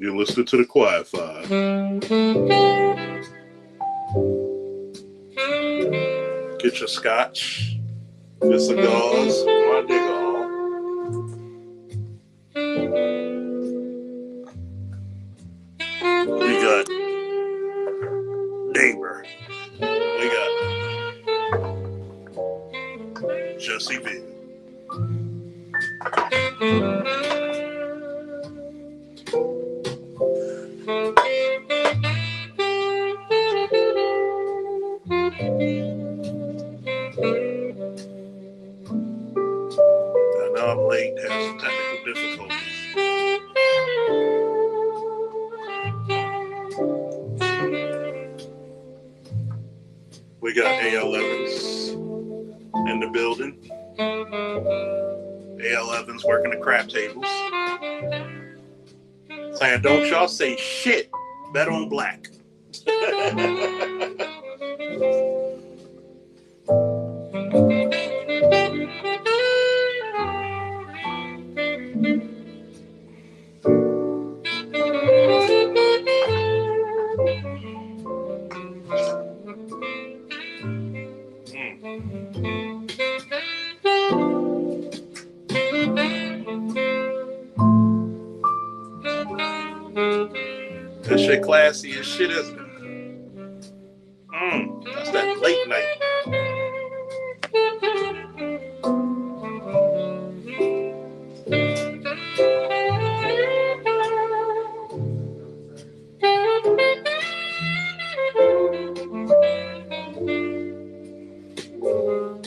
You're listening to the Quiet Five. Get your scotch, your cigars, my nigga all. We got Neighbor. We got Jesse V. I'm late, has some technical difficulties. We got A.L. Evans in the building. A.L. Evans working the crap tables. Saying, don't y'all say shit, bet on black. That shit classy as shit, isn't it? That's that late night.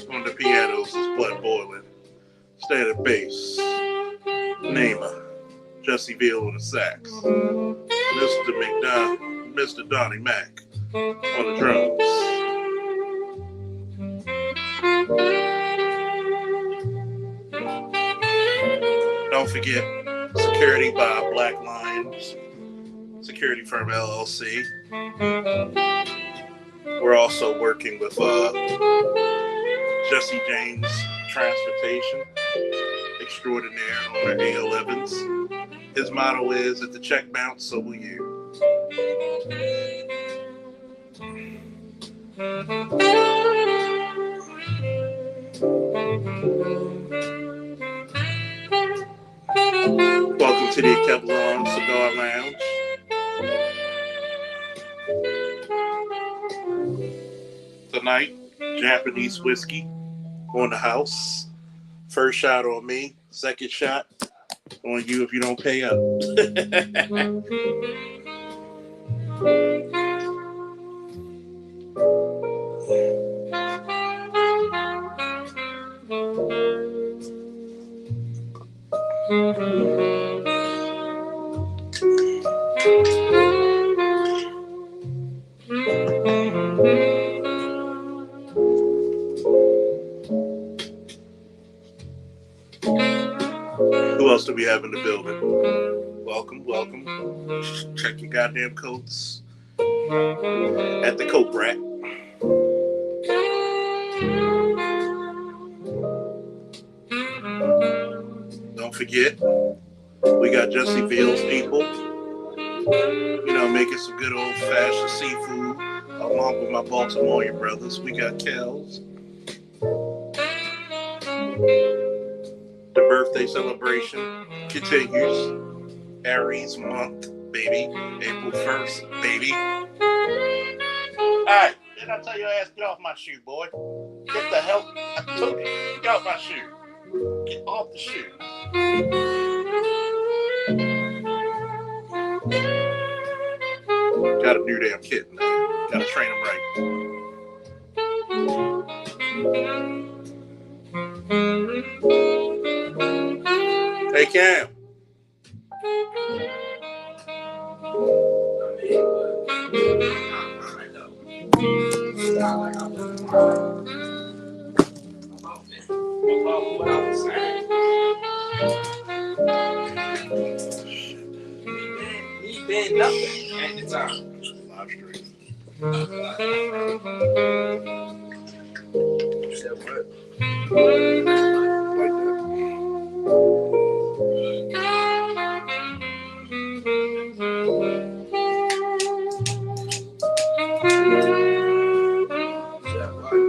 On the pianos is blood boiling. Stay at the bass. Namer. Jesse Veal on the sax. Mr. Donnie Mac on the drums. Don't forget, security by Black Lions Security Firm LLC. We're also working with Jesse James Transportation Extraordinaire owner A.L. Evans. His motto is, if the check bounce, so will you. Welcome to the Kevlar Cigar Lounge. Tonight, Japanese whiskey on the house. First shot on me, second shot on you if you don't pay up. Who else do we have in the building? Welcome, welcome. Check your goddamn coats at the coat rack. Don't forget, we got Jesse Veal's people, making some good old-fashioned seafood along with my Baltimorean brothers. We got Kells. The birthday celebration continues. Aries month, baby. April 1st, baby. Alright, did I tell your ass, get off my shoe, boy? Get the hell, I told you, get off my shoe. Get off the shoe. Got a new damn kitten. Gotta train him right. Hey, Cam. He been nothing at the time. Livestream. Said what? Like that. Said what?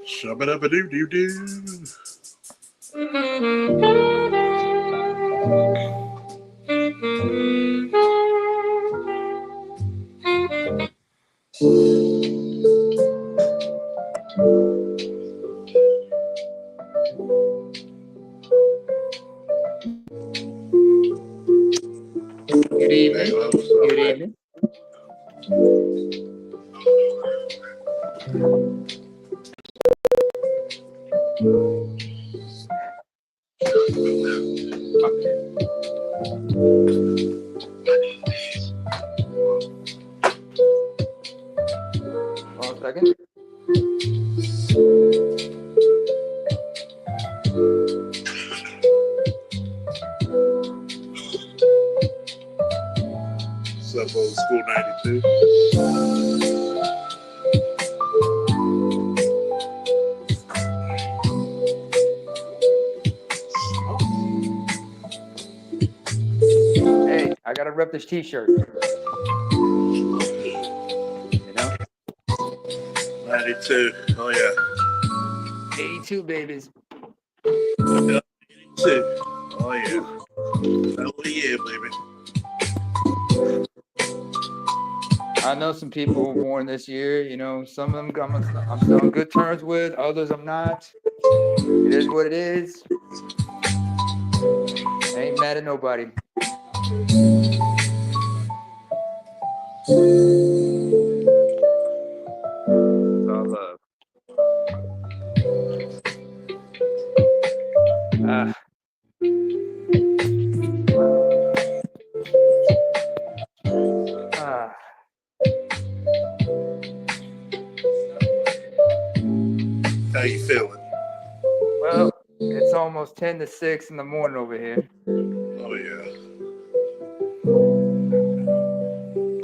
Shabba-dabba-doo-doo-doo. Good evening. Hey, what's up, Good man? evening. One second. What's up, old school 92? Hey, I gotta rep this T-shirt. You know, 92. Oh, yeah. 82 babies. 92. Oh, yeah. Oh, yeah, baby. I know some people who were born this year. You know, some of them I'm still on good terms with. Others I'm not. It is what it is. I ain't mad at nobody. It's all love. How you feeling? Well, it's almost 10 to 6 in the morning over here. Oh, yeah.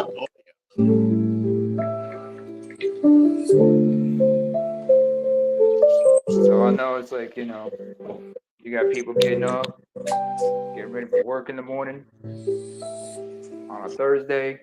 Oh, So I know it's like, you know, you got people getting up, getting ready for work in the morning on a Thursday.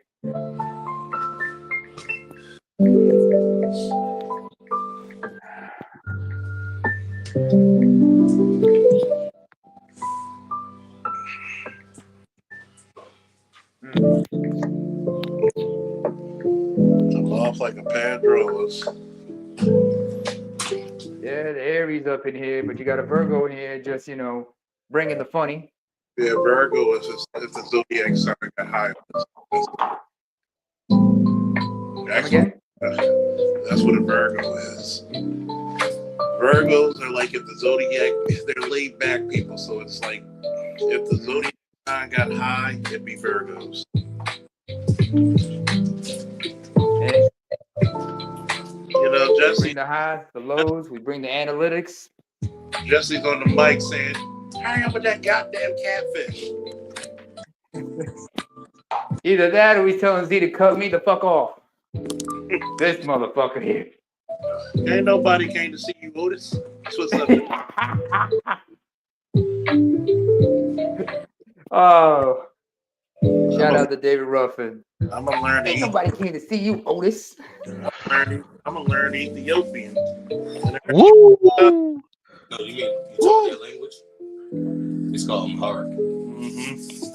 I'm off like a pair of drawers. Yeah, the Aries up in here, but you got a Virgo in here just, you know, bringing the funny. Yeah, Virgo is the zodiac sign that high. Come again? That's what a Virgo is. Virgos are like if the zodiac, they're laid back people. So it's like if the zodiac sign got high, it'd be Virgos. Hey, You know, we Jesse, bring the highs, the lows, we bring the analytics. Jesse's on the mic saying, hurry up with that goddamn catfish. Either that or we telling Z to cut me the fuck off. This motherfucker here. Ain't nobody came to see you, Otis. That's what's up. Oh, shout out to David Ruffin. I'm gonna learn. Ain't nobody came to see you, Otis. I'm gonna learn Ethiopian. Woo! No, you talk that language? It's called Amharic.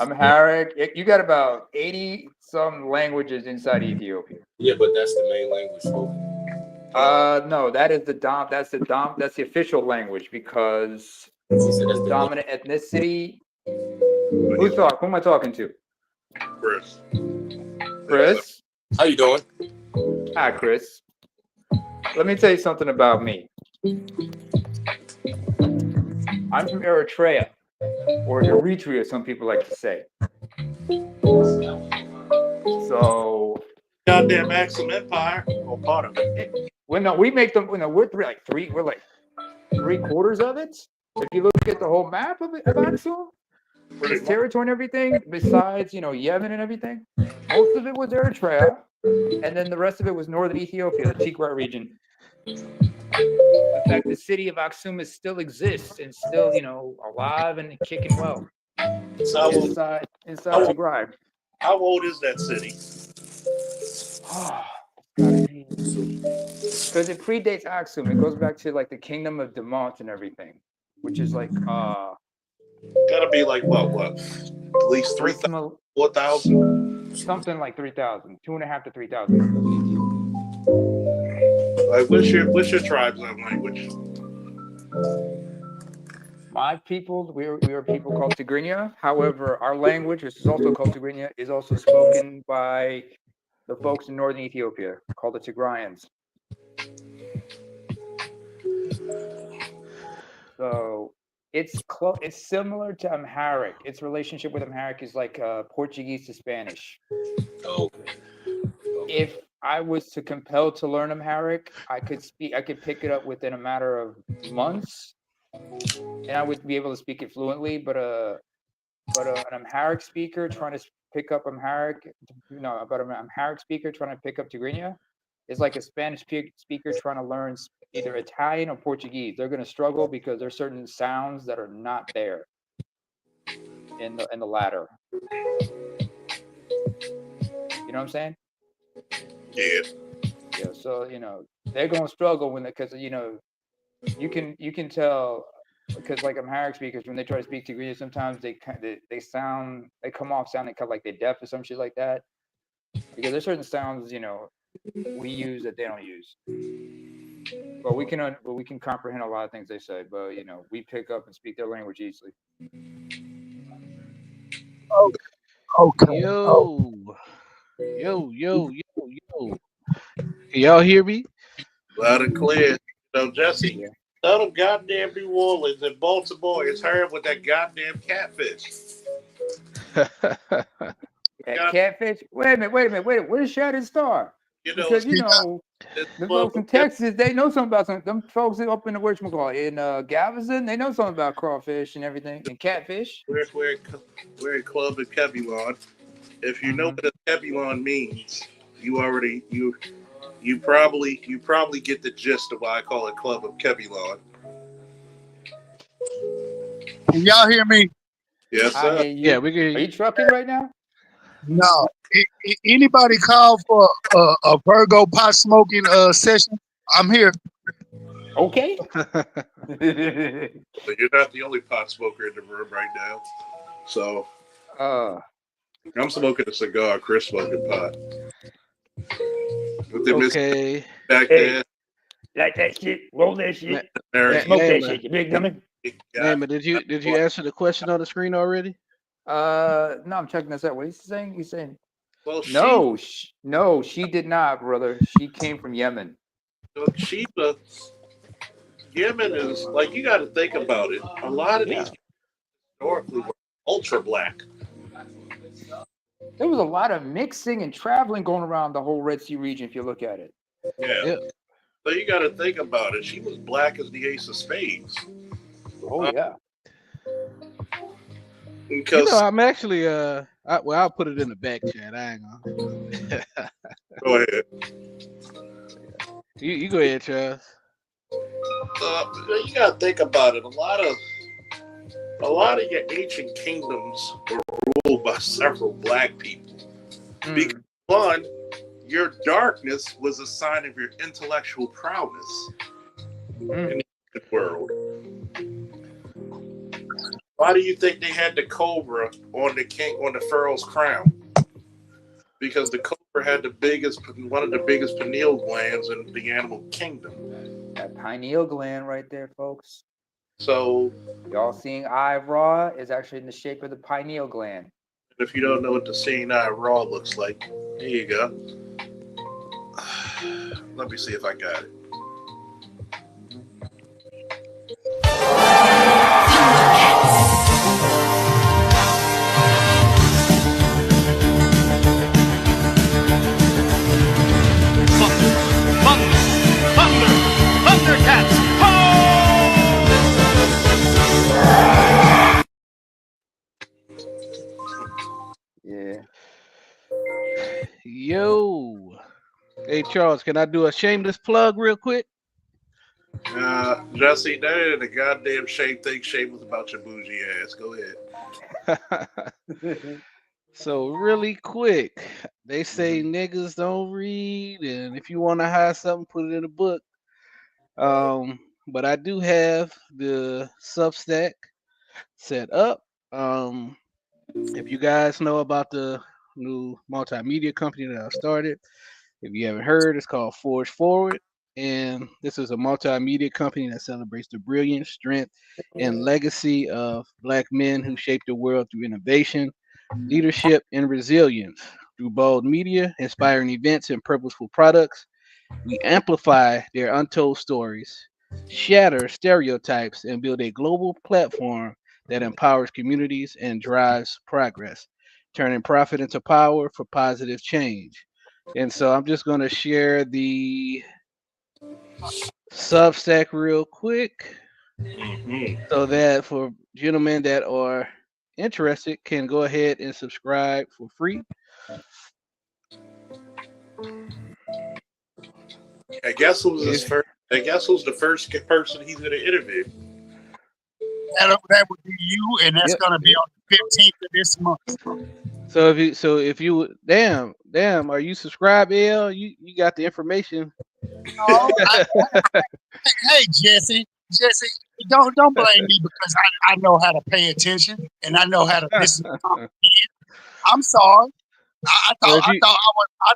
Amharic. You got about 80 some languages inside Ethiopia. Yeah, but that's the main language spoken. No, that is that's the official language because the dominant ethnicity. Who am I talking to? Chris. Chris? How you doing? Hi, Chris. Let me tell you something about me. I'm from Eritrea, or Eritrea, some people like to say. So, Goddamn Axum Empire, or part of it. Well, no, we make them. We're like three quarters of it. If you look at the whole map of Axum, with its territory and everything, besides Yemen and everything, most of it was Eritrea, and then the rest of it was northern Ethiopia, the Tigray region. In fact, the city of Axum still exists and still, alive and kicking well. Inside Tigray. How old is that city? Because it predates Axum. It goes back to like the kingdom of Demont and everything, which is like gotta be like what? At least 3,000, 4,000? Something like 3,000, 2.5 to 3,000. Like what's your tribe's language? My people, we are people called Tigrinya. However, our language, which is also called Tigrinya, is also spoken by the folks in northern Ethiopia, called the Tigrayans. So it's similar to Amharic. Its relationship with Amharic is like Portuguese to Spanish. Okay. If I was to compel to learn Amharic, I could pick it up within a matter of months, and I would be able to speak it fluently. But an Amharic speaker trying to pick up Amharic, an Amharic speaker trying to pick up Tigrinya is like a Spanish speaker trying to learn either Italian or Portuguese. They're going to struggle because there's certain sounds that are not there in the latter. You know what I'm saying? Yeah. Yeah. So they're going to struggle because you can tell because like Amharic speakers when they try to speak Tigrinya sometimes they come off sounding kind of like they're deaf or some shit like that because there's certain sounds we use that they don't use. But we can comprehend a lot of things they say. But we pick up and speak their language easily. Okay. Yo. Can y'all hear me? Loud and clear. Jesse, tell them goddamn New Orleans and Baltimore is heard with that goddamn catfish. Catfish? Wait a minute. Where's Shattered Star? Because the folks in Texas, they know something about something. Them folks up in the in Galveston, they know something about crawfish and everything and catfish. We're in Club of Kebulon. If you know what a Kebulon means, you probably get the gist of why I call it Club of Kebulon. Can y'all hear me? Yes, sir. Yeah, we can hear you. Are you trucking right now? No. Anybody call for a Virgo pot smoking session? I'm here. Okay. But you're not the only pot smoker in the room right now. So I'm smoking a cigar, Chris smoking pot. Okay. Back there. Like that shit, roll that shit, smoke that shit, you big dummy. Naaman, did you answer the question on the screen already? No, I'm checking this out. What is he saying? He's saying, well, no, she did not, brother. She came from Yemen. Sheba, Yemen is like you got to think about it. A lot of these historically were ultra black. There was a lot of mixing and traveling going around the whole Red Sea region. If you look at it, Yeah. So you got to think about it. She was black as the Ace of Spades. Oh yeah. Because I'm actually I'll put it in the back chat. I ain't gonna. Go ahead. You go ahead, Charles. You gotta think about it. A lot of your ancient kingdoms were ruled by several black people. Because one, your darkness was a sign of your intellectual prowess in the world. Why do you think they had the cobra on the pharaoh's crown? Because the cobra had one of the biggest pineal glands in the animal kingdom. That pineal gland right there, folks. So, Y'all seeing eye raw is actually in the shape of the pineal gland. if you don't know what the seeing eye raw looks like, there you go. Let me see if I got it. Thundercats! Yeah. Yo. Hey Charles, can I do a shameless plug real quick? Jesse, that ain't a goddamn shame thing. Shameless about your bougie ass. Go ahead. So really quick, they say niggas don't read, and if you want to hide something, put it in a book. But I do have the Substack set up. If you guys know about the new multimedia company that I started, if you haven't heard, it's called Forge Forward. And this is a multimedia company that celebrates the brilliance, strength, and legacy of Black men who shaped the world through innovation, leadership, and resilience. Through bold media, inspiring events, and purposeful products, we amplify their untold stories, shatter stereotypes, and build a global platform that empowers communities and drives progress, turning profit into power for positive change. And so I'm just going to share the Substack real quick so that for gentlemen that are interested can go ahead and subscribe for free. I guess who's the first person he's going to interview? That would be you, and that's gonna be on the 15th of this month. So if you damn, are you subscribed, L? You got the information. No, hey Jesse, don't blame me because I know how to pay attention and I know how to listen to comprehend. I'm sorry. I thought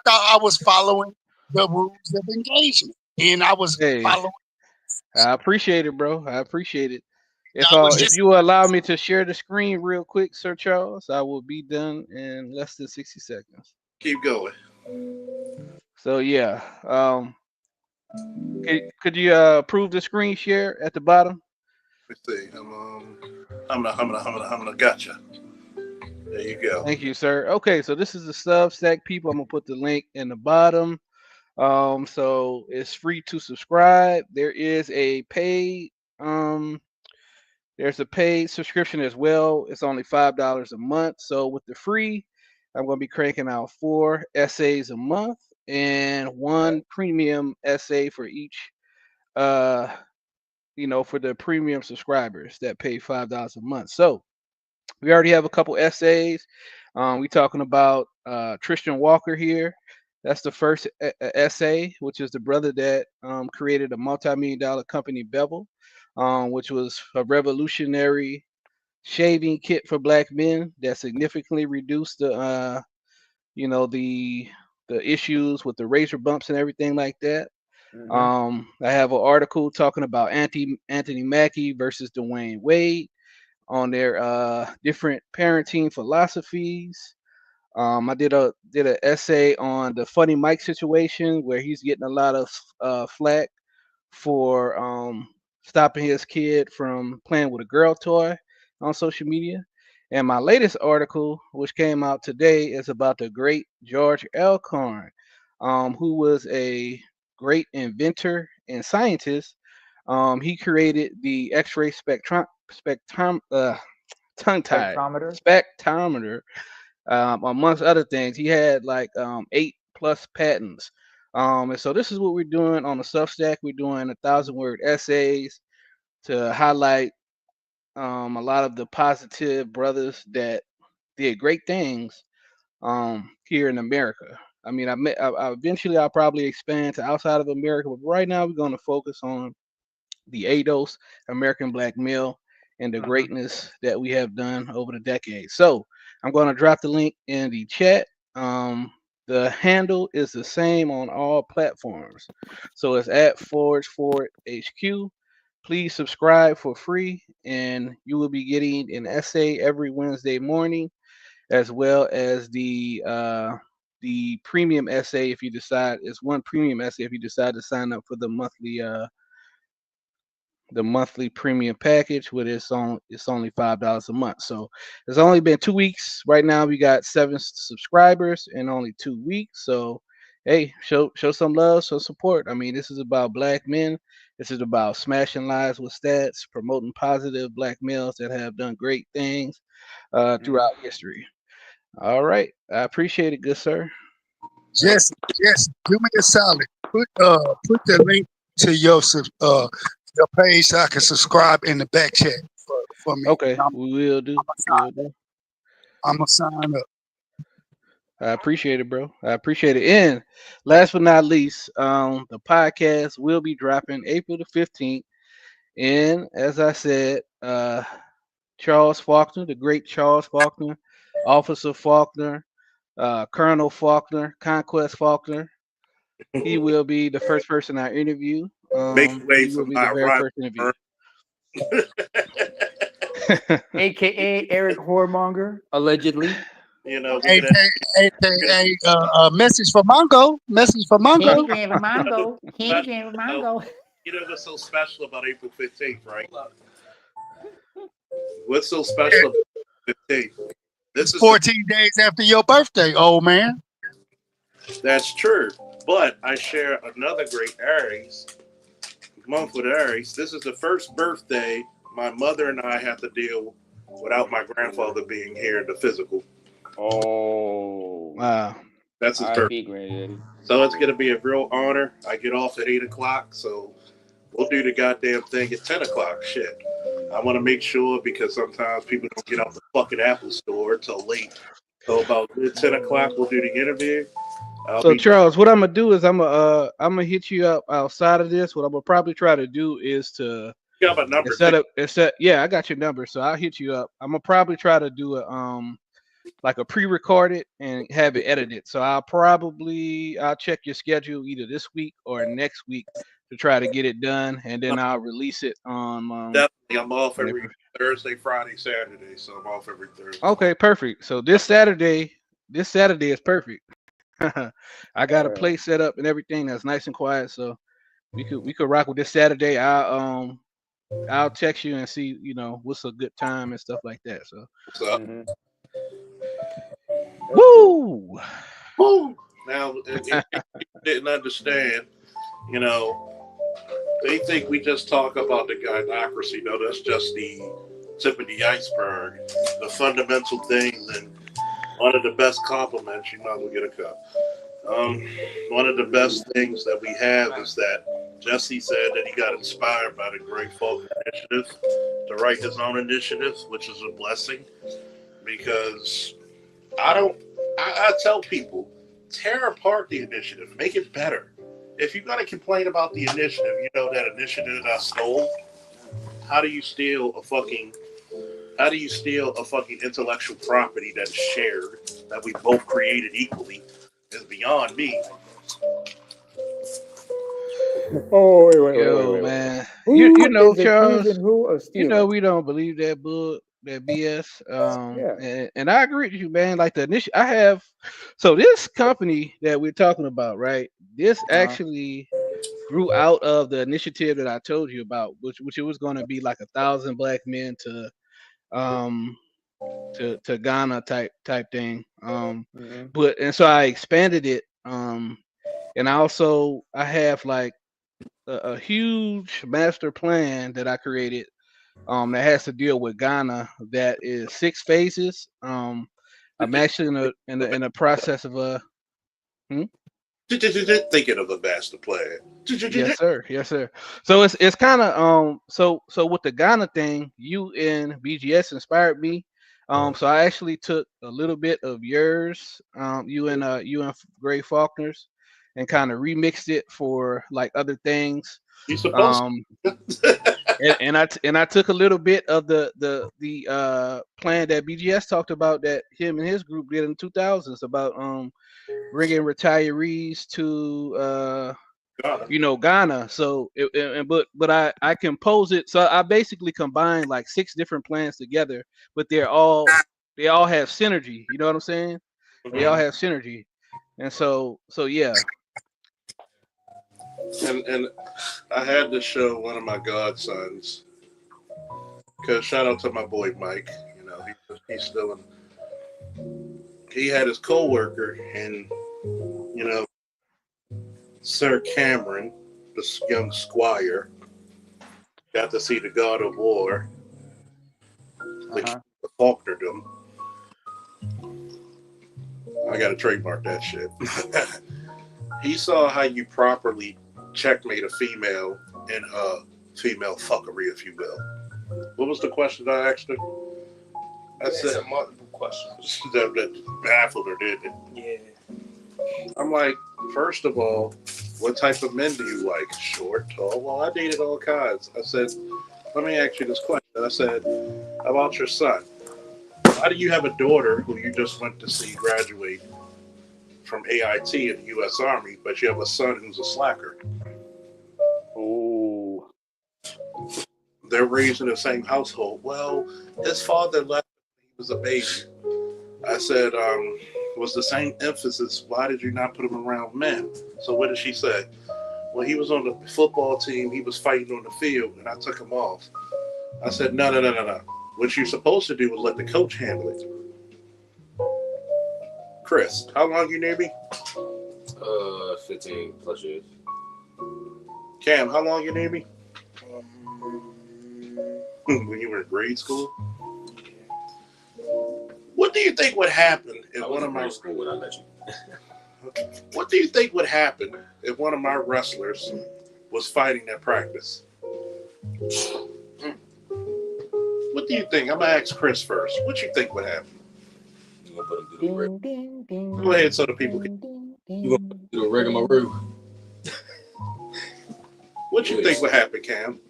I was following the rules of engagement, and I was following. I appreciate it, bro. I appreciate it. If you allow me to share the screen real quick, Sir Charles, I will be done in less than 60 seconds. Keep going. So yeah, could you approve the screen share at the bottom? Let's see. I'm gonna gotcha. There you go. Thank you, sir. Okay, so this is the Substack, people. I'm gonna put the link in the bottom. So it's free to subscribe. There is a paid there's a paid subscription as well. It's only $5 a month. So with the free, I'm going to be cranking out 4 essays a month and 1 premium essay for each for the premium subscribers that pay $5 a month. So we already have a couple essays. We talking about Tristan Walker here. That's the first essay, which is the brother that created a multi-million-dollar company, Bevel, which was a revolutionary shaving kit for Black men that significantly reduced the issues with the razor bumps and everything like that. I have an article talking about Anthony Mackie versus Dwayne Wade on their different parenting philosophies. I did an essay on the Funny Mike situation where he's getting a lot of flack for stopping his kid from playing with a girl toy on social media. And my latest article, which came out today, is about the great George Elkhorn, who was a great inventor and scientist. He created the X-ray tongue-tied Spectrometer. spectrometer amongst other things. He had like 8+ patents. And so this is what we're doing on the Substack. We're doing 1,000-word essays to highlight a lot of the positive brothers that did great things here in America. I mean, eventually I'll probably expand to outside of America, but right now we're going to focus on the ADOS, American Black Male, and the Mhm. greatness that we have done over the decades. So I'm going to drop the link in the chat. The handle is the same on all platforms. So it's at /forward HQ. Please subscribe for free, and you will be getting an essay every Wednesday morning, as well as the premium essay if you decide it's one premium essay if you decide to sign up for the monthly premium package, where it's only $5 a month. So it's only been 2 weeks. Right now we got 7 subscribers in only 2 weeks. So hey, show some love, some support. I mean, this is about black men. This is about smashing lives with stats, promoting positive black males that have done great things Mhm. throughout history. All right, I appreciate it, good sir. Jesse, do me a solid. Put the link to your page so I can subscribe in the back chat for me. Okay, we will do. We'll do. I'm gonna sign up. I appreciate it, bro. I appreciate it. And last but not least, the podcast will be dropping April the 15th. And as I said, Charles Faulkner, the great Charles Faulkner, Officer Faulkner, Colonel Faulkner, Conquest Faulkner, he will be the first person I interview. Make way He for will be the my very rival. first interview. AKA Eric Hormonger, allegedly. You know, we're gonna, AKA message for Mongo. Message for Mongo. Candy Graham Mongo. Candy special, Graham you know, Mongo. what's so special about April 15th, right? What's so special about 15th? It's This is 14 days after your birthday, old man. that's true. But I share another great Aries month with Aries. This is the first birthday my mother and I have to deal without my grandfather being here in the physical. Oh, Wow. That's his birthday. R.I.P. Granddaddy. So it's gonna be a real honor. I get off at 8 o'clock, so we'll do the goddamn thing at 10 o'clock. Shit. I want to make sure because sometimes people don't get out the fucking Apple store till late. So about 10 o'clock, we'll do the interview. I'll So be Charles, what I'm gonna do is I'm gonna hit you up outside of this. What I'm gonna probably try to do is to you got my number. instead yeah, I got your number, so I'll hit you up. I'm gonna probably try to do a like a pre-recorded and have it edited. So I'll check your schedule either this week or next week to try to get it done, and then I'll release it on Definitely, I'm off on every April. Thursday, Friday, Saturday. So I'm off every Thursday. Okay, perfect. So this Saturday is perfect. I got a place set up and everything that's nice and quiet, so we could rock with this Saturday. I'll text you and see what's a good time and stuff like that. So What's up? Mm-hmm. woo. Woo! Now, if you didn't understand, you know, they think we just talk about the gynocracy. No, that's just the tip of the iceberg. The fundamental things and one of the best compliments, you might as well get a cup. One of the best things that we have is that Jesse said that he got inspired by the Great Folk Initiative to write his own initiative, which is a blessing because I don't. I tell people, tear apart the initiative, make it better. If you're gonna complain about the initiative, you know that initiative I stole. How do you steal a fucking? How do you steal a fucking intellectual property that is shared that we both created equally? Is beyond me. Oh, wait. Yo, man. Who You know, is Charles, accusing who of stealing? we don't believe that that BS. Yeah. And I agree with you, man. Like the initial I have so this company that we're talking about, right? This Uh-huh. actually grew out of the initiative that I told you about, which it was gonna be like 1,000 black men um to Ghana type thing. Mm-hmm. But and so I expanded it. And I have like a huge master plan that I created that has to deal with Ghana that is 6 phases. I'm actually in the process of Thinking of a master plan. yes sir, yes sir. So it's kind of so with the Ghana thing, you and BGS inspired me. So I actually took a little bit of yours, you and Gray Faulkner's, and kind of remixed it for like other things. You supposed Um, to. and I took a little bit of the plan that BGS talked about that him and his group did in 2000s about bringing retirees to God. Ghana. So but I compose it. So I basically combined like 6 different plans together, but they all have synergy. You know what I'm saying? They all Mhm. have synergy, and so yeah. And I had to show one of my godsons because shout out to my boy Mike. You know he's still in. He had his coworker and Sir Cameron, this young squire, got to see the God of War, the King of Faulknerdom. I gotta trademark that shit. He saw how you properly checkmate a female in female fuckery, if you will. What was the question I asked her? I said multiple questions. that baffled her, didn't it? Yeah. I'm like, first of all, what type of men do you like? Short, tall? Well, I dated all kinds. I said, let me ask you this question. I said, about your son. Why do you have a daughter who you just went to see graduate from AIT in the U.S. Army, but you have a son who's a slacker? Oh. They're raised in the same household. Well, his father left when he was a baby. I said, was the same emphasis. Why did you not put him around men? So what did she say? When he was on the football team, he was fighting on the field, and I took him off. I said, no. What you're supposed to do was let the coach handle it. Chris, how long you knew me? 15 plus years. Cam, how long you knew me? When you were in grade school? What do you think would happen if one of my school when I met you? What do you think would happen if one of my wrestlers was fighting at practice? What do you think? I'm gonna ask Chris first. What do you think would happen? You gonna put him through the rig? Ding, ding, Go ahead so the people can. You gonna put him through the rigmarole? What you think would happen, Cam?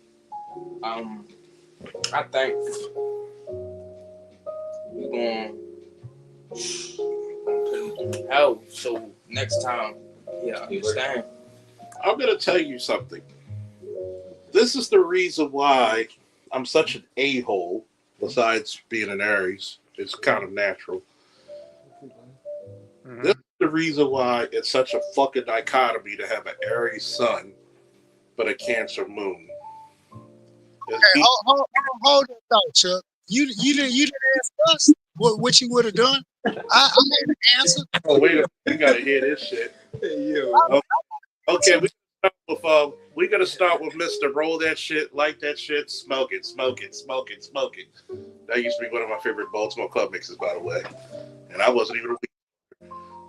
I think we're gonna put him through hell. So next time, yeah, understand. I'm gonna tell you something. This is the reason why I'm such an a-hole. Besides being an Aries, it's kind of natural. Mm-hmm. This is the reason why it's such a fucking dichotomy to have an Aries sun, but a Cancer moon. Okay, hold that thought, Chuck. You didn't ask us what you would have done. I had an answer. Oh wait a minute, you gotta hear this shit. Okay, we gotta start with Mr. Roll that shit, like that shit, smoke it. That used to be one of my favorite Baltimore club mixes, by the way. And I wasn't even a week.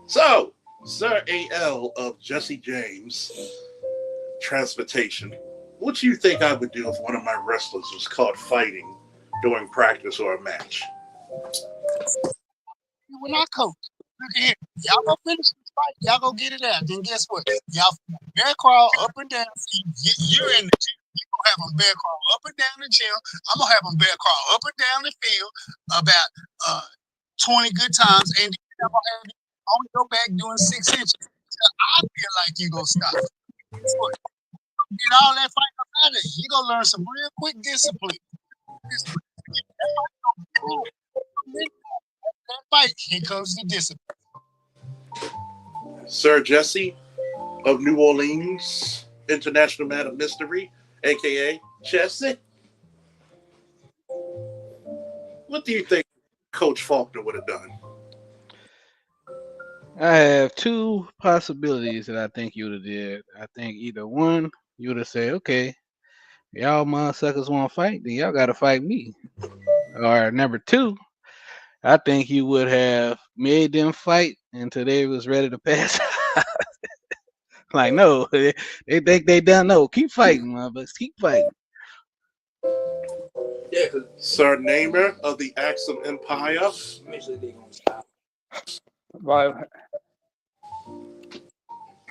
So, Sir AL of Jesse James Transportation, what do you think I would do if one of my wrestlers was caught fighting during practice or a match? When I coach, look at here. Y'all go finish this fight. Y'all go get it out. Then guess what? Y'all bear crawl up and down. You're in the gym. You're going to have them bear crawl up and down the gym. I'm going to have them bear crawl up and down the field about 20 good times. And then I'm going to have you only go back doing 6 inches. I feel like you're going to stop. Guess what? Get all that fight up out of you. You're going to learn some real quick discipline. That fight, here comes the discipline. Sir Jesse of New Orleans, International Man of Mystery, aka Jesse. What do you think Coach Faulkner would have done? I have 2 possibilities that I think you would have did. I think either one, you would have said, okay, y'all motherfuckers want to fight, then y'all got to fight me. Or number 2, I think you would have made them fight until they was ready to pass. Like, no, they think they done. No, keep fighting, motherfuckers. Keep fighting. Yeah, because Surnamer of the Axum Empire. eventually they gonna stop. Well,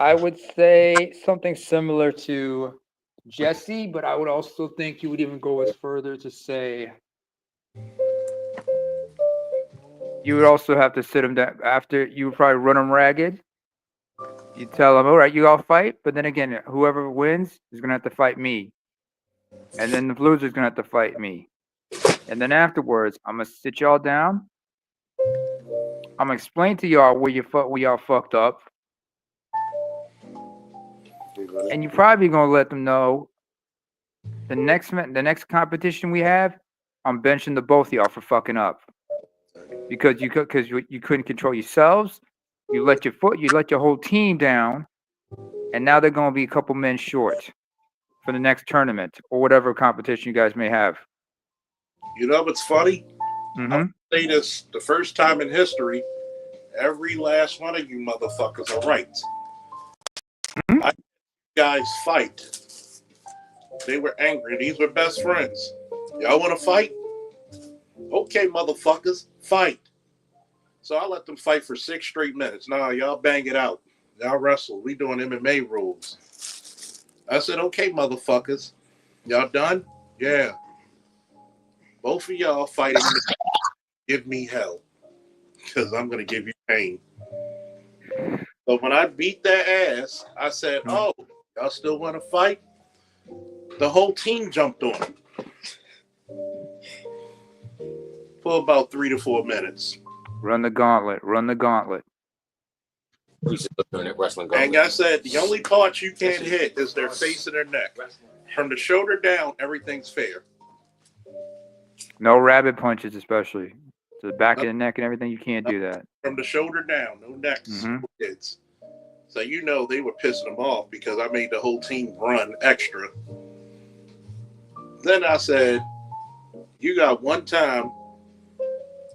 I would say something similar to Jesse, but I would also think you would even go as further to say you would also have to sit him down after you would probably run him ragged. You tell him, all right, you all fight, but then again, whoever wins is gonna have to fight me, and then the loser's gonna have to fight me, and then afterwards, I'm gonna sit y'all down. I'm gonna explain to y'all where y'all fucked up, and you're probably gonna let them know the next competition we have, I'm benching the both of y'all for fucking up because you couldn't control yourselves. You let your whole team down, and now they're gonna be a couple men short for the next tournament or whatever competition you guys may have. You know what's funny? Mm-hmm. I'll say this the first time in history, every last one of you motherfuckers are right. Mhm. I guys fight. They were angry. These were best friends. Y'all want to fight? Okay, motherfuckers, fight. So I let them fight for 6 straight minutes. Nah, y'all bang it out. Y'all wrestle. We doing MMA rules. I said, okay, motherfuckers. Y'all done? Yeah. Both of y'all fighting me. Give me hell. Because I'm going to give you pain. So when I beat their ass, I said, oh, y'all still want to fight? The whole team jumped on them for about 3 to 4 minutes. Run the gauntlet. Run the gauntlet. We should look doing it wrestling. And I said, the only part you can't hit is their face and their neck. From the shoulder down, everything's fair. No rabbit punches, especially to the back of the neck and everything. You can't do that. From the shoulder down, no necks, Mhm. no kids. So you know they were pissing them off because I made the whole team run extra. Then I said, you got one time,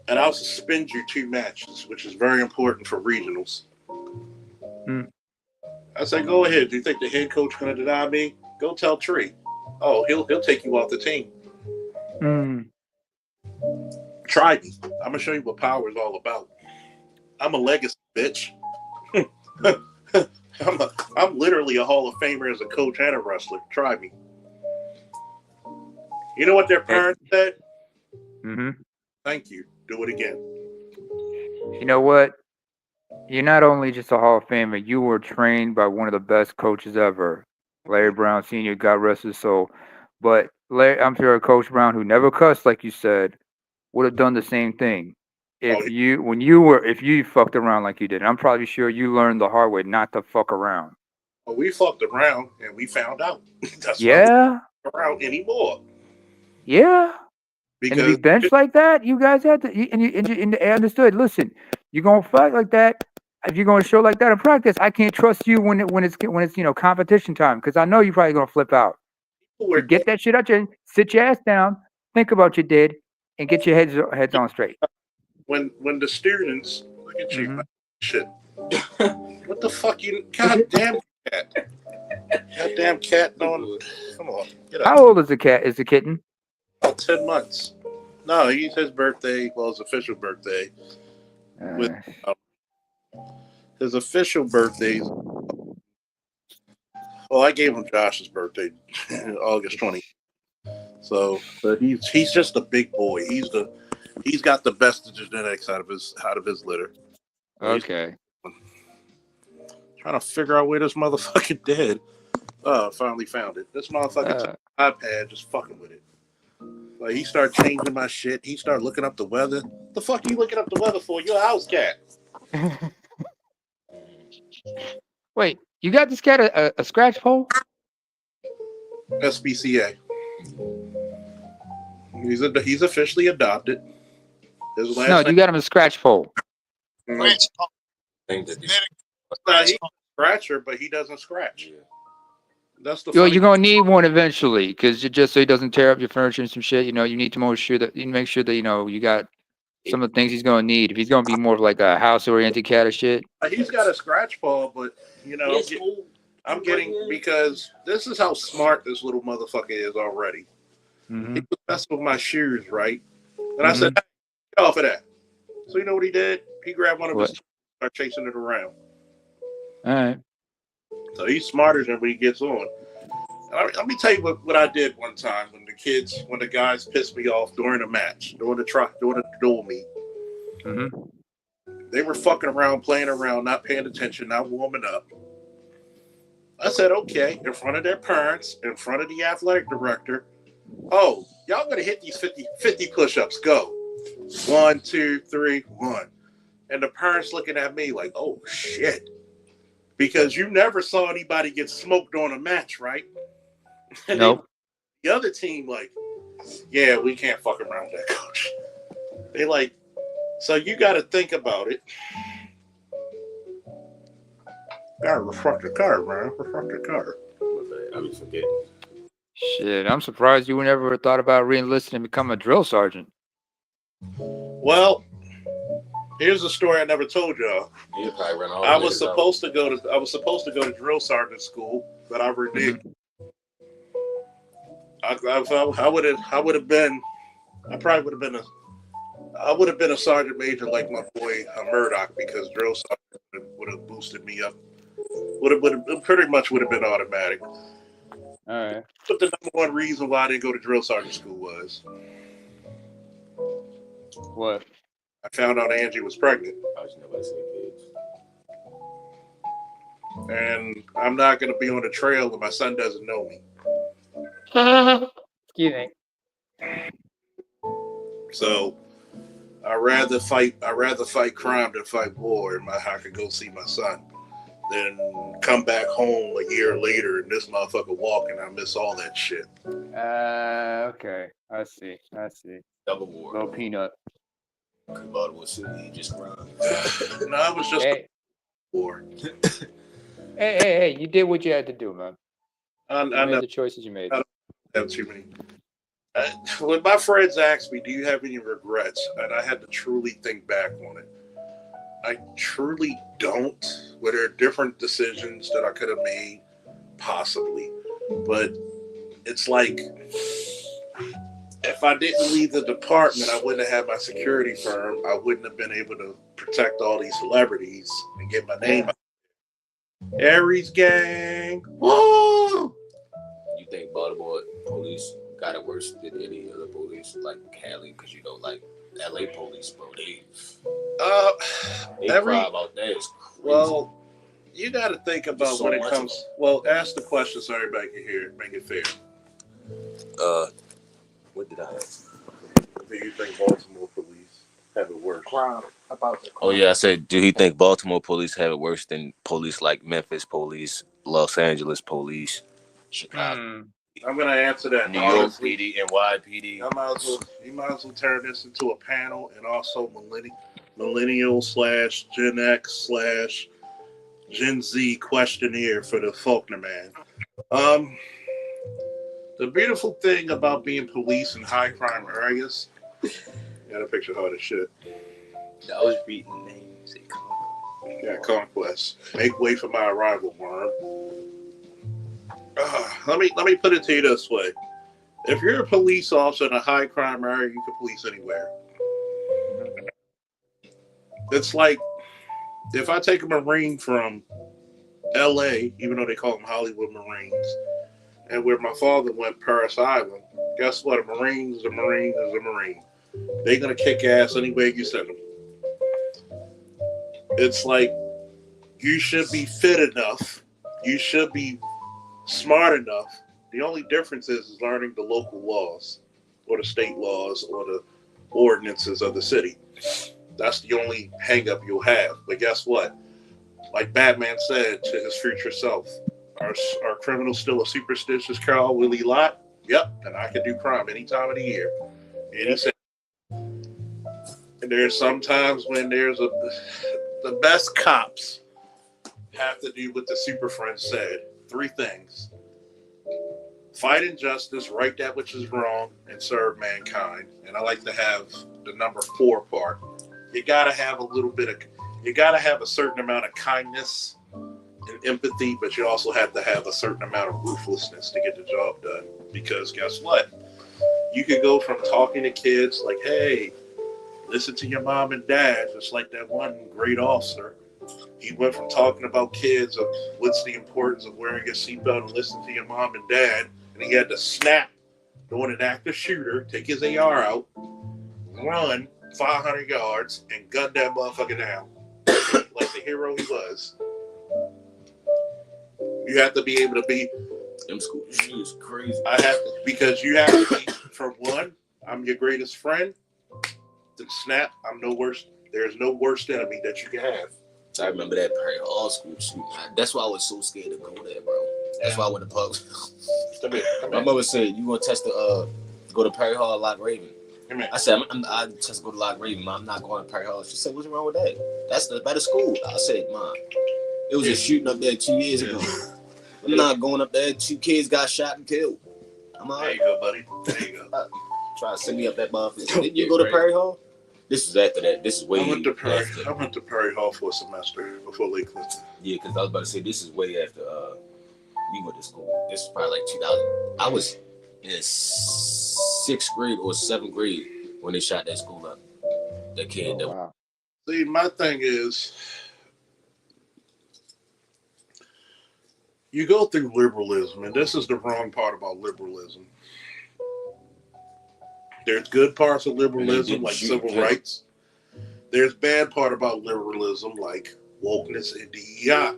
and I'll suspend you 2 matches, which is very important for regionals. Mm. I said, go ahead. Do you think the head coach going to deny me? Go tell Tree. Oh, he'll take you off the team. Mm. Try me. I'm going to show you what power is all about. I'm a legacy bitch. I'm literally a Hall of Famer as a coach and a wrestler. Try me. You know what their parents said? Mm-hmm. Thank you. Do it again. You know what? You're not only just a Hall of Famer, you were trained by one of the best coaches ever, Larry Brown Sr., God rest his soul. But I'm sure Coach Brown, who never cussed, like you said, would have done the same thing. If you fucked around like you did. And I'm probably sure you learned the hard way not to fuck around. Well, we fucked around and we found out. That's why we Yeah, don't fuck around anymore. yeah. And to be Because benched like that, you guys had to, and I understood. Listen, you're gonna fight like that. If you're gonna show like that in practice, I can't trust you when it's competition time because I know you're probably gonna flip out. So get that shit out your, sit your ass down, think about what you did, and get your heads on straight. when the students look at you, Mhm. shit. What the fuck you? Goddamn cat! Goddamn cat! No, come on, get up. How old is the cat? Is the kitten? About 10 months. No, he's his birthday. Well, his official birthday. With his official birthday. Well, I gave him Josh's birthday, August 20th. So, but he's just a big boy. He's got the best genetics out of his litter. Okay. Trying to figure out where this motherfucker dead. Oh, I finally found it. This motherfucker took an iPad, just fucking with it. Like he started changing my shit. He started looking up the weather. The fuck are you looking up the weather for? You're a house cat. Wait, you got this cat a scratch pole? SPCA. He's officially adopted. His last No, name. you got him a scratch pole. Scratch pole. Thing that Genetic He's scratch a pole. scratcher, but he doesn't scratch. That's the You're funny. gonna need one eventually, because just so he doesn't tear up your furniture and some shit. You need to make sure that you got some of the things he's gonna need. If he's gonna be more of like a house-oriented cat or shit. He's got a scratch paw, but you know, I'm getting because this is how smart this little motherfucker is already. Mm-hmm. He was messing with my shoes, right? And I said, hey, get off of that. So you know what he did? He grabbed one of his toys and started chasing it around. All right. So he's smarter than when he gets on. And let me tell you what I did one time when the guys pissed me off during a match, during a duel meet. Mm-hmm. They were fucking around, playing around, not paying attention, not warming up. I said, okay, in front of their parents, in front of the athletic director, oh, y'all gonna hit these 50 push-ups. Go. 1, 2, 3, 1. And the parents looking at me like, oh shit. Because you never saw anybody get smoked on a match, right? And Nope. the other team, like, yeah, we can't fuck around with that, coach. They like, so you gotta think about it. Gotta reflect the car, man. Reflect the car. I be forgetting. Shit, I'm surprised you never thought about re-enlisting and become a drill sergeant. Well, here's a story I never told y'all. You probably run all I was supposed to go to drill sergeant school, but I reneged. I would have been a sergeant major like my boy Murdoch, because drill sergeant would have boosted me up. Pretty much would have been automatic. All right. But the number one reason why I didn't go to drill sergeant school was What? I found out Angie was pregnant. I was never say kids. And I'm not going to be on the trail if my son doesn't know me. Excuse me. So I'd rather fight crime than fight war, and I could go see my son than come back home a year later and this motherfucker walking. I miss all that shit. Okay. I see. Double war. Little peanut. Baltimore City, just run. No, I was just war. Hey, you did what you had to do, man. I You made know. the choices you made. I don't have too many. When my friends asked me, do you have any regrets? And I had to truly think back on it. I truly don't. Were there different decisions that I could have made? Possibly. But it's like, if I didn't leave the department, I wouldn't have had my security firm. I wouldn't have been able to protect all these celebrities and get my name out. Aries gang. Woo! You think Baltimore police got it worse than any other police, like Cali? Because you know, like LA police, bro, they crime out there is crazy. Well, you got to think about So when it much comes. Well, ask the question so everybody can hear it. Make it fair. What did I have? Do you think Baltimore police have it worse? Crime about the crime. Oh yeah, I said, do he think Baltimore police have it worse than police like Memphis police, Los Angeles police, Chicago, I'm gonna answer that. New York Honestly, PD, NYPD? you might as well turn this into a panel, and also millennial / Gen X / Gen Z questionnaire for the Faulkner man. The beautiful thing about being police in high crime areas, got a picture of all this shit. I was reading the names. Yeah, conquest. Make way for my arrival, Worm. Let me put it to you this way: if you're a police officer in a high crime area, you can police anywhere. It's like if I take a Marine from L.A., even though they call them Hollywood Marines, and where my father went, Paris Island. Guess what? A Marine is a Marine is a Marine. They're gonna kick ass anywhere you send them. It's like you should be fit enough. You should be smart enough. The only difference is learning the local laws or the state laws or the ordinances of the city. That's the only hang up you'll have. But guess what? Like Batman said to his future self, are criminals still a superstitious Carl Willie Lot? Yep, and I can do crime any time of the year. And he said, and there's sometimes when the best cops have to do what the Super Friends said. 3 things. fight injustice, right that which is wrong, and serve mankind. And I like to have the number 4 part. You gotta have a little bit of, you gotta have a certain amount of kindness and empathy, but you also have to have a certain amount of ruthlessness to get the job done. Because guess what? You could go from talking to kids like, hey, listen to your mom and dad, just like that one great officer. He went from talking about kids of what's the importance of wearing your seatbelt and listening to your mom and dad, and he had to snap, doing an active shooter, take his AR out, run 500 yards, and gun that motherfucker down like the hero he was. You have to be able to be. Them school shoes crazy. I have to, because you have to be, for one, I'm your greatest friend. To snap, I'm no worse. There's no worst enemy that you can have. I remember that Perry Hall school shoot. That's why I was so scared to go there, bro. That's why I went to pubs. My mother said, "You gonna test the go to Perry Hall, Lock Raven?" I said, "I just go to Lock Raven. Mom, I'm not going to Perry Hall." She said, "What's wrong with that? That's the better school." I said, "Mom, it was a shooting up there 2 years ago. I'm not going up there. 2 kids got shot and killed. I'm all right." There you go, buddy. There you go. Try to send me up that motherfucker. Didn't you go to Perry Hall? This was after that. This is way I went to after. Perry Hall for a semester before Lake Clifton. Yeah, because I was about to say this is way after we went to school. This was probably like 2000. I was in 6th grade or 7th grade when they shot that school up. That kid. Oh, wow. See, my thing is, you go through liberalism, and this is the wrong part about liberalism. There's good parts of liberalism, like civil rights. There's bad part about liberalism, like wokeness and DEI.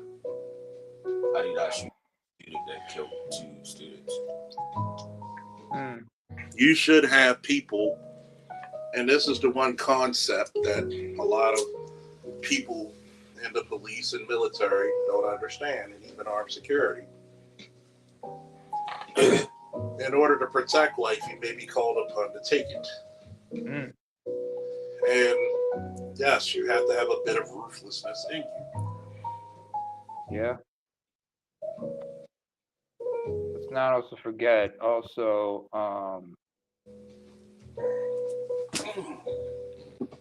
How did I shoot that killed 2 students? You should have people, and this is the one concept that a lot of people in the police and military don't understand, and even armed security. In order to protect life, you may be called upon to take it. And yes, you have to have a bit of ruthlessness in you. Yeah. Let's not also forget,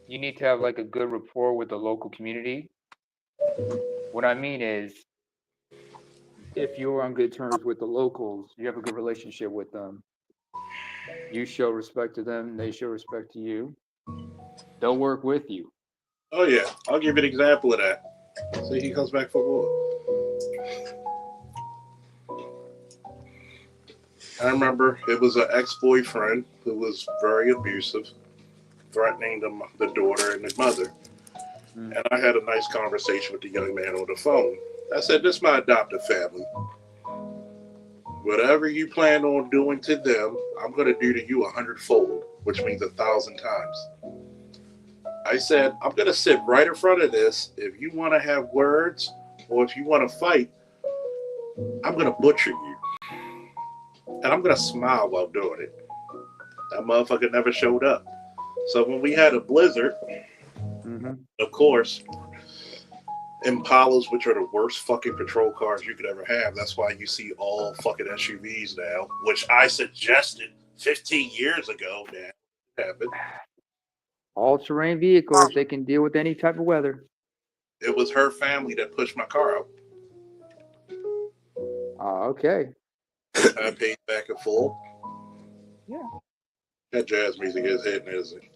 you need to have like a good rapport with the local community. What I mean is, if you're on good terms with the locals, you have a good relationship with them, you show respect to them, they show respect to you, they'll work with you. Oh yeah, I'll give you an example of that. See, he comes back for more. I remember it was an ex-boyfriend who was very abusive, threatening the daughter and the mother. And I had a nice conversation with the young man on the phone. I said, "This is my adoptive family. Whatever you plan on doing to them, I'm going to do to you 100-fold, which means 1,000 times." I said, "I'm going to sit right in front of this. If you want to have words or if you want to fight, I'm going to butcher you. And I'm going to smile while doing it." That motherfucker never showed up. So when we had a blizzard, of course, Impalas, which are the worst fucking patrol cars you could ever have. That's why you see all fucking SUVs now, which I suggested 15 years ago that happened. All-terrain vehicles, they can deal with any type of weather. It was her family that pushed my car out. Okay. I paid back in full. Yeah. That jazz music is hitting, isn't it?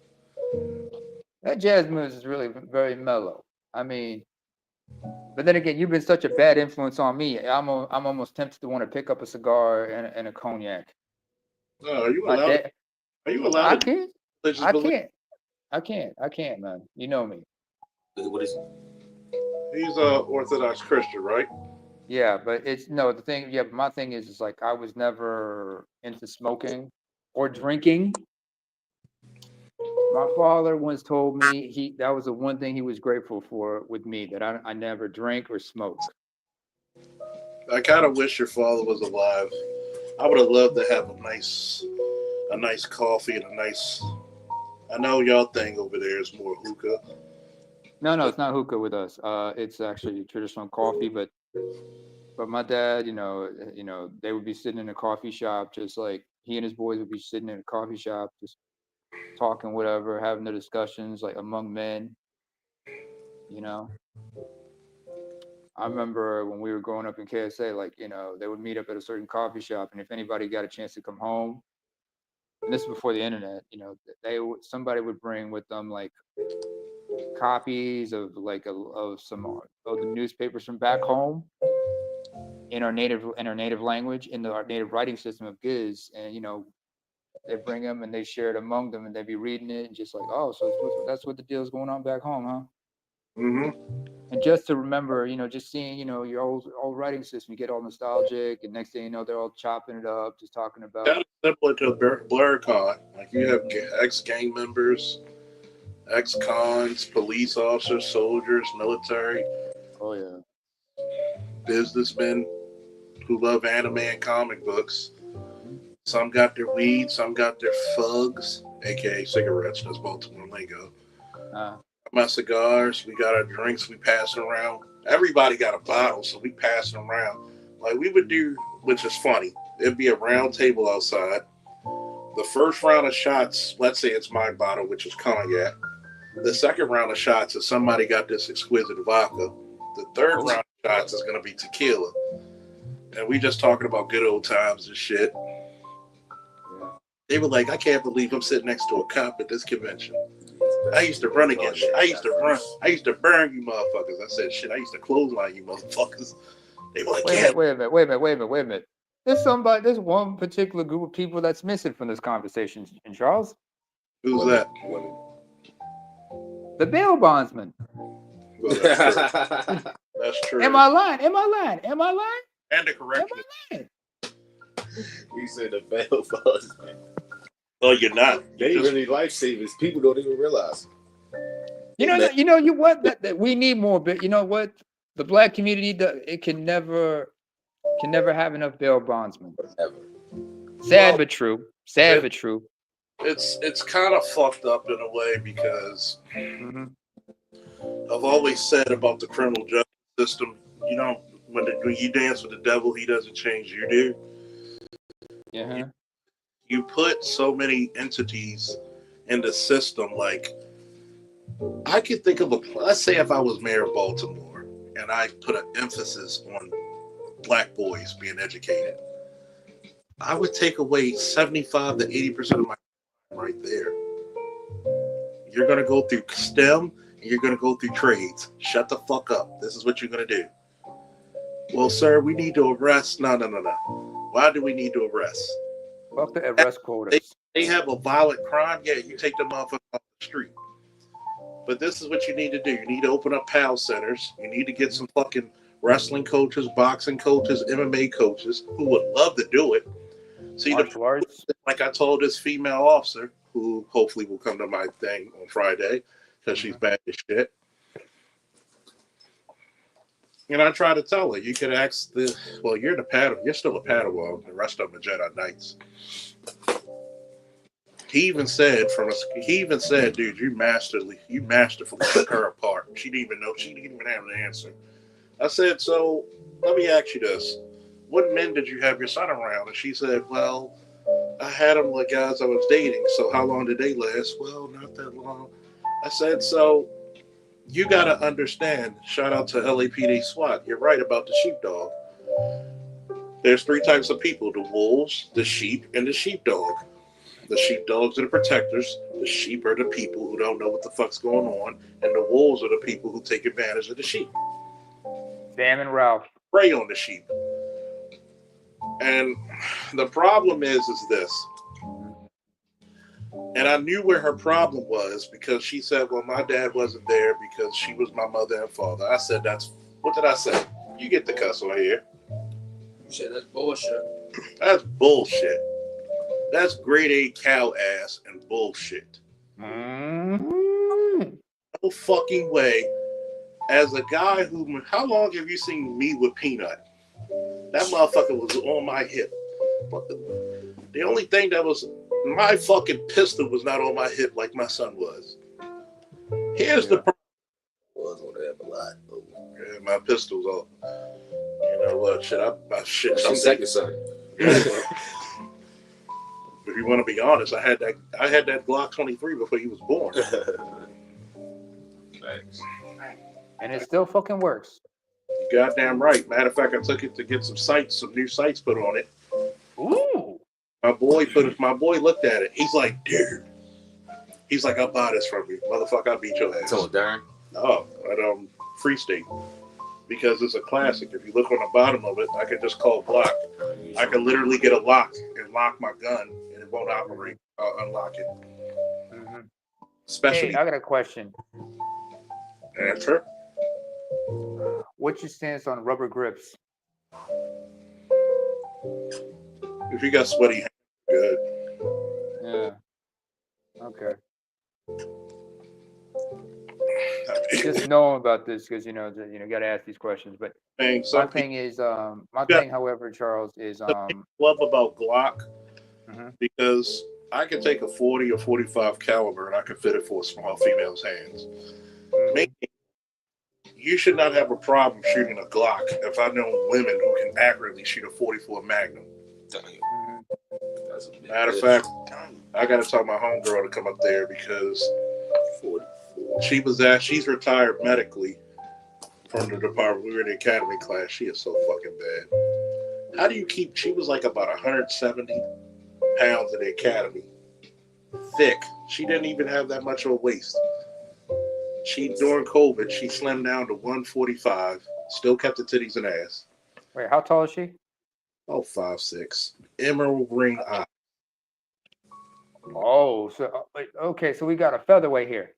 That jazz music is really very mellow. I mean, but then again, you've been such a bad influence on me. I'm almost tempted to want to pick up a cigar and a cognac. No, are you allowed? Are you allowed? I can't, man. You know me. What is it? He's a Orthodox Christian, right? Yeah, but it's no the thing. Yeah, my thing is like I was never into smoking or drinking. My father once told me that was the one thing he was grateful for with me, that I never drank or smoked. I kind of wish your father was alive. I would have loved to have a nice coffee and a nice. I know y'all thing over there is more hookah. No, it's not hookah with us. It's actually traditional coffee, but But my dad, they would be sitting in a coffee shop, just like he and his boys would be sitting in a coffee shop, just talking, whatever, having the discussions like among men. I remember when we were growing up in KSA, like, they would meet up at a certain coffee shop, and if anybody got a chance to come home, and this is before the internet, somebody would bring with them like copies of like of some of the newspapers from back home in our native language, in our native writing system of Giz, and they bring them and they share it among them, and they'd be reading it and just like, oh, so that's what the deal's going on back home, huh? Mm-hmm. And just to remember, just seeing, your old writing system, you get all nostalgic, and next thing you know, they're all chopping it up, just talking about. Kind of similar to BlurCon. Like you have ex-gang members, ex-cons, police officers, soldiers, military. Oh yeah. Businessmen who love anime and comic books. Some got their weed, some got their fugs, aka cigarettes. That's Baltimore lingo. My cigars, we got our drinks, we pass it around. Everybody got a bottle, so we pass it around. Like we would do, which is funny. It'd be a round table outside. The first round of shots, let's say it's my bottle, which is cognac. The second round of shots is somebody got this exquisite vodka. The third round of shots is going to be tequila. And we just talking about good old times and shit. They were like, I can't believe I'm sitting next to a cop at this convention. I used to run against you. I used to run. I used to burn you motherfuckers. I said, shit, I used to clothesline you motherfuckers. They were like, wait a minute. There's one particular group of people that's missing from this conversation, and Charles. Who's that? The bail bondsman. Well, that's true. Am I lying? And the correction. You said the bail bondsman. No, you're not. They really lifesavers. People don't even realize. That we need more. But you know what? The black community, it can never have enough bail bondsmen. Ever. Sad but true. It's kind of fucked up in a way because I've always said about the criminal justice system, when you dance with the devil, he doesn't change, you do. Yeah. You put so many entities in the system. Like, I could think of let's say if I was mayor of Baltimore and I put an emphasis on black boys being educated, I would take away 75 to 80% of my time right there. You're going to go through STEM and you're going to go through trades. Shut the fuck up. This is what you're going to do. Well, sir, we need to arrest. No. Why do we need to arrest? Fuck the arrest quotas. They have a violent crime. Yeah, you take them off the street. But this is what you need to do. You need to open up PAL centers. You need to get some fucking wrestling coaches, boxing coaches, MMA coaches who would love to do it. See, like I told this female officer, who hopefully will come to my thing on Friday because she's bad as shit. And I try to tell her, you could ask you're still a Padawan. The rest of them are Jedi Knights. He even said, dude, you masterfully took her apart. She didn't even know. She didn't even have an answer. I said, so let me ask you this. What men did you have your son around? And she said, well, I had them with guys I was dating. So how long did they last? Well, not that long. I said, so you got to understand, shout out to LAPD SWAT. You're right about the sheepdog. There's three types of people: the wolves, the sheep, and the sheepdog. The sheepdogs are the protectors. The sheep are the people who don't know what the fuck's going on. And the wolves are the people who take advantage of the sheep. Sam and Ralph. Prey on the sheep. And the problem is this. And I knew where her problem was because she said, well, my dad wasn't there because she was my mother and father. I said, what did I say? You get the cuss on here. You said that's bullshit. That's bullshit. That's grade A cow ass and bullshit. Mm-hmm. No fucking way. As a guy how long have you seen me with Peanut? That motherfucker was on my hip. But the only thing that was, my fucking pistol was not on my hip like my son was. Here's the problem. God. Yeah, my pistol's off. You know what? Shit. Some second son. If you want to be honest, I had that Glock 23 before he was born. Thanks. And it still fucking works. You goddamn right. Matter of fact, I took it to get some new sights put on it. Ooh. My boy looked at it. He's like, dude. He's like, I'll buy this from you, motherfucker. I'll beat your ass. So Darren. No, at Free State, because it's a classic. If you look on the bottom of it, I could just call Glock. I could literally get a lock and lock my gun, and it won't operate. Unlock it. Mm-hmm. Especially. Hey, I got a question. Answer. What's your stance on rubber grips? If you got sweaty hands, good. Yeah. Okay. Just knowing about this because you got to ask these questions. But my thing, however, Charles, is love about Glock mm-hmm. because I can take a 40 or 45 caliber and I can fit it for a small female's hands. Mm-hmm. Meaning, you should not have a problem shooting a Glock if I know women who can accurately shoot a 44 Magnum. Mm-hmm. Matter of fact, I got to tell my homegirl to come up there because she's retired medically from the department. We were in the academy class. She is so fucking bad. How do you keep? She was like about 170 pounds in the academy, thick. She didn't even have that much of a waist. During COVID, she slimmed down to 145. Still kept the titties and ass. Wait, how tall is she? Oh, 5'6". Emerald ring eye. Oh, so okay, so we got a featherweight here.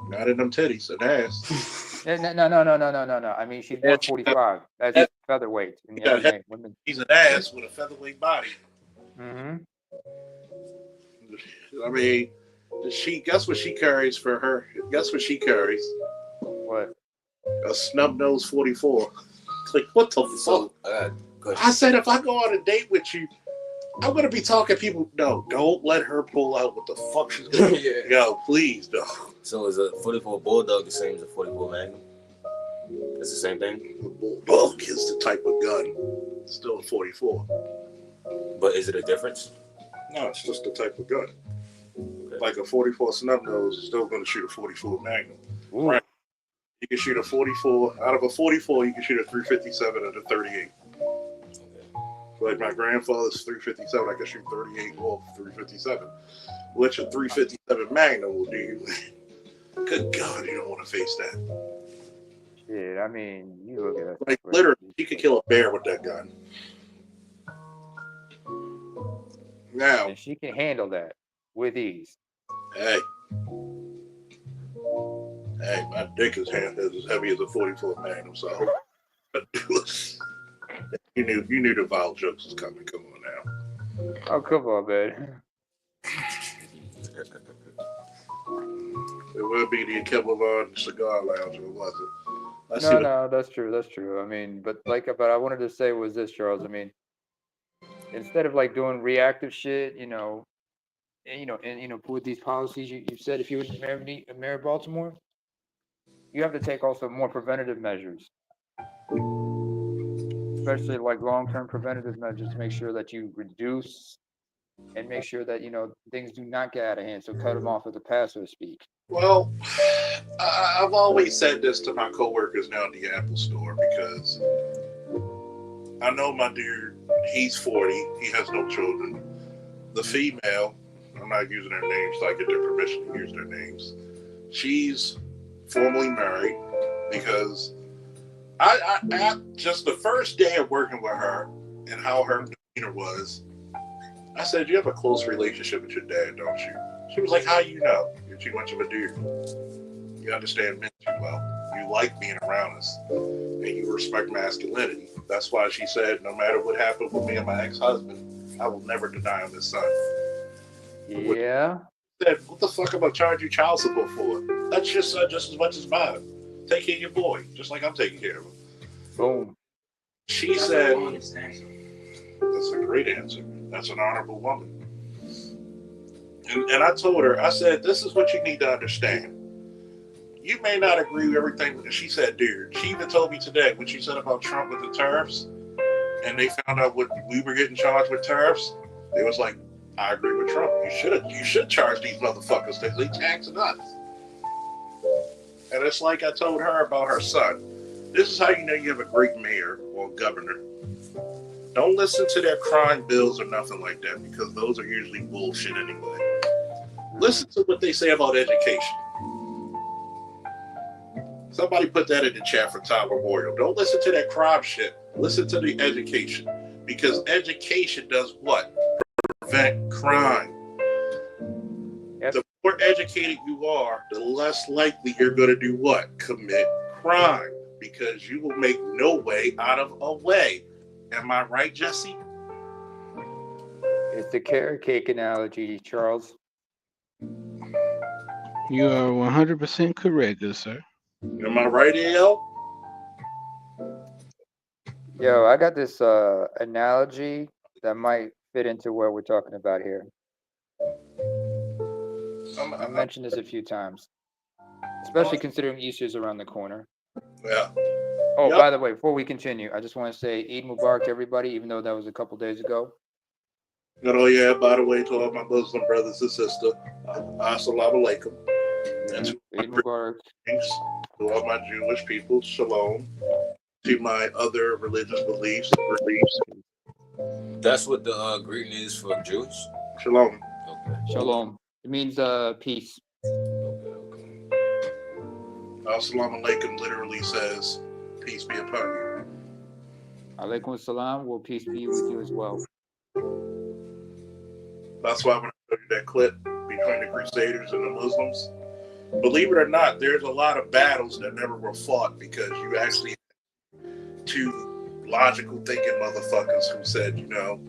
Not in them titties and ass. No. I mean, she's 145. That's featherweight. She's an ass with a featherweight body. Mm-hmm. I mean, guess what she carries for her? Guess what she carries? What? A snub nose 44. It's like, what the fuck? I said, if I go on a date with you, I'm gonna be talking people. No, don't let her pull out what the fuck she's gonna do. Yeah. Yo, please, no. So is a 44 Bulldog the same as a 44 Magnum? It's the same thing? The Bulldog is the type of gun. It's still a 44. But is it a difference? No, it's just the type of gun. Okay. Like a 44 snub nose is still gonna shoot a 44 Magnum. Ooh. Right? You can shoot a 44. Out of a 44, you can shoot a 357 and a 38. Like my grandfather's 357, I can shoot 38 off 357. Which a 357 Magnum will do. Good God, you don't want to face that. Yeah, I mean, you look at it. Like literally, you could kill a bear with that gun. Now, and she can handle that with ease. Hey, my dick is as heavy as a 44 Magnum, so you knew the vile jokes was coming. Come on now. Oh, come on, man. It would be the Kevlar Cigar Lounge, or was it? No, that's true. I mean, but I wanted to say was this, Charles. I mean, instead of like doing reactive shit, and with these policies you said, if you would marry Baltimore, you have to take also more preventative measures, especially like long-term preventative measures to make sure that you reduce and make sure that things do not get out of hand. So cut them off at the pass, so to speak. Well, I've always said this to my coworkers now at the Apple store because I know my dude, he's 40, he has no children. The female, I'm not using their names so I get their permission to use their names. She's formally married because I just the first day of working with her and how her demeanor was, I said, you have a close relationship with your dad, don't you? She was like, how you know? You're too much of a dude. You understand men too well. You like being around us. And you respect masculinity. That's why she said, no matter what happened with me and my ex-husband, I will never deny him his son. Yeah. Said, what the fuck am I charging you child support for? That's just as much as mine. Take care of your boy, just like I'm taking care of him. Boom. She said, that's a great answer. That's an honorable woman. And I told her, I said, this is what you need to understand. you may not agree with everything that she said, dear. She even told me today when she said about Trump with the tariffs, and they found out what we were getting charged with tariffs. They was like, I agree with Trump. You should charge these motherfuckers because they taxing us. And it's like I told her about her son. This is how you know you have a great mayor or governor. Don't listen to their crime bills or nothing like that because those are usually bullshit anyway. Listen to what they say about education. Somebody put that in the chat for Tom Memorial. Don't listen to that crime shit. Listen to the education. Because education does what? Prevent crime. Yep. The more educated you are, the less likely you're going to do what? Commit crime. Because you will make no way out of a way. Am I right, Jesse? It's the carrot cake analogy, Charles. You are 100% correct, good sir. Am I right, AL? Yo, I got this analogy that might fit into what we're talking about here. I mentioned this a few times, especially considering Easter's around the corner. Yeah. Oh, Yep. by the way, before we continue, I just want to say Eid Mubarak to everybody, even though that was a couple days ago. Oh, yeah, by the way, to all my Muslim brothers and sisters, assalamu alaikum. And to Eid Mubarak. to all my Jewish people, shalom. To my other religious beliefs. That's what the greeting is for Jews. Shalom. Okay. Shalom. It means peace. Assalamu alaikum literally says, peace be upon you. Alaikum salam. Will peace be with you as well. That's why when I showed you that clip between the Crusaders and the Muslims, believe it or not, there's a lot of battles that never were fought because you actually had two logical thinking motherfuckers who said, you know,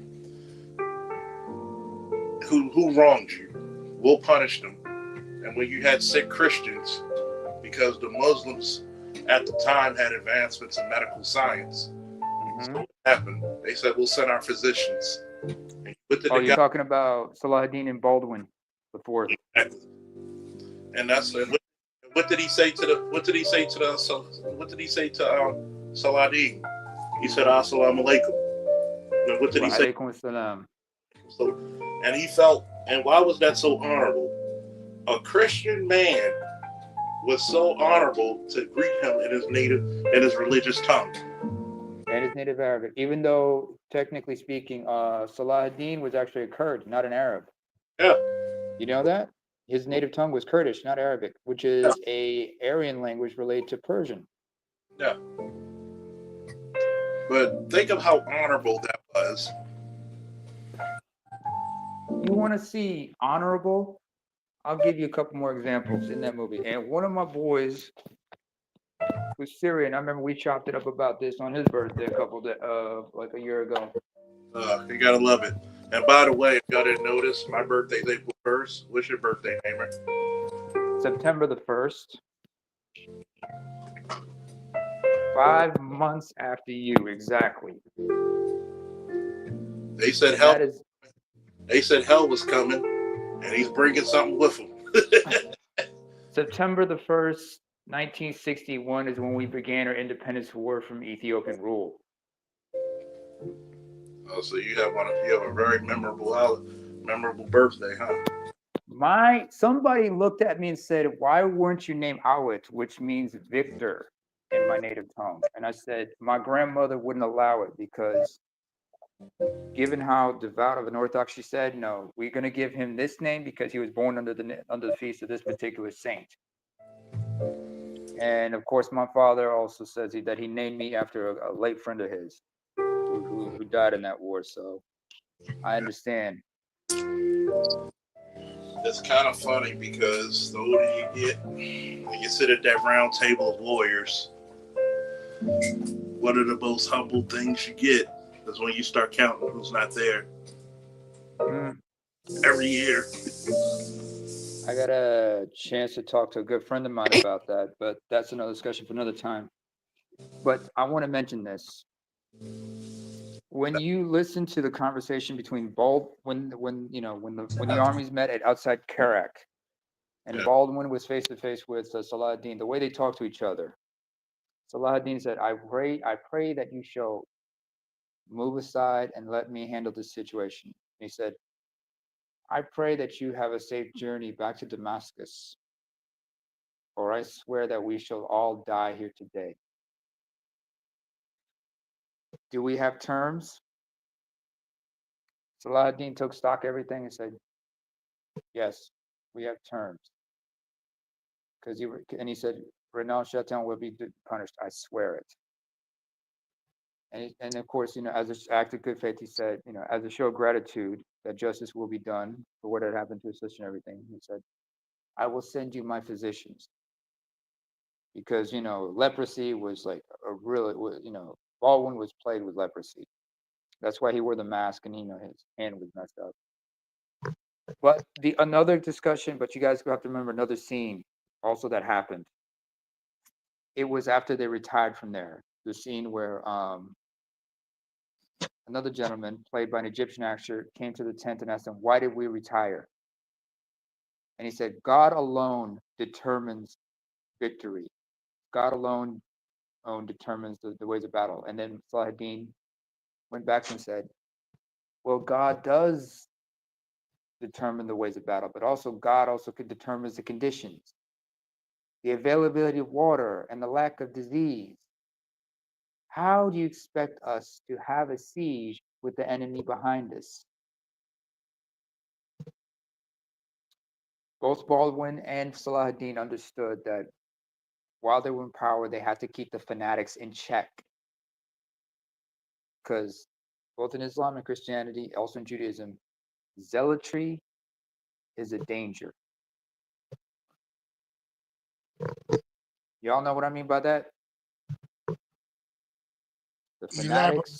who wronged you? We'll punish them. And when you had sick Christians, because the Muslims at the time had advancements in medical science, so what happened? They said, we'll send our physicians. And you're talking about Salahuddin and Baldwin the Fourth. And that's what did he say to Salahuddin? He said, Assalamu alaikum. And what did he say? Alaikum salam. So, and he felt, and why was that so honorable? A Christian man was so honorable to greet him in his religious tongue. And his native Arabic, even though technically speaking, Salahuddin was actually a Kurd, not an Arab. Yeah. You know that? His native tongue was Kurdish, not Arabic, which is a Aryan language related to Persian. Yeah. But think of how honorable that was. You want to see honorable? I'll give you a couple more examples in that movie. And one of my boys was Syrian. I remember we chopped it up about this on his birthday like a year ago. You gotta love it. And by the way, if y'all didn't notice, my birthday's April 1st. What's your birthday, Namer? September the 1st. 5 months after you, exactly. They said hell. They said hell was coming, and he's bringing something with him. September the 1st, 1961 is when we began our independence war from Ethiopian rule. Oh, so you have a very memorable birthday, huh? Somebody looked at me and said, "Why weren't you named Awit, which means victor in my native tongue?" And I said, my grandmother wouldn't allow it because given how devout of an Orthodox, she said, no, we're going to give him this name because he was born under the feast of this particular saint. And of course, my father also says that he named me after a late friend of his who died in that war. So I understand. It's kind of funny because the older you get, when you sit at that round table of lawyers, one of the most humble things you get is when you start counting who's not there. Every year. I got a chance to talk to a good friend of mine about that, but that's another discussion for another time. But I want to mention this. When you listen to the conversation between when the armies met at outside Karak, And Baldwin was face to face with Saladin. The way they talked to each other, Saladin said, I pray that you shall move aside and let me handle this situation. And he said, I pray that you have a safe journey back to Damascus, or I swear that we shall all die here today. Do we have terms? Saladin took stock of everything and said, yes, we have terms. And he said, Renan Chateau will be punished. I swear it. And of course, as an act of good faith, he said, as a show of gratitude that justice will be done for what had happened to his sister and everything, he said, I will send you my physicians. Because, leprosy was like a really, Baldwin was plagued with leprosy. That's why he wore the mask and, his hand was messed up. But another discussion, but you guys have to remember another scene also that happened. It was after they retired from there. The scene where another gentleman, played by an Egyptian actor, came to the tent and asked him, why did we retire? And he said, God alone determines victory. God alone determines the ways of battle. And then Saladin went back and said, well, God does determine the ways of battle, but also God also determines the conditions, the availability of water and the lack of disease. How do you expect us to have a siege with the enemy behind us? Both Baldwin and Saladin understood that while they were in power, they had to keep the fanatics in check. Because both in Islam and Christianity, also in Judaism, zealotry is a danger. Y'all know what I mean by that? The fanatics,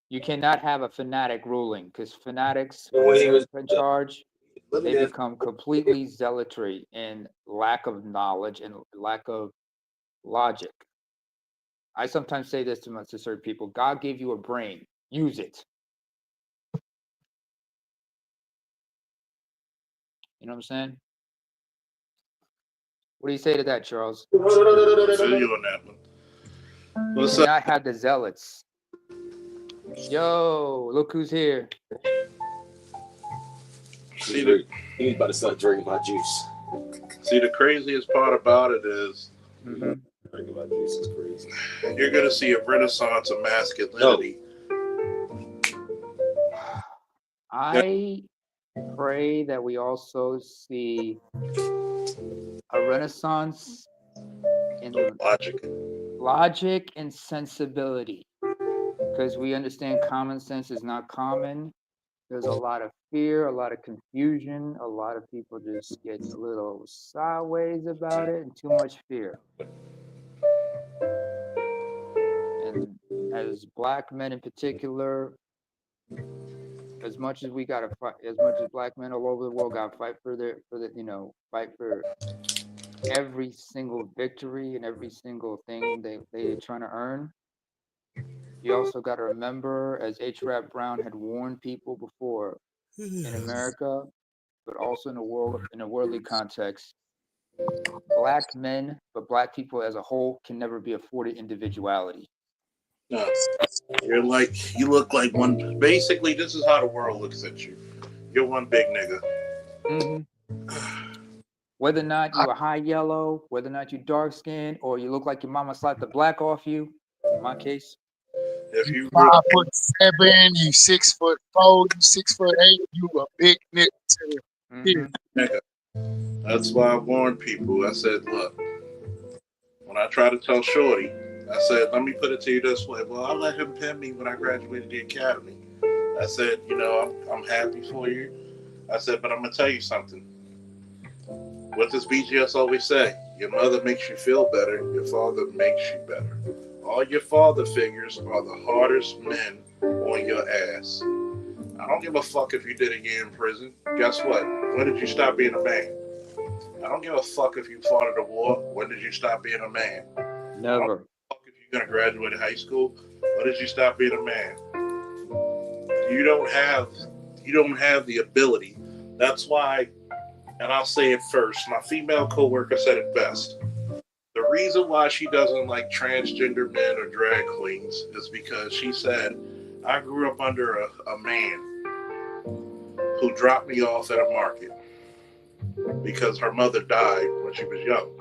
you cannot have a fanatic ruling, because fanatics, when they're in charge, they become completely zealotry and lack of knowledge and lack of logic. I sometimes say this to certain people: God gave you a brain, use it. You know what I'm saying? What do you say to that, Charles? I feel you on that one. What's up? Not have the zealots. Yo, look who's here. He's about to start drinking my juice. See, the craziest part about it is, drinking my juice is crazy. You're gonna see a renaissance of masculinity. I pray that we also see a renaissance in logic and sensibility, because we understand common sense is not common. There's a lot of fear, a lot of confusion, a lot of people just get a little sideways about it, and too much fear. And as Black men in particular, as much as we gotta fight, as much as Black men all over the world gotta fight for fight for every single victory and every single thing they're trying to earn. You also got to remember, as H. Rap Brown had warned people before, in America, but also in a worldly context, Black men, but Black people as a whole, can never be afforded individuality. No, you look like one. Basically, this is how the world looks at you. You're one big nigga. Mm-hmm. Whether or not you are high yellow, whether or not you dark skinned, or you look like your mama slapped the black off you, in my case. If you 5'7", you 6'4", you 6'8", you a big nigga. Nigga. That's why I warned people. I said, look, when I try to tell Shorty, I said, let me put it to you this way. Well, I let him pin me when I graduated the academy. I said, I'm happy for you. I said, but I'm going to tell you something. What does BGS always say? Your mother makes you feel better. Your father makes you better. All your father figures are the hardest men on your ass. I don't give a fuck if you did a year in prison. Guess what? When did you stop being a man? I don't give a fuck if you fought in the war. When did you stop being a man? Never. I don't give a fuck if you're going to graduate high school. When did you stop being a man? You don't have the ability. That's why and I'll say it first. My female coworker said it best. The reason why she doesn't like transgender men or drag queens is because she said, I grew up under a man who dropped me off at a market because her mother died when she was young.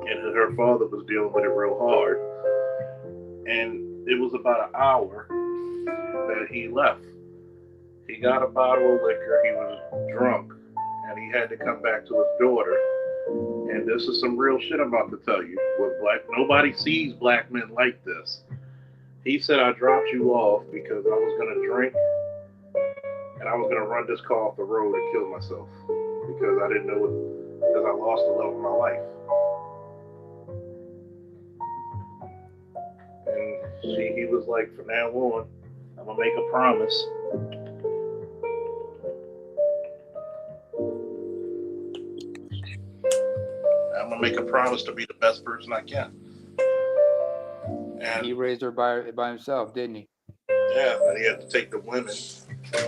And her father was dealing with it real hard. And it was about an hour that he left. He got a bottle of liquor, he was drunk, and he had to come back to his daughter. And this is some real shit I'm about to tell you. Nobody sees black men like this. He said, I dropped you off because I was going to drink and I was going to run this car off the road and kill myself because I didn't know it, because I lost the love of my life. And he was like, from now on, I'm going to make a promise. I'm going to make a promise to be the best person I can. And he raised her by himself, didn't he? Yeah, and he had to take the women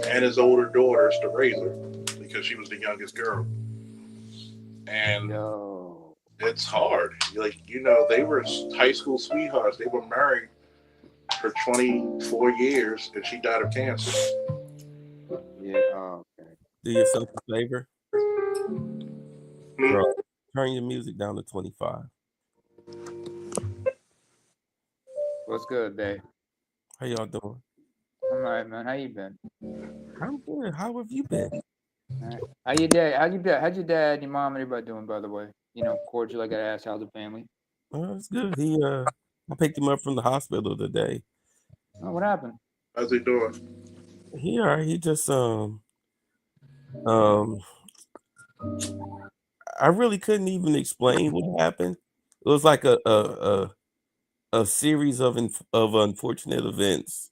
and his older daughters to raise her because she was the youngest girl. And it's hard. Like, they were high school sweethearts. They were married for 24 years, and she died of cancer. Yeah. Oh, okay. Do yourself a favor. Bro, turn your music down to 25. What's good, babe? How y'all doing? I'm all right, man. How you been? I'm good. How have you been? All right. How's your dad, and your mom, and everybody doing, by the way? Cordial. I gotta ask, how's the family? It's good. I picked him up from the hospital today. Oh, what happened? How's he doing? He just I really couldn't even explain what happened. It was like a series of unfortunate events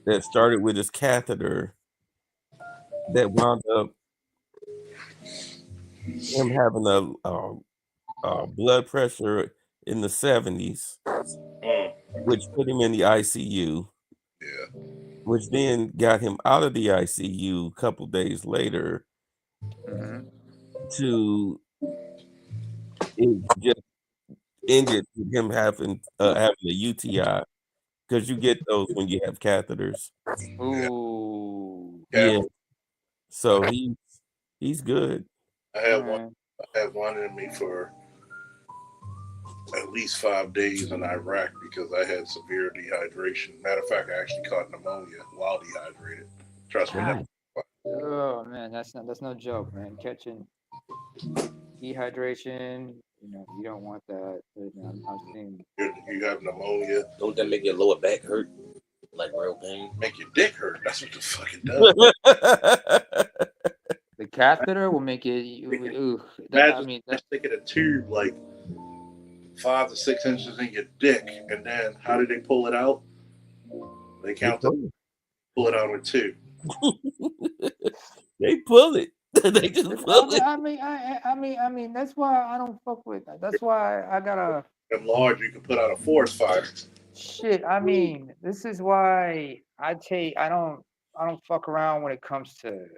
that started with his catheter that wound up him having a blood pressure in the 70s, which put him in the ICU. Yeah. Which then got him out of the ICU a couple days later. To it just ended with him having a UTI, because you get those when you have catheters. Ooh. Yeah. So he's good. I had one in me for at least 5 days in Iraq because I had severe dehydration. Matter of fact, I actually caught pneumonia while dehydrated. Trust me. Oh man, that's no joke, man. Catching dehydration, you don't want that. I'm seeing. You have pneumonia. Don't that make your lower back hurt? Like real pain? Make your dick hurt. That's what the fucking does. The catheter will make it. Imagine sticking a tube like 5 to 6 inches in your dick, and then how did they pull it out? They pull it out with 2. They pull it. They just pull it. I mean, that's why I don't fuck with that. That's why I gotta. And large, you can put out a forest fire. Shit, I mean, this is why I don't fuck around when it comes to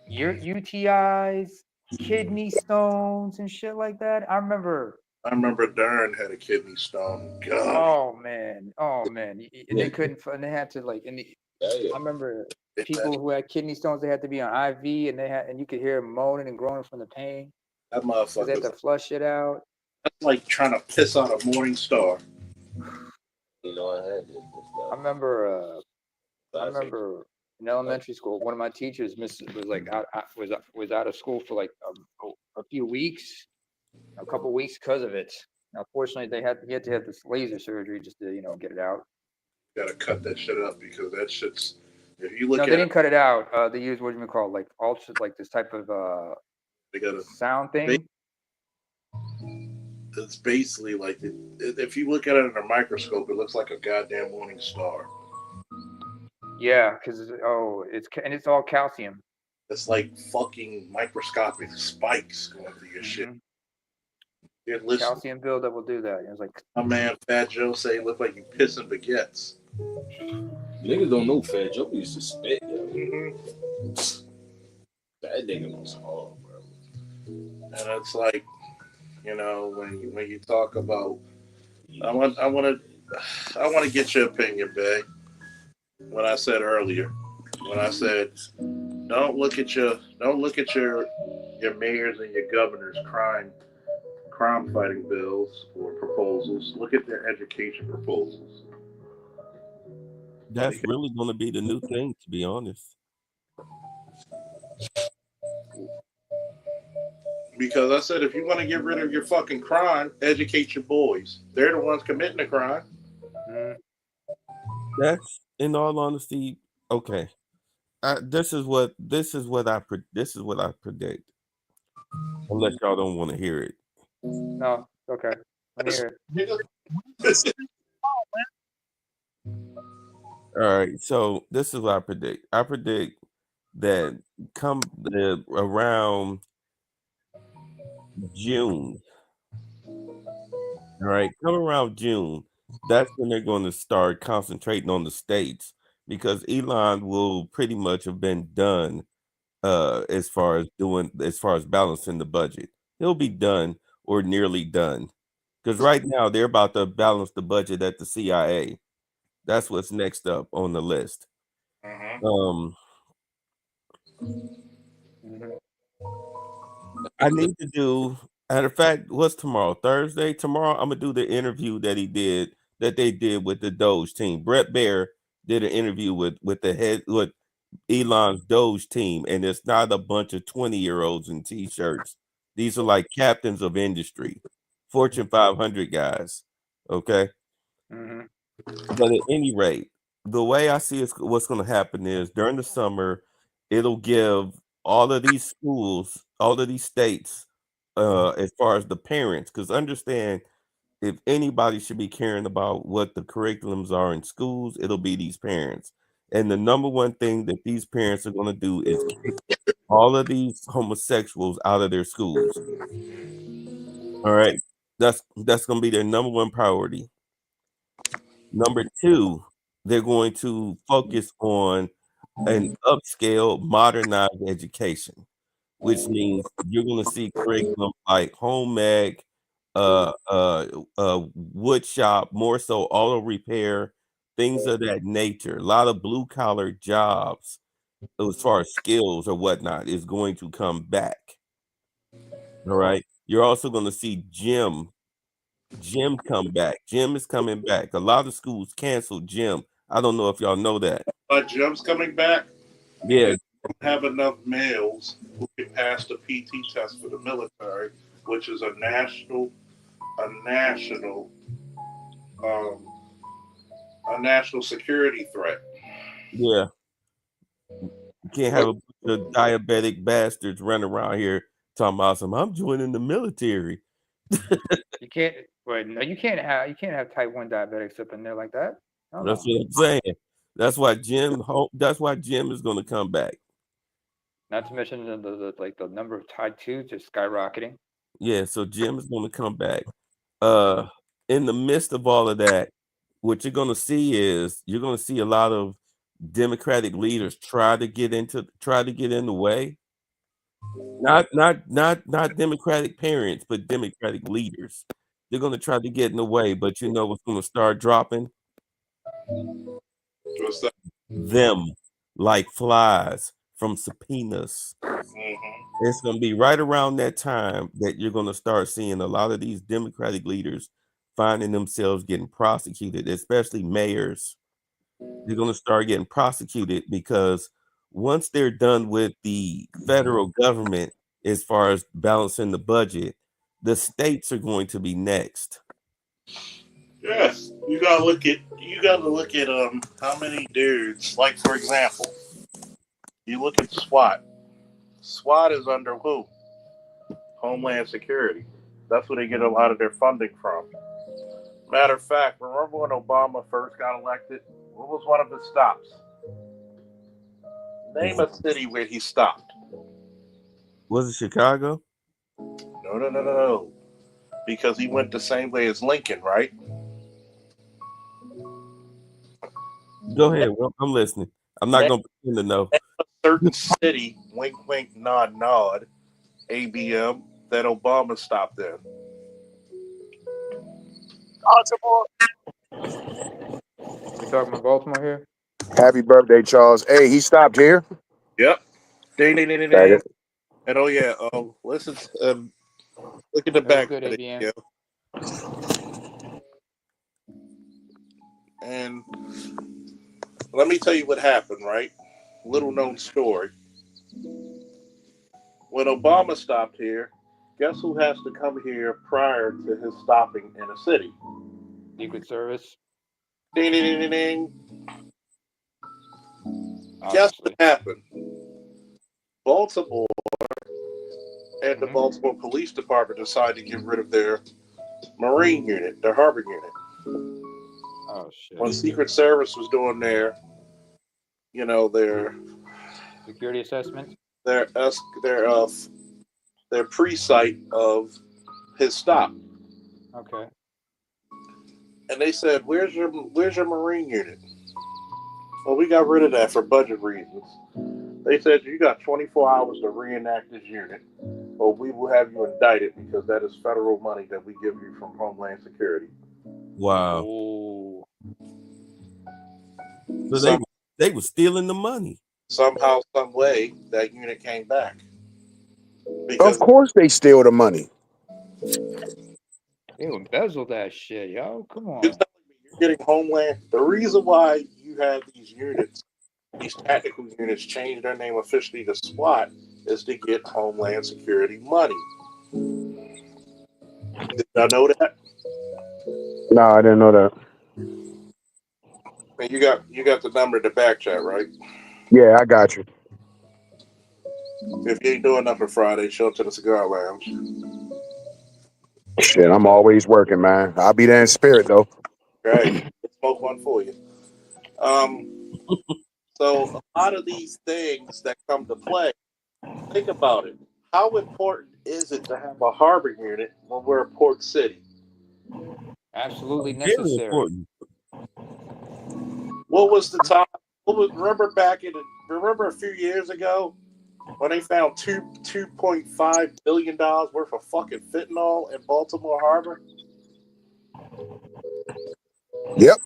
your UTIs, kidney stones, and shit like that. I remember Darren had a kidney stone. God. Oh man. They couldn't. And they had to I remember people who had kidney stones. They had to be on IV, and you could hear them moaning and groaning from the pain. That motherfucker. They had to flush it out. That's like trying to piss out a morning star. I remember in elementary school, one of my teachers was out of school for a few weeks, a couple weeks because of it. Now, fortunately, he had to have this laser surgery just to get it out. You gotta cut that shit up because that shit's. If you look they didn't cut it out. They used what do you call this type of they got a sound thing. It's basically like if you look at it in a microscope, it looks like a goddamn morning star. Yeah, because it's all calcium. It's like fucking microscopic spikes going through your shit. Calcium buildup will do that. It was like my man Fat Joe say it looked like you pissing baguettes. Niggas don't know Fat Joe used to spit. That nigga was hard, bro. And it's like, when you talk about, I want to get your opinion, Bay. What I said earlier, when I said don't look at your mayors and your governors crime fighting bills or proposals. Look at their education proposals. That's really going to be the new thing, to be honest. Because I said, if you want to get rid of your fucking crime, educate your boys. They're the ones committing the crime. That's, in all honesty, okay. This is what I predict. Unless y'all don't want to hear it. No, okay. Let me hear it. All right, so this is what I predict. I predict that come around June, all right, come around June, that's when they're going to start concentrating on the states because Elon will pretty much have been done as far as balancing the budget. He'll be done or nearly done because right now they're about to balance the budget at the CIA. That's what's next up on the list. Mm-hmm. I need to do. Matter of fact, what's tomorrow? Thursday. Tomorrow, I'm gonna do the interview that they did with the Doge team. Brett Baer did an interview with Elon's Doge team, and it's not a bunch of 20-year-olds in t-shirts. These are like captains of industry, Fortune 500 guys. Okay. But at any rate, the way I see what's going to happen is during the summer, it'll give all of these schools, all of these states, as far as the parents, because understand if anybody should be caring about what the curriculums are in schools, it'll be these parents. And the number one thing that these parents are going to do is kick all of these homosexuals out of their schools. All right. That's going to be their number one priority. Number two, they're going to focus on an upscale, modernized education, which means you're going to see curriculum like home ec, wood shop, more so auto repair, things of that nature. A lot of blue collar jobs, as far as skills or whatnot, is going to come back. All right. You're also going to see gym come back. Gym is coming back. A lot of schools canceled gym. I don't know if y'all know that. Gym's coming back. Yeah. They don't have enough males who can pass the PT test for the military, which is a national security threat. Yeah. You can't have a bunch of diabetic bastards running around here talking about I'm joining the military. You can't. Wait, no, you can't have type 1 diabetics up in there like that. That's what I'm saying. That's why gym is going to come back. Not to mention the number of type 2 just skyrocketing. Yeah, so gym is going to come back. In the midst of all of that, what you're going to see is you're going to see a lot of Democratic leaders try to get in the way. Not Democratic parents, but Democratic leaders. They're going to try to get in the way, but you know what's going to start dropping? What's that? Them like flies from subpoenas. Mm-hmm. It's going to be right around that time that you're going to start seeing a lot of these Democratic leaders finding themselves getting prosecuted, especially mayors. They're going to start getting prosecuted because once they're done with the federal government, as far as balancing the budget, the states are going to be next. Yes, you gotta look at how many dudes. Like for example, you look at SWAT. SWAT is under who? Homeland Security. That's where they get a lot of their funding from. Matter of fact, remember when Obama first got elected? What was one of his stops? Name a city where he stopped. Was it Chicago? No. Because he went the same way as Lincoln, right? Go ahead. Well, I'm listening. I'm not going to pretend to know. certain city, wink, wink, nod, nod, ABM, that Obama stopped in. Baltimore. We talking about Baltimore here? Happy birthday, Charles. Hey, he stopped here. Yep. Ding, ding, ding, ding, ding. And oh yeah, listen, look at the That was back. good, ABM. Yeah. And let me tell you what happened, right? Little known story. When Obama stopped here, guess who has to come here prior to his stopping in a city? Secret Service. Ding, ding, ding, ding, ding. Guess Obviously. what happened? Baltimore and the Mhm. Baltimore Police Department decided to get rid of their Marine unit, their harbor unit. Oh shit. When Secret Service was doing their, their Security assessment. their pre-sight of his stop, Okay. and they said, "Where's your Marine unit?" Well, we got rid of that for budget reasons. They said you got 24 hours to reenact this unit, or we will have you indicted because that is federal money that we give you from Homeland Security. Wow. Ooh. So they were stealing the money. Somehow, some way, that unit came back. Because Of course, they steal the money. They embezzled that shit, yo. Come you're on. telling me you're getting Homeland. The reason why you have these units, these tactical units, change their name officially to SWAT is to get Homeland Security money. Did y'all know that? No, I didn't know that. And you got the number in the back chat, right? Yeah, I got you. If you ain't doing nothing Friday, show up to the cigar lounge. Shit, I'm always working, man. I'll be there in spirit, though. Right. Smoke one for you. So a lot of these things that come to play, think about it. How important is it to have a harbor unit when we're a port city? Absolutely Very necessary. important. What was the time? Remember a few years ago when they found $2.5 billion worth of fucking fentanyl in Baltimore Harbor? Yep.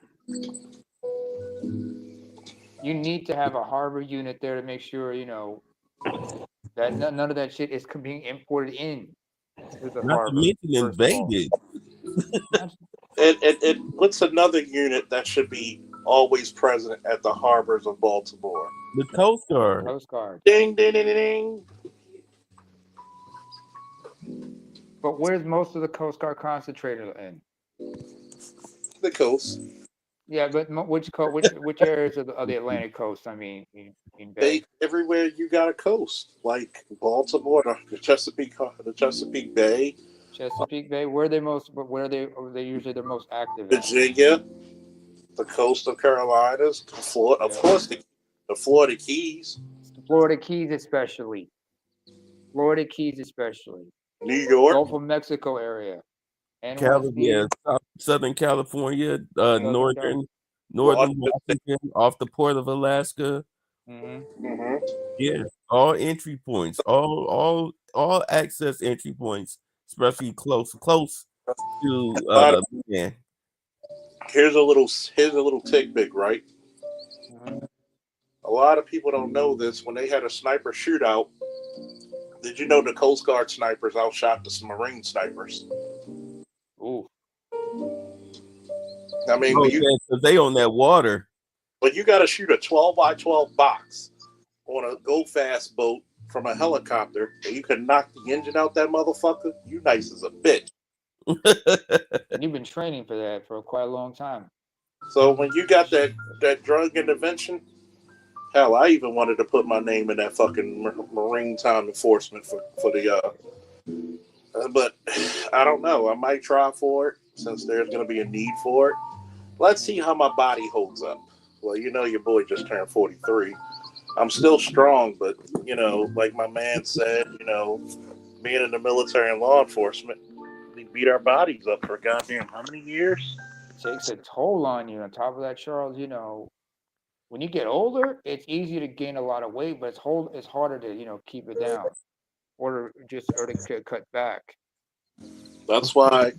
You need to have a harbor unit there to make sure, that none of that shit is being imported in to the Not to harbor. mention First of all. invaded. What's another unit that should be always present at the harbors of Baltimore? The Coast Guard. Coast Guard. Ding, ding, ding, ding, ding. But where's most of the Coast Guard concentrated in? The coast. Yeah, but which areas of the Atlantic coast? I mean, in Bay. Everywhere you got a coast, like Baltimore, the Chesapeake Bay, Chesapeake Bay. Where are they most? Where are they usually the most active at? Virginia, the coast of Carolinas, Florida, of course, the Florida Keys, Florida Keys especially. New New York, Gulf of Mexico area. NYC, Southern California, Southern northern Washington, off the port of Alaska. Mm-hmm. Yeah, all entry points, all access entry points, especially close to yeah. Here's a little tidbit, right? Mm-hmm. A lot of people don't know this. When they had a sniper shootout, did you know the Coast Guard snipers outshot the Marine snipers? Ooh. I mean, because they on that water. But you got to shoot a 12 by 12 box on a go fast boat from a helicopter, and you can knock the engine out that motherfucker. You nice as a bitch. And you've been training for that for quite a long time. So when you got that drug intervention, hell, I even wanted to put my name in that fucking Marine Time Enforcement for the. But I don't know. I might try for it since there's going to be a need for it. Let's see how my body holds up. Well, your boy just turned 43. I'm still strong, but, like my man said, being in the military and law enforcement, we beat our bodies up for goddamn how many years? It takes a toll on you. On top of that, Charles, when when you get older, it's easy to gain a lot of weight, but it's harder to keep it down or to cut back. That's why,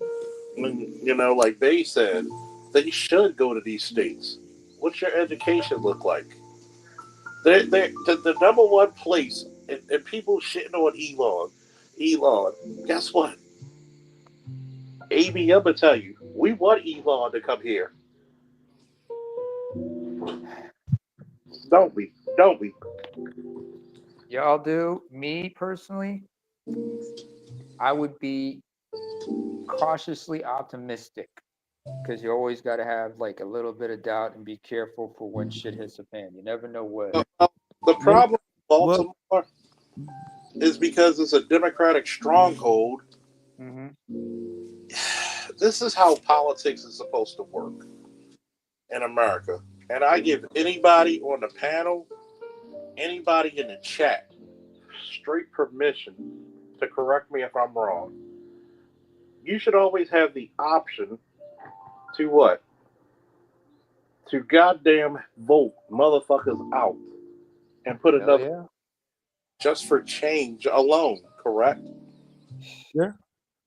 like they said, they should go to these states. What's your education look like? They're the number one place, and people shitting on Elon. Elon, guess what? AB, I'm gonna tell you, we want Elon to come here. Don't we? Don't we? Y'all do. Me personally, I would be cautiously optimistic because you always got to have like a little bit of doubt and be careful for when shit hits the fan. You never know what. The problem with Well, Baltimore is because it's a Democratic stronghold. Mm-hmm. This is how politics is supposed to work in America. And I give anybody on the panel, anybody in the chat, straight permission to correct me if I'm wrong. You should always have the option to what? To goddamn vote motherfuckers out and put Hell another yeah. just for change alone, correct? yeah.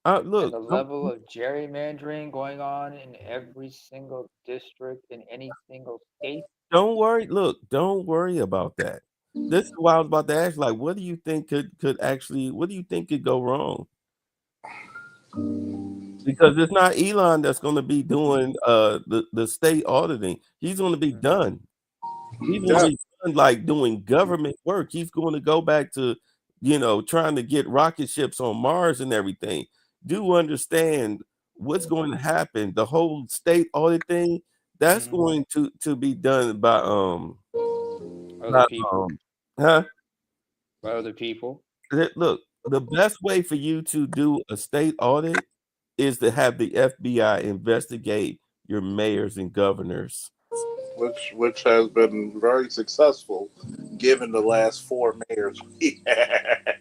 And Look, the level of gerrymandering going on in every single district in any single state. don't worry. Look, don't worry about that. This is why I was about to ask. Like, what do you think could actually? What do you think could go wrong? Because it's not Elon that's going to be doing the state auditing. He's going to be done. He's going to Yeah. be done like doing government work. He's going to go back to trying to get rocket ships on Mars and everything. Do understand what's going to happen? The whole state audit thing that's going to be done by Other people. huh? By other people. Look, the best way for you to do a state audit is to have the FBI investigate your mayors and governors. Which has been very successful given the last 4 mayors we had.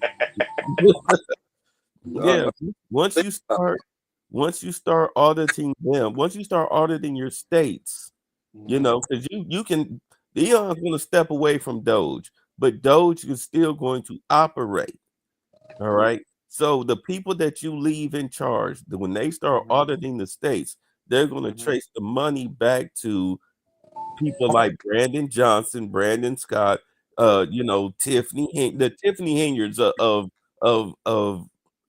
Yeah, once you start auditing them, once you start auditing your states, because you can Leon's going to step away from Doge, but Doge is still going to operate. All right. So the people that you leave in charge, when they start auditing the states, they're going to trace the money back to people like Brandon Johnson, Brandon Scott, the Tiffany Henyards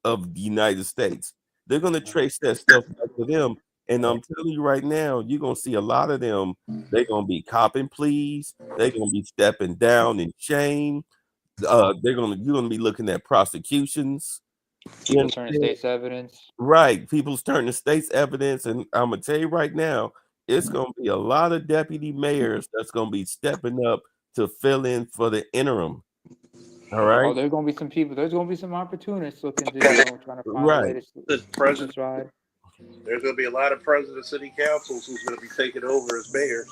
of the United States. They're going to trace that stuff back to them. And I'm telling you right now, you're going to see a lot of them. They're going to be copping pleas. They're going to be stepping down in shame. You're going to be looking at prosecutions. People turning state's evidence. Right. People's turning to state's evidence. And I'm going to tell you right now, it's going to be a lot of deputy mayors that's going to be stepping up to fill in for the interim. All right. Oh, there's going to be some people. There's going to be some opportunists looking to, trying to find a way to President, slide. there's going to be a lot of president city councils who's going to be taking over as mayors.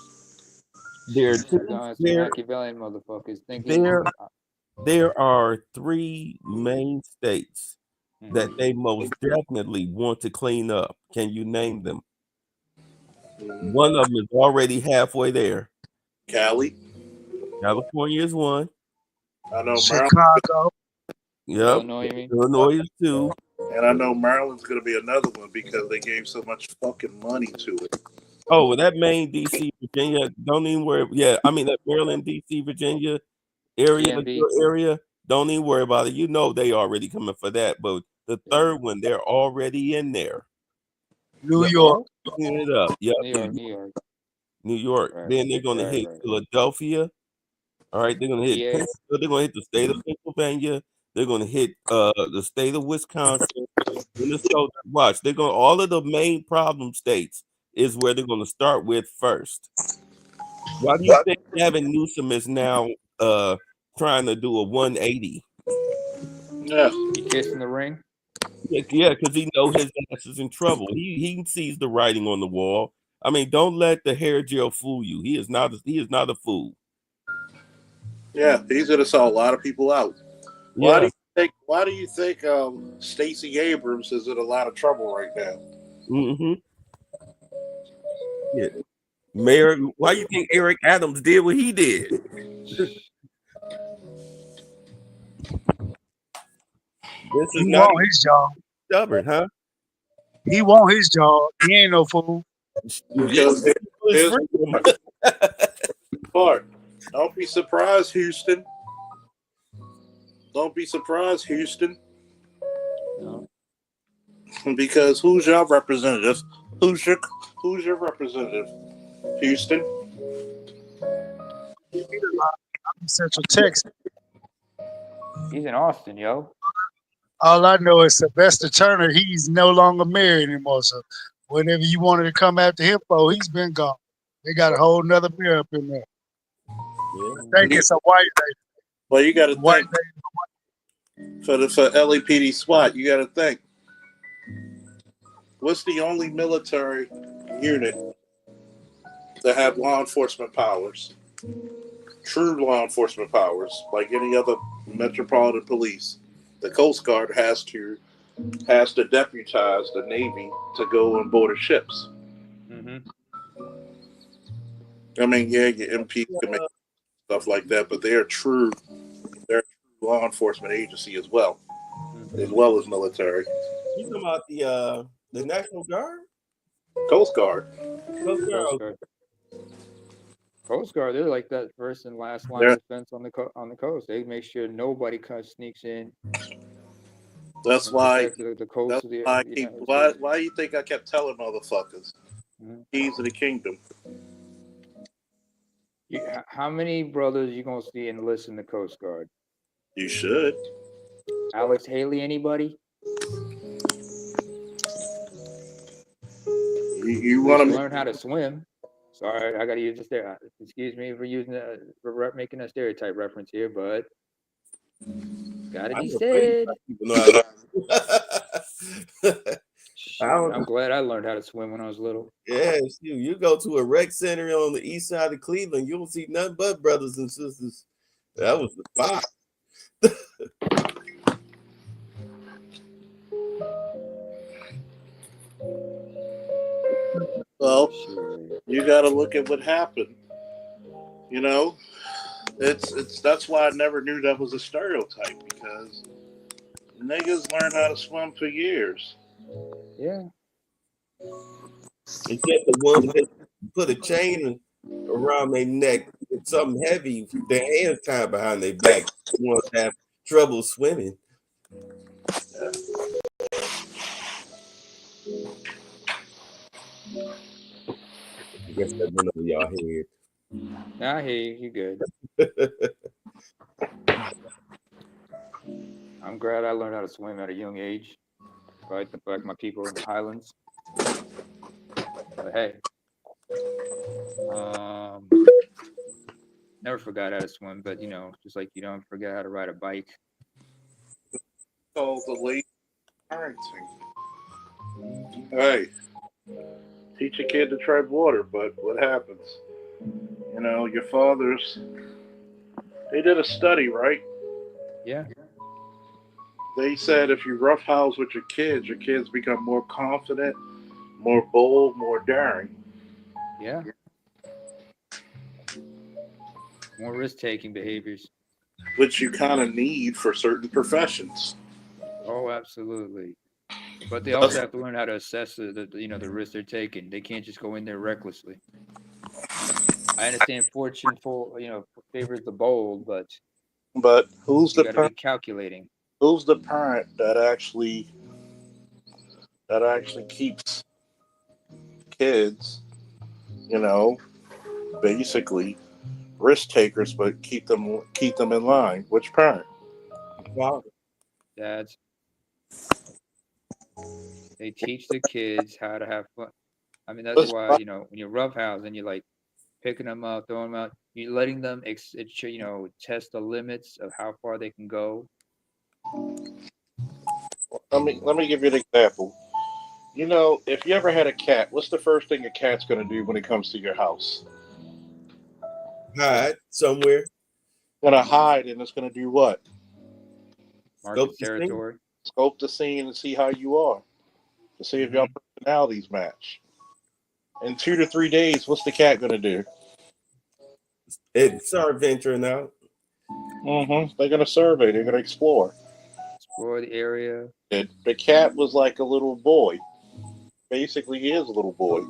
Machiavellian motherfuckers thinking. There are 3 main states that they most definitely want to clean up. Can you name them? One of them is already halfway there. Cali. California is one. I know Chicago. Yep. Illinois is 2. And I know Maryland's going to be another one because they gave so much fucking money to it. Oh, well, that Maine, DC, Virginia, don't even worry. Yeah, I mean, that Maryland, DC, Virginia area, don't even worry about it. You know they already coming for that. But the third one, they're already in there. New York. Clean it up. Yep. New York. Right, Then they're going to hit Philadelphia. All right, they're going to hit. They're going to hit the state of Pennsylvania. They're going to hit the state of Wisconsin. Minnesota. Watch. They're going. All of the main problem states is where they're going to start with first. Why do you think Gavin Newsom is now trying to do a 180? Yeah, he kissing the ring. Yeah, because he knows his ass is in trouble. He sees the writing on the wall. I mean, don't let the hair gel fool you. He is not a fool. Yeah, he's going to sell a lot of people out. Why do you think Stacey Abrams is in a lot of trouble right now? Mm-hmm. Yeah. Mayor, why you think Eric Adams did what he did? This is He not want his job. stubborn, huh? He want his job. He ain't no fool. Because here's the part. Don't be surprised, Houston. Don't be surprised, Houston. No. Because who's your representative? Who's your representative? Houston. I'm in Central Texas. He's in Austin, yo. All I know is Sylvester Turner. He's no longer married anymore. So whatever you wanted to come after him for, he's been gone. They got a whole nother mayor up in there. Yeah. I think it's a white lady. Well, you got to White think for LAPD SWAT. You got to think. What's the only military unit that have law enforcement powers? True law enforcement powers, like any other metropolitan police. The Coast Guard has to deputize the Navy to go and board ships. Mm-hmm. I mean, yeah, your MP can make stuff like that, but they're a true law enforcement agency as well as military. You talking about the National Guard? Coast Guard. Coast Guard, they're like that first and last line of defense on the coast. They make sure nobody sneaks in. That's why. The coast That's of the, why you think I kept telling motherfuckers? Keys of the kingdom. How many brothers you gonna see enlist in the Coast Guard? You should. Alex Haley, anybody? You want to learn how to swim? Sorry, I got to use this there. Excuse me for using for making a stereotype reference here, but gotta be said. I'm glad I learned how to swim when I was little. Yes, you go to a rec center on the east side of Cleveland, you will see nothing but brothers and sisters. That was the spot. Well, you got to look at what happened. You know, it's that's why I never knew that was a stereotype, because niggas learned how to swim for years. Yeah. Except the ones that put a chain around their neck with something heavy, their hands tied behind their back. The ones that have trouble swimming. Yeah. I guess that went over y'all head. Nah, I hear you. You good. I'm glad I learned how to swim at a young age. Right, like my people in the Highlands. But hey, never forgot how to swim. But just like you don't forget how to ride a bike. Called the late parenting. Hey, teach a kid to tread water, but what happens? Your fathers, they did a study, right? Yeah. They said if you roughhouse with your kids become more confident, more bold, more daring. Yeah. More risk-taking behaviors. Which you kind of need for certain professions. Oh, absolutely. But they also have to learn how to assess the risk they're taking. They can't just go in there recklessly. I understand fortune favors the bold, but who's the parent? Be calculating. Who's the parent that actually keeps kids, basically risk takers, but keep them in line? Which parent? Wow. Dads. They teach the kids how to have fun. I mean, that's why when you're roughhouse and you're like picking them up, throwing them out, you're letting them test the limits of how far they can go. Let me give you an example. If you ever had a cat, what's the first thing a cat's going to do when it comes to your house? Hide somewhere. Going to hide, and it's going to do what? Mark its territory. Scope the scene and see how you are, to see if your personalities match. In 2 to 3 days, what's the cat gonna do? It started venturing out. They're gonna survey. They're gonna explore. Explore the area. The cat was like a little boy. Basically, he is a little boy.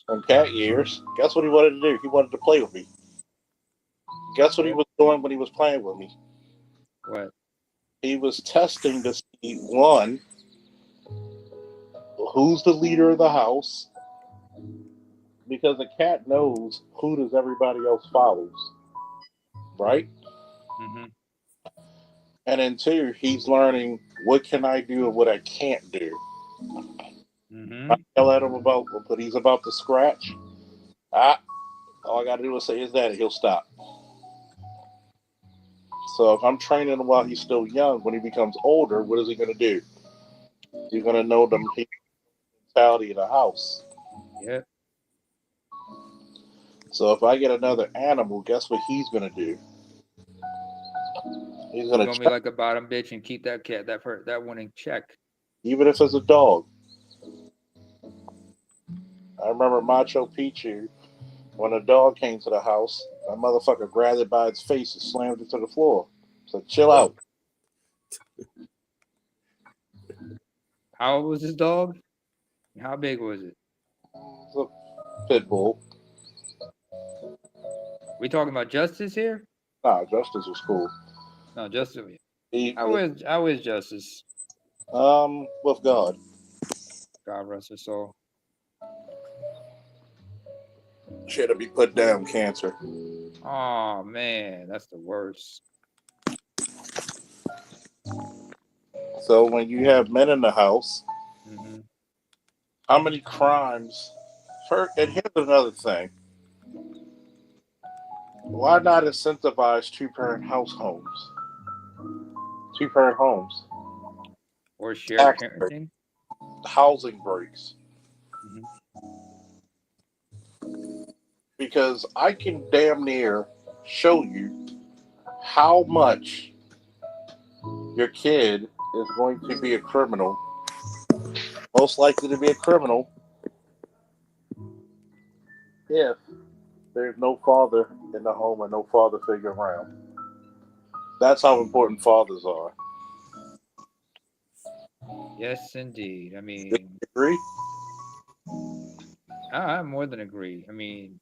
From cat years. Guess what he wanted to do? He wanted to play with me. Guess what he was doing when he was playing with me? What? He was testing to see, one, who's the leader of the house, because a cat knows who does everybody else follows, right? Mm-hmm. And then two, he's learning what can I do and what I can't do. Mm-hmm. I yell at him about what he's about to scratch. All I got to do is say his daddy, he'll stop. So if I'm training him while he's still young, when he becomes older, what is he going to do? He's going to know the mentality of the house. Yep. So if I get another animal, guess what he's going to do? He's going to be like a bottom bitch and keep that cat, that one in check. Even if it's a dog. I remember Macho Picchu, when a dog came to the house, that motherfucker grabbed it by its face and slammed it to the floor. So chill out. How old was this dog? How big was it? It's a pit bull. We talking about Justice here? Nah, Justice was cool. No, Justice. How is Justice? With God. God rest his soul. She had to be put down, cancer. Oh man, that's the worst. So when you have men in the house, mm-hmm. How many crimes? And here's another thing. Why not incentivize two-parent homes? Two-parent homes. Or shared parenting? Housing breaks. Mm-hmm. Because I can damn near show you how much your kid is going to be a criminal, most likely to be a criminal, if there's no father in the home and no father figure around. That's how important fathers are. Yes, indeed. I mean, do you agree? I more than agree. I mean,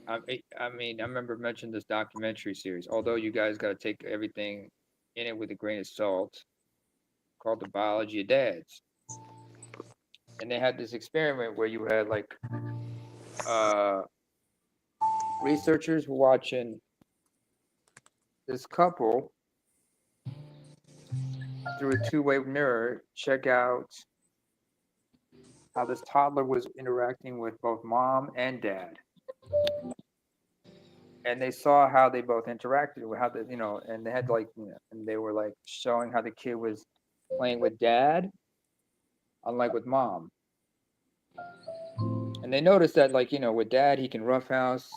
I remember mentioning this documentary series. Although you guys got to take everything in it with a grain of salt, called The Biology of Dads. And they had this experiment where you had like researchers were watching this couple through a two-way mirror check out how this toddler was interacting with both mom and dad. And they saw how they both interacted with how they, and they had and they were like showing how the kid was playing with dad, unlike with mom. And they noticed that, with dad, he can roughhouse.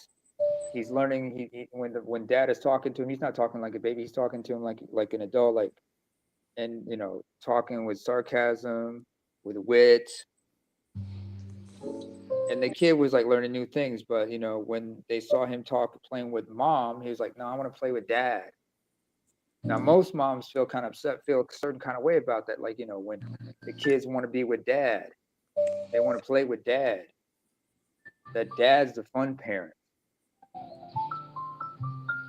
He's learning. When dad is talking to him, he's not talking like a baby. He's talking to him like an adult, and talking with sarcasm, with wit. And the kid was like learning new things, but when they saw him playing with mom, he was like, "No, I want to play with dad." Now, most moms feel kind of upset, feel a certain kind of way about that. When the kids want to be with dad, they want to play with dad. That dad's the fun parent.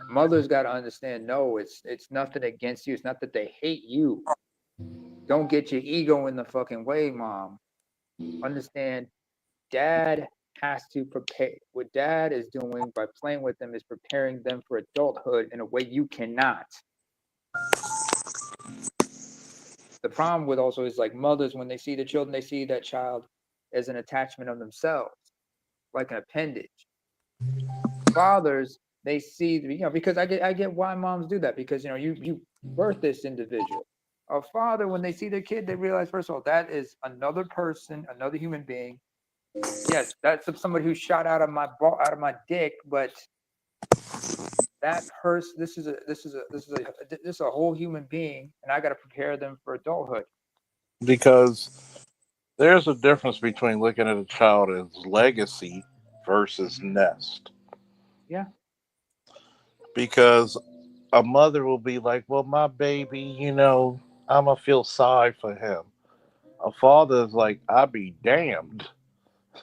Mothers got to understand, no, it's nothing against you. It's not that they hate you. Don't get your ego in the fucking way, mom. Understand, dad has to prepare. What dad is doing by playing with them is preparing them for adulthood in a way you cannot. The problem with also is like mothers, when they see the children, they see that child as an attachment of themselves, like an appendage. Fathers, they see, because I get why moms do that, because you birth this individual. A father, when they see their kid, they realize, first of all, that is another person, another human being. Yes, that's somebody who shot out of my dick, but that person, this is a whole human being, and I got to prepare them for adulthood. Because There's a difference between looking at a child as legacy versus nest. Yeah. Because a mother will be like, well, my baby, I'm going to feel sorry for him. A father is like, I'll be damned.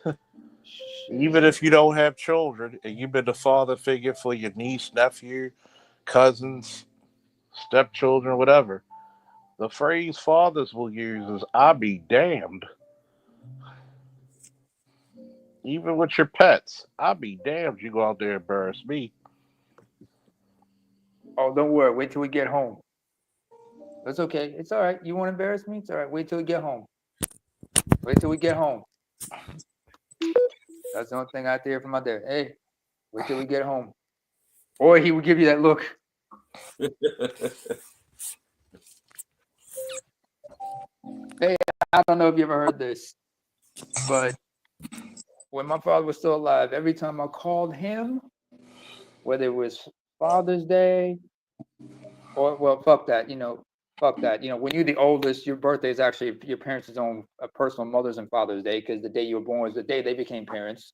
Shit. Even if you don't have children and you've been the father figure for your niece, nephew, cousins, stepchildren, whatever, the phrase fathers will use is, I'll be damned. Even with your pets, I'll be damned you go out there and embarrass me. Oh, don't worry. Wait till we get home. That's okay. It's all right. You want to embarrass me? It's all right. Wait till we get home. Wait till we get home. That's the only thing I have to hear from my dad. Hey, wait till we get home. Or he would give you that look. Hey, I don't know if you ever heard this, but when my father was still alive, every time I called him, whether it was Father's Day or, well, fuck that, fuck that. When you're the oldest, your birthday is actually your parents' own personal Mother's and Father's Day, because the day you were born was the day they became parents.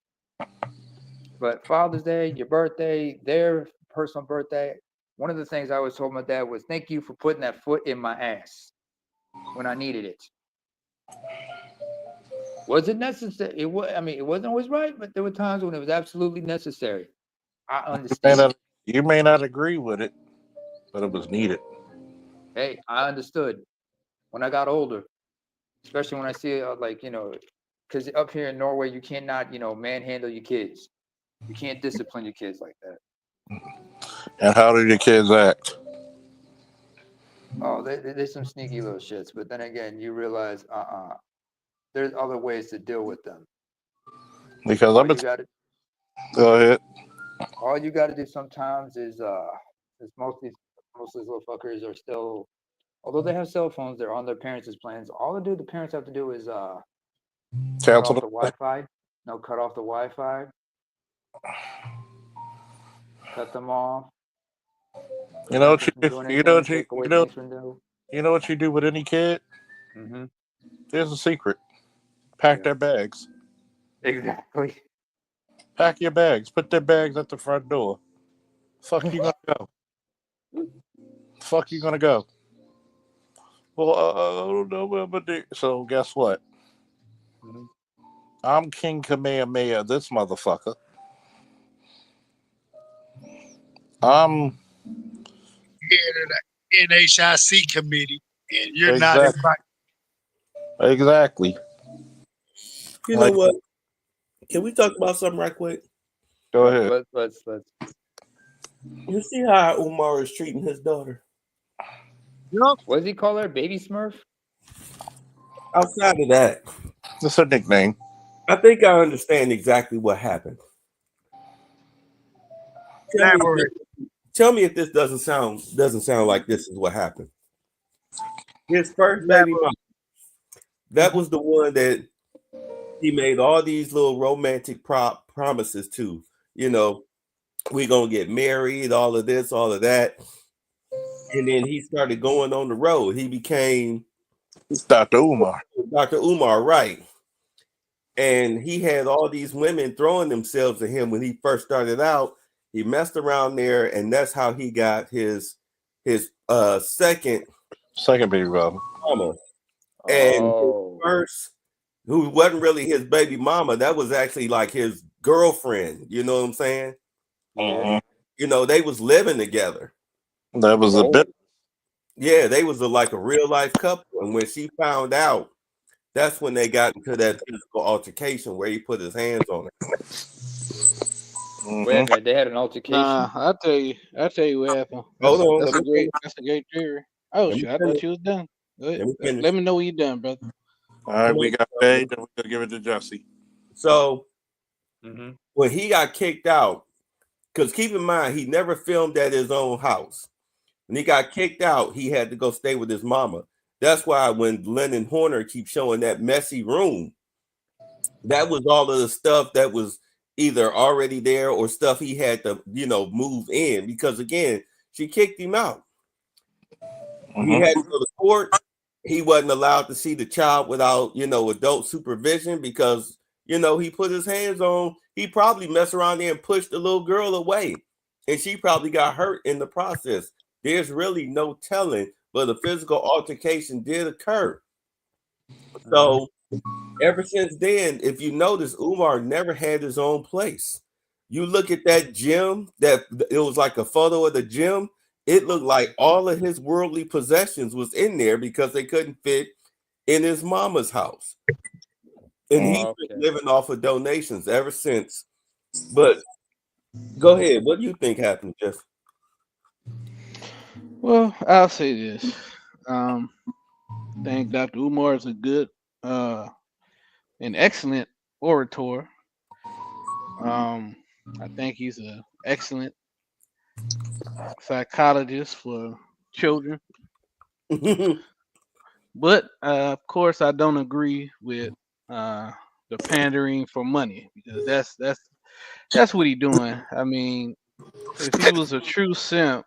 But Father's Day, your birthday, their personal birthday, one of the things I always told my dad was, thank you for putting that foot in my ass when I needed it. Was it necessary? It wasn't always right, but there were times when it was absolutely necessary. I understand. You may not agree with it, but it was needed. Hey, I understood when I got older, especially when I see because up here in Norway, you cannot, manhandle your kids. You can't discipline your kids like that. And how do your kids act? Oh, there's some sneaky little shits, but then again, you realize, there's other ways to deal with them. Because go ahead. All you got to do sometimes is most of these little fuckers are still, although they have cell phones, they're on their parents' plans. All the parents have to do is cut off the Wi-Fi. No, cut off the Wi-Fi. Cut them off. You know what you do? You know what you do with any kid? Mm-hmm. Here's a secret. Pack their bags. Exactly. Pack your bags. Put their bags at the front door. Fuck you gonna go? Fuck you gonna go? Well, I don't know where I'm gonna do. So guess what? Mm-hmm. I'm King Kamehameha, this motherfucker. I'm Head of the NHIC committee, and you're not exactly. invited. Exactly. You know what? Can we talk about something right quick? Go ahead. Let's. You see how Umar is treating his daughter? Yep. What does he call her? Baby Smurf? Outside of that, That's a nickname. I think I understand exactly what happened. Tell me if this doesn't sound like this is what happened. His first baby mama, that was the one that he made all these little romantic promises to. We're gonna get married, all of this, all of that. And then he started going on the road. He became Dr. Umar. Dr. Umar, right. And he had all these women throwing themselves at him when he first started out. He messed around there, and that's how he got his second baby mama. And his first, who wasn't really his baby mama, that was actually like his girlfriend. You know what I'm saying? Yeah. They was living together. That was a bit. Yeah, they was like a real life couple. And when she found out, that's when they got into that physical altercation where he put his hands on her. Mm-hmm. Wait a minute, they had an altercation. Nah, I'll tell you what happened. Hold on, that's a great theory. Oh shit, I thought you was done. Let me know when you're done, brother. All right, we got paid, then we're gonna give it to Jesse. So when he got kicked out, because keep in mind, he never filmed at his own house. When he got kicked out, he had to go stay with his mama. That's why when Lennon Horner keeps showing that messy room, that was all of the stuff that was either already there or stuff he had to, move in. Because again, she kicked him out. He had to go to court. he wasn't allowed to see the child without, adult supervision because, he put his hands on, he probably messed around there and pushed the little girl away. And she probably got hurt in the process. There's really no telling, but a physical altercation did occur. So ever since then, if you notice, Umar never had his own place. You look at that gym, that it was like a photo of the gym. It looked like all of his worldly possessions was in there because they couldn't fit in his mama's house. And he's been living off of donations ever since. But go ahead. What do you think happened, Jeff? Well, I'll say this. I think Dr. Umar is a good, an excellent orator. I think he's an excellent psychologist for children. But of course, I don't agree with the pandering for money because that's what he's doing. I mean, if he was a true simp,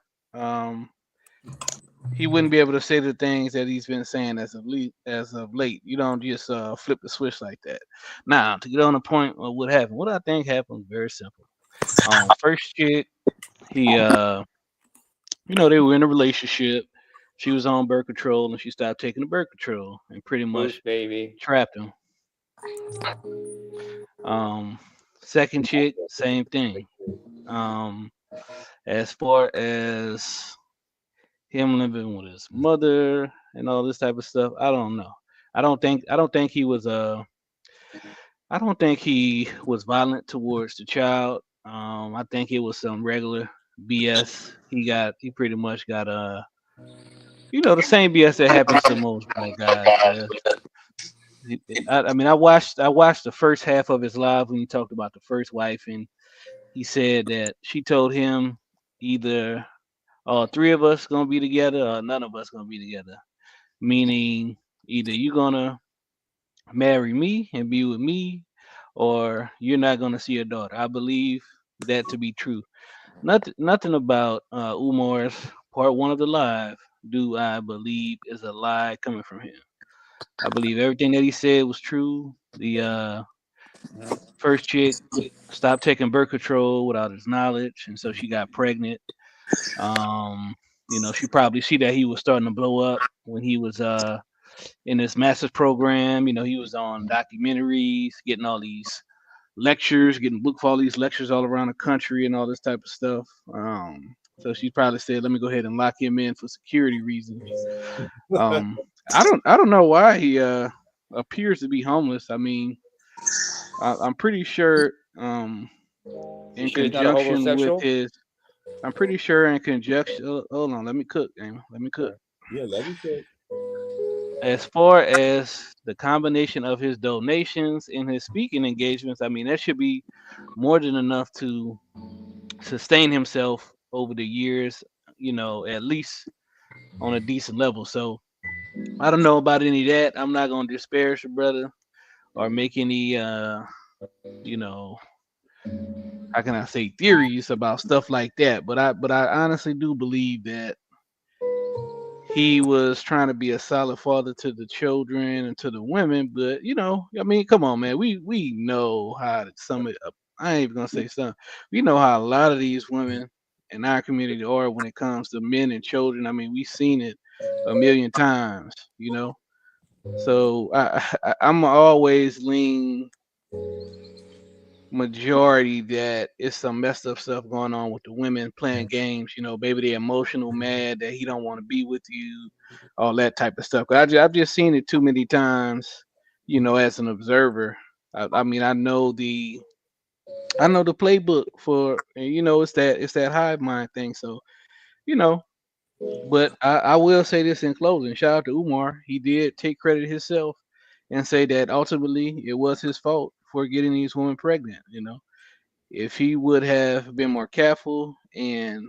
he wouldn't be able to say the things that he's been saying as of late. You don't just flip the switch like that. Now, to get on the point of what happened, what I think happened very simple. First chick, he they were in a relationship. She was on birth control and she stopped taking the birth control and pretty much baby trapped him. Second chick, same thing. As far as him living with his mother and all this type of stuff, I don't know. I don't think he was I don't think he was violent towards the child. I think it was some regular BS. He pretty much got the same BS that happens to most black guys. I mean, I watched the first half of his live when he talked about the first wife, and he said that she told him either all three of us gonna be together or none of us gonna be together. Meaning either you gonna marry me and be with me, or you're not gonna see your daughter. I believe that to be true. Nothing about Umar's part one of the live do I believe is a lie coming from him. I believe everything that he said was true. The first chick stopped taking birth control without his knowledge, and so she got pregnant. She probably see that he was starting to blow up when he was in this master's program. He was on documentaries, getting all these lectures, getting booked for all these lectures all around the country and all this type of stuff. So she probably said, "Let me go ahead and lock him in for security reasons." I don't know why he appears to be homeless. I mean, I'm pretty sure in conjunction with his, I'm pretty sure in conjunction. Hold on, let me cook, Damon. Let me cook. Yeah, let me cook. As far as the combination of his donations and his speaking engagements, I mean, that should be more than enough to sustain himself over the years, at least on a decent level. So I don't know about any of that. I'm not going to disparage the brother or make any, how can I say, theories about stuff like that. But I honestly do believe that he was trying to be a solid father to the children and to the women. But I mean, come on, man. We know how I ain't even gonna say some. We know how a lot of these women in our community are when it comes to men and children. I mean, we've seen it a million times. So I'm always lean majority that it's some messed up stuff going on with the women playing games. Maybe they're emotional, mad that he don't want to be with you, all that type of stuff. I've just seen it too many times. As an observer, I mean, I know the playbook for, and it's that hive mind thing. So you know, but I will say this in closing. Shout out to Umar. He did take credit himself and say that ultimately it was his fault for getting these women pregnant. If he would have been more careful and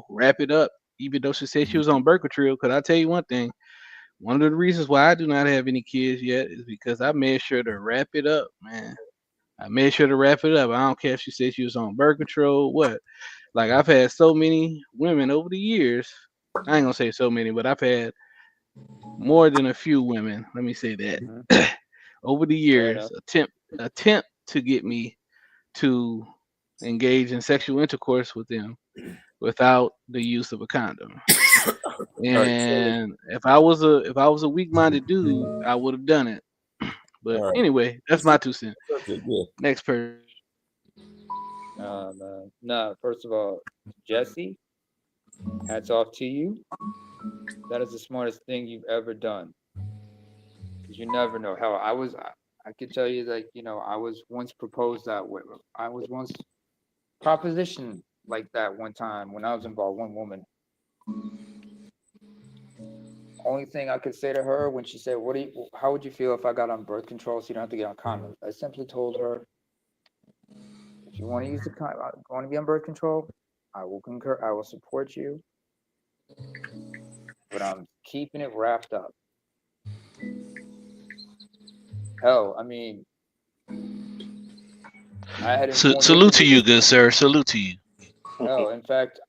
wrap it up, even though she said she was on birth control. Because I tell you one thing, one of the reasons why I do not have any kids yet is because I made sure to wrap it up, man. I made sure to wrap it up. I don't care if she said she was on birth control, what. Like I've had so many women over the years. I ain't gonna say so many, but I've had more than a few women. Let me say that. Mhm. Over the Fair years, enough. attempt to get me to engage in sexual intercourse with them without the use of a condom. All right, so And if I was a weak minded dude, I would have done it. But all right, anyway, that's let's my get 2 cents. to the subject. Yeah. Next person. No, first of all, Jesse, hats off to you. That is the smartest thing you've ever done. Because you never know. Hell, I could tell you that, I was once proposed that way. I was once propositioned like that one time when I was involved, one woman. Only thing I could say to her when she said, how would you feel if I got on birth control so you don't have to get on condoms? I simply told her, if you want to use want to be on birth control, I will concur, I will support you, but I'm keeping it wrapped up. Hell, I mean, I had informed Salute to you, individuals. good sir. Salute to you. Hell, in fact,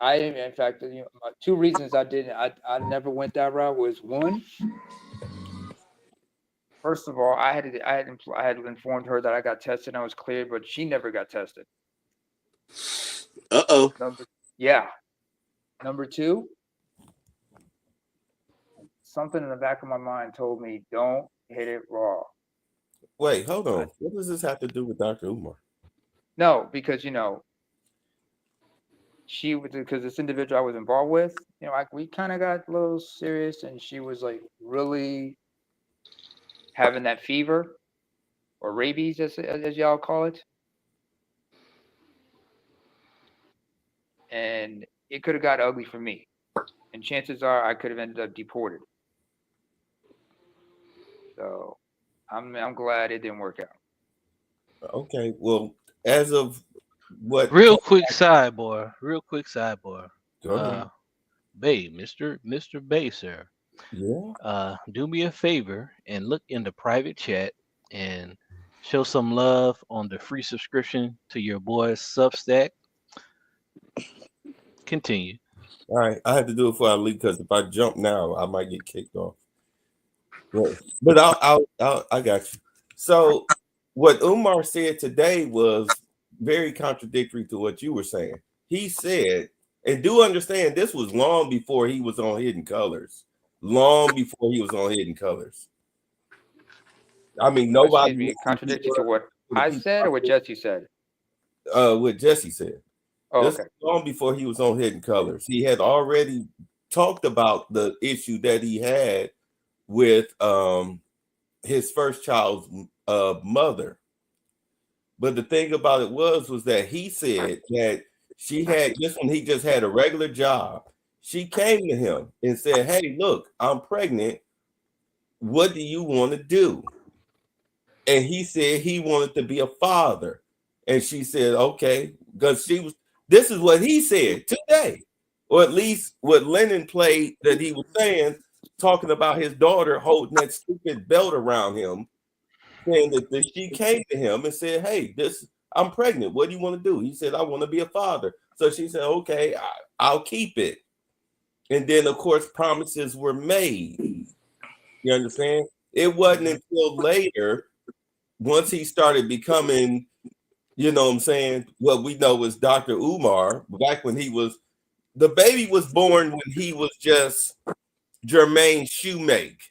two reasons I didn't, I never went that route was one, first of all, I had informed her that I got tested and I was cleared, but she never got tested. Uh-oh. Yeah. Number two, something in the back of my mind told me don't hit it raw. Wait, hold on. What does this have to do with Dr. Umar? No, because she was, because this individual I was involved with, we kind of got a little serious, and she was like really having that fever or rabies, as y'all call it, and it could have got ugly for me, and chances are I could have ended up deported. So I'm glad it didn't work out. Okay, well, as of what? Real quick sidebar. Go ahead. Bay, Mr. Bay, sir. Yeah. Do me a favor and look in the private chat and show some love on the free subscription to your boy's Substack. Continue. All right, I had to do it before I leave because if I jump now, I might get kicked off. But I got you. So what Umar said today was very contradictory to what you were saying. He said, and do understand this was long before he was on Hidden Colors. Long before he was on Hidden Colors. I mean, nobody. Excuse me, contradictory to what I said or what Jesse said? What Jesse said. Oh, This okay. was long before he was on Hidden Colors. He had already talked about the issue that he had with his first child's mother. But the thing about it was that he said that she had just when he just had a regular job, she came to him and said, "Hey, look, I'm pregnant. What do you want to do?" And he said he wanted to be a father. And she said, "Okay," because she was. This is what he said today, or at least what Lennon played that he was saying, talking about his daughter holding that stupid belt around him, saying that she came to him and said, "Hey, I'm pregnant. What do you want to do?" He said, "I want to be a father." So she said, "Okay, I'll keep it." And then, of course, promises were made. You understand? It wasn't until later, once he started becoming, you know what I'm saying, what we know was Dr. Umar, back when the baby was born when he was just Jermaine Shoemake.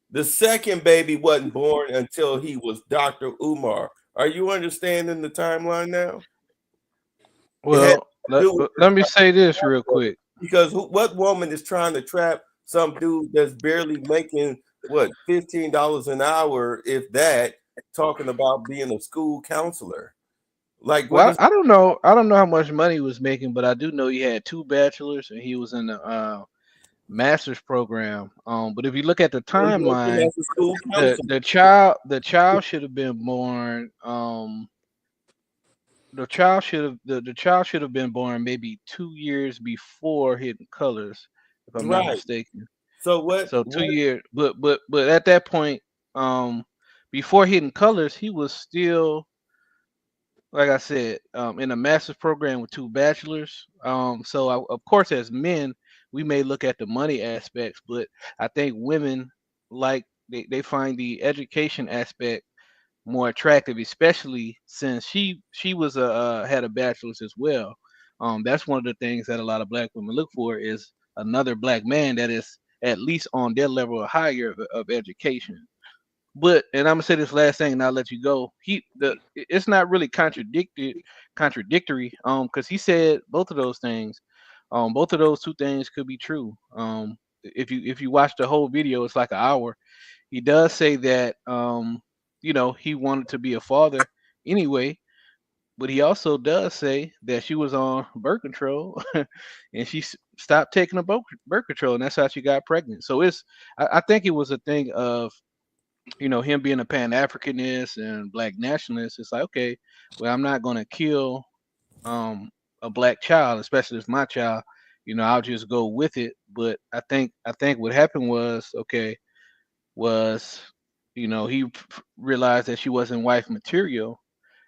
The second baby wasn't born until he was Dr. Umar. Are you understanding the timeline now? Well, let me say this real quick. Because what woman is trying to trap some dude that's barely making what $15 an hour, if that, talking about being a school counselor? Like, what Well, is? I don't know. I don't know how much money he was making, but I do know he had 2 bachelors and he was in the master's program. But if you look at the timeline, As a school the counselor, the child should have been born. The child should have been born maybe 2 years before Hidden Colors, if I'm not right? mistaken. So what? So What? 2 years, but at that point, um, before Hidden Colors, he was still, like I said, in a master's program with 2 bachelors. So of course, as men, we may look at the money aspects, but I think women like they find the education aspect more attractive, especially since she was a had a bachelor's as well. That's one of the things that a lot of black women look for is another black man that is at least on their level or higher of education. But and I'm gonna say this last thing, and I'll let you go. It's not really contradictory, because he said both of those things. Both of those two things could be true. If you watch the whole video, it's like an hour. He does say that he wanted to be a father anyway, but he also does say that she was on birth control and she stopped taking the birth control, and that's how she got pregnant. So I think it was a thing of him being a Pan Africanist and black nationalist. It's like, okay, well, I'm not gonna kill um a black child, especially if it's my child. I'll just go with it. But I think what happened was, okay, was he realized that she wasn't wife material,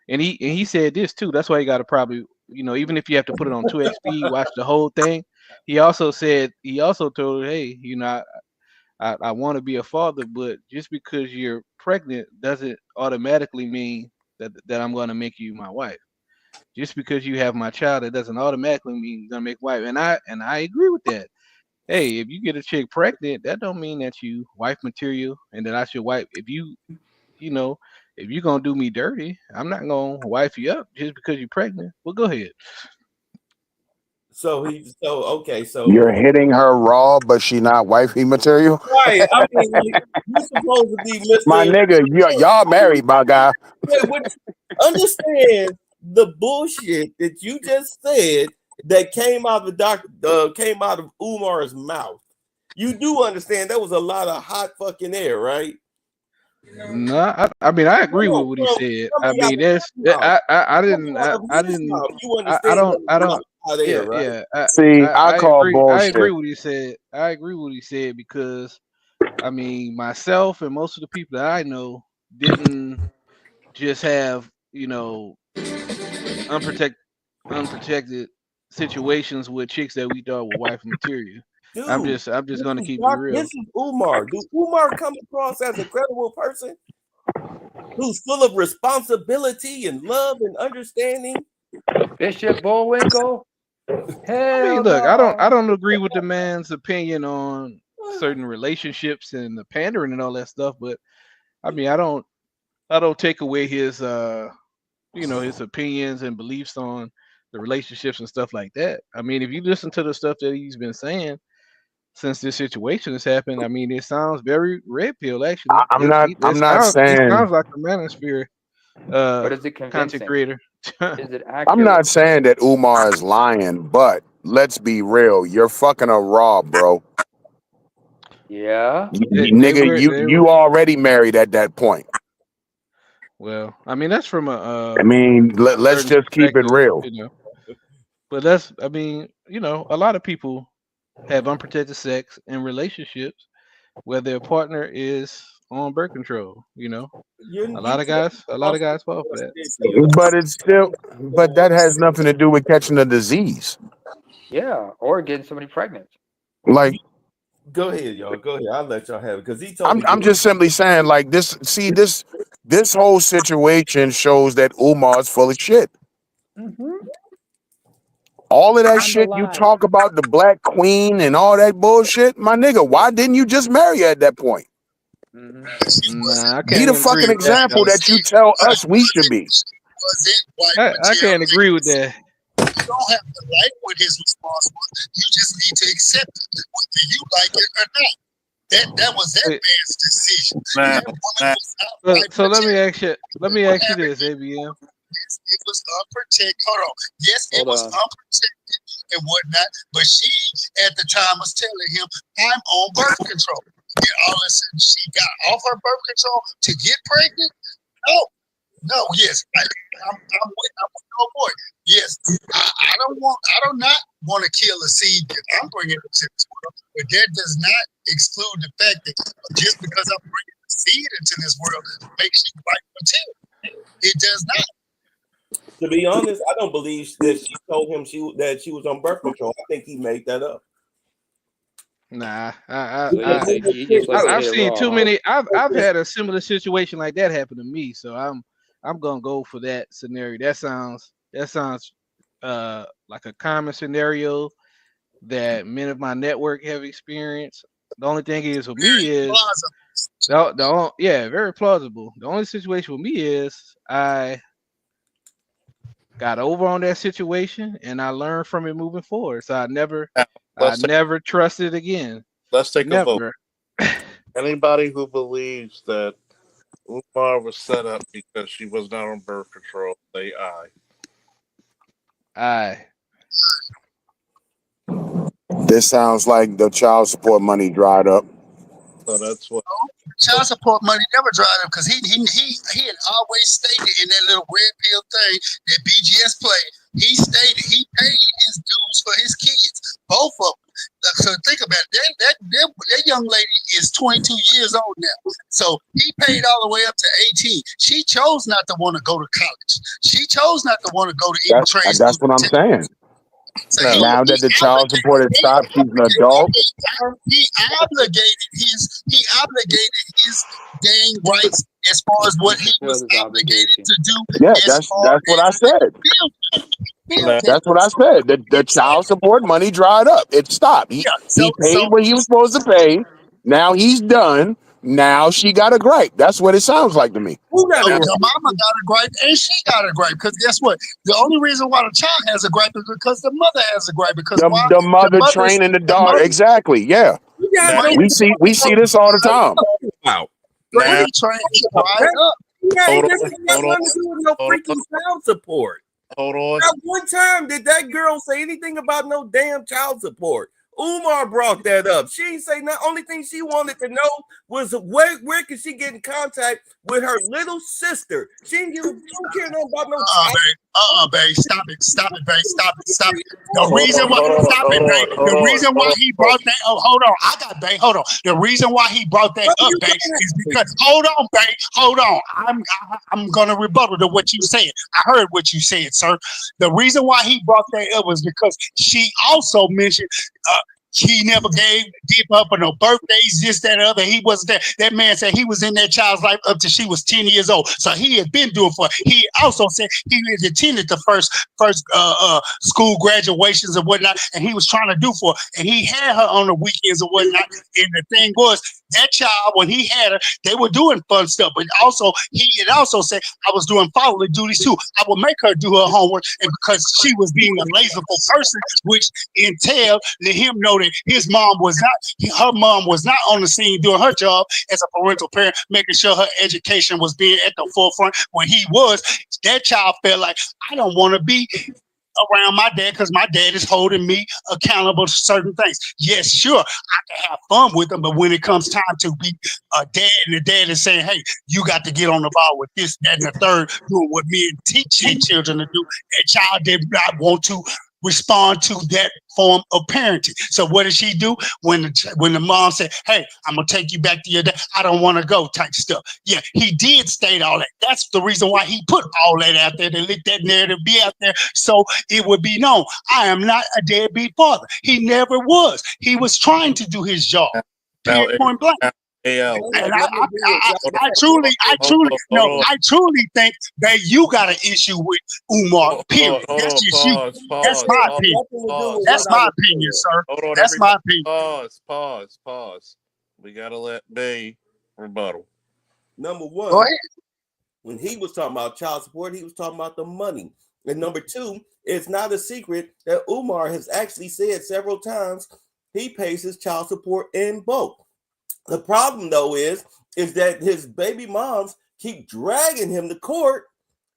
and he said this too. That's why you got to probably, even if you have to put it on 2x speed, watch the whole thing. He also told her, hey, I want to be a father, but just because you're pregnant doesn't automatically mean that I'm going to make you my wife. Just because you have my child, it doesn't automatically mean you're gonna make wife. And I agree with that. Hey, if you get a chick pregnant, that don't mean that you wife material and that I should wife. You know, if you're gonna do me dirty, I'm not gonna wife you up just because you're pregnant. Well, go ahead. Okay, so You're hitting her raw, but she not wifey material. right. I mean, like, you're supposed to be My Mr. nigga, y'all married, my guy. Wait, understand the bullshit that you just said that came out of came out of Umar's mouth. You do understand there was a lot of hot fucking air, right? No, I mean I agree with No, what he said. I coming out mean, of that's his mouth. I Coming didn't out of I his didn't mouth. You I understand don't there was I a lot don't of hot air, yeah right? yeah See, I I call agree bullshit. what he said. I agree what he said because I mean myself and most of the people that I know didn't just have unprotected unprotected situations with chicks that we thought were wife material. Dude, I'm just gonna keep it this real. is Umar. Do Umar come across as a credible person who's full of responsibility and love and understanding? Bishop Bullwinkle? I mean, Hell look, I no. don't agree with the man's opinion on certain relationships and the pandering and all that stuff, but I mean, I don't take away his his opinions and beliefs on the relationships and stuff like that. I mean, if you listen to the stuff that he's been saying since this situation has happened, I mean, it sounds very red pill actually. I'm not. It I'm not sounds saying. like a manosphere But is it content convincing? creator. Is it I'm not accurate? saying that Umar is lying, but let's be real. You're fucking a raw, bro. Yeah. They Nigga, were they were you already married at that point. well, I mean that's from I mean, a let's certain just keep it perspective, real. But that's, I mean, a lot of people have unprotected sex in relationships where their partner is on birth control. You A you lot of can't guys, a lot of cross guys fall for that. But it's still, but that has nothing to do with catching a disease. Yeah. Or getting somebody pregnant. Like, Go ahead, y'all. Go ahead. I'll let y'all have it because he I'm totally I'm different. just simply saying, like this. See this whole situation shows that Umar is full of shit. Mm-hmm. All of that On the shit you line. talk about, the Black Queen and all that bullshit, my nigga. Why didn't you just marry her at that point? Mm-hmm. She Nah, wasn't. I Be the can't agree fucking with that example though. that you She tell us we should be. wasn't white I material. can't agree with that. You don't have to like what his response was. You just need to accept it, whether you like it or not. That was that Wait, man's decision. Man, That woman man. was not so, white so let me material. ask you. Let me What ask you happened? this, ABM. Yes, it was unprotected. Hold on. Yes, it Hold was on. unprotected and whatnot. But she, at the time, was telling him, "I'm on birth control." And all of a sudden, she got off her birth control to get pregnant. No, no. Yes, I'm with no boy. Yes, I do not want to kill a seed that I'm bringing into this world. But that does not exclude the fact that just because I'm bringing a seed into this world makes you white material. It does not. To be honest, I don't believe that she told him that she was on birth control. I think he made that up. Nah, So he just likes to I've hit it seen raw, too huh? many. I've had a similar situation like that happen to me, so I'm gonna go for that scenario. That sounds like a common scenario that many of my network have experienced. The only thing is for me is yeah, very plausible. The only situation with me is I got over on that situation and I learned from it moving forward. So I Let's take, never trusted again. let's take a vote. Never. Anybody who believes that Umar was set up because she was not on birth control, say aye. I This sounds like the child support money dried up. So that's what. Child support money never dried up because he had always stated in that little red pill thing that BGS played. He stated he paid his dues for his kids, both of them. So think about it. That young lady is 22 years old now. So he paid all the way up to 18. She chose not to want to go to college. She chose not to want to go to any trade school. That's what I'm saying. So No. Now that the child support has stopped, she's an adult. he obligated his dang rights as far as what he was obligated to do. Yeah, as that's far what I as said. That's what I said. The child support money dried up. It stopped. He paid what he was supposed to pay. Now he's done. Now she got a gripe. That's what it sounds like to me. The mama got a gripe and she got a gripe because guess what? The only reason why the child has a gripe is because the mother has a gripe because The mother training the daughter. Exactly. Yeah. We see this all the time. Brady trained right up. Yeah, it doesn't have nothing to do with no freaking child support. Hold on. Not one time did that girl say anything about no damn child support. Umar brought that up. She didn't say the only thing she wanted to know was where could she get in contact with her little sister. She didn't care nothing about no child. Babe, stop it, babe, stop it. The reason why he brought that up, hold on, I got babe, hold on. The reason why he brought that up, babe, is because hold on, I'm gonna rebuttal to what you said. I heard what you said, sir. The reason why he brought that up was because she also mentioned he never give up on no birthdays, this, that, other. He wasn't there. That man said he was in that child's life up till she was 10 years old. So he had been doing for. He also said he had attended the first school graduations and whatnot, and he was trying to do for her. And he had her on the weekends and whatnot. And the thing was, that child, when he had her, they were doing fun stuff. But also, he had also said, I was doing fatherly duties too. I would make her do her homework, and because she was being a lazyful person, which entailed let him know that her mom was not on the scene doing her job as a parental parent, making sure her education was being at the forefront when he was. That child felt like, I don't want to be around my dad because my dad is holding me accountable to certain things. Yes, sure, I can have fun with them, but when it comes time to be a dad and the dad is saying, hey, you got to get on the ball with this, that, and the third, doing what me and teaching children to do, that child did not want to respond to that form of parenting. So what did she do when the mom said, hey, I'm gonna take you back to your dad, I don't want to go type stuff? Yeah, he did state all that. That's the reason why he put all that out there, to let that narrative be out there so it would be known. I am not a deadbeat father. He never was. He was trying to do his job. Point blank. And I truly think that you got an issue with Umar. Period. That's just you. That's my opinion. That's my opinion, sir. That's my opinion. Pause. We gotta let Bay rebuttal. Number one, when he was talking about child support, he was talking about the money. And number two, it's not a secret that Umar has actually said several times he pays his child support in bulk. The problem, though, is that his baby moms keep dragging him to court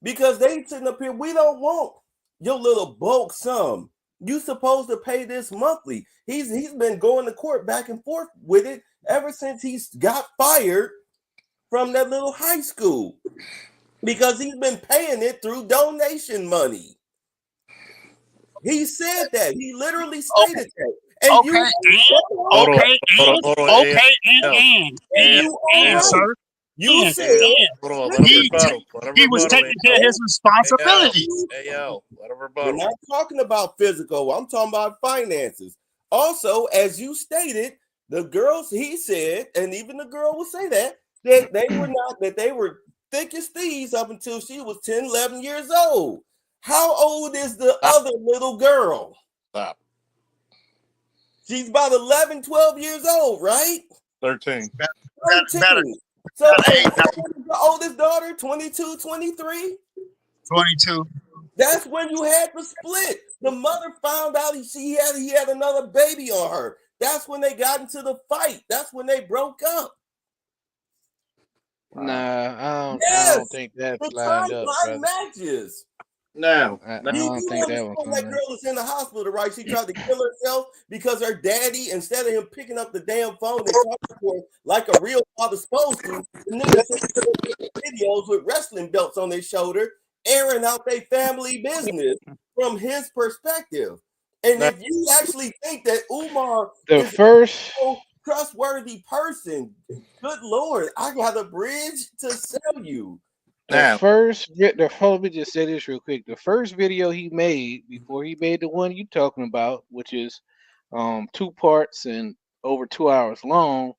because they sitting up here, we don't want your little bulk sum. You supposed to pay this monthly. He's been going to court back and forth with it ever since he's got fired from that little high school because he's been paying it through donation money. He said that. He literally stated that. And sir. You said he was taking care of his responsibilities. Let him rebuttal. We're not talking about physical. I'm talking about finances. Also, as you stated, The girls, he said, and even the girl will say that they were not, that they were thick as thieves up until she was 10, 11 years old. How old is the other little girl? Stop. She's about 11, 12 years old, right? 13. 13. So the oldest daughter, 22, 23? 22. That's when you had the split. The mother found out he had another baby on her. That's when they got into the fight. That's when they broke up. Nah, I don't think that's lined up, brother. Matches. Now, I don't think that was that girl is in the hospital, right? She tried to kill herself because her daddy, instead of him picking up the damn phone and talking to her like a real father's supposed to, the nigga sent videos with wrestling belts on their shoulder, airing out their family business from his perspective. And if you actually think that Umar is a trustworthy person, good Lord, I got a bridge to sell you. Let me just say this real quick. The first video he made before he made the one you talking about, which is 2 parts and over 2 hours long,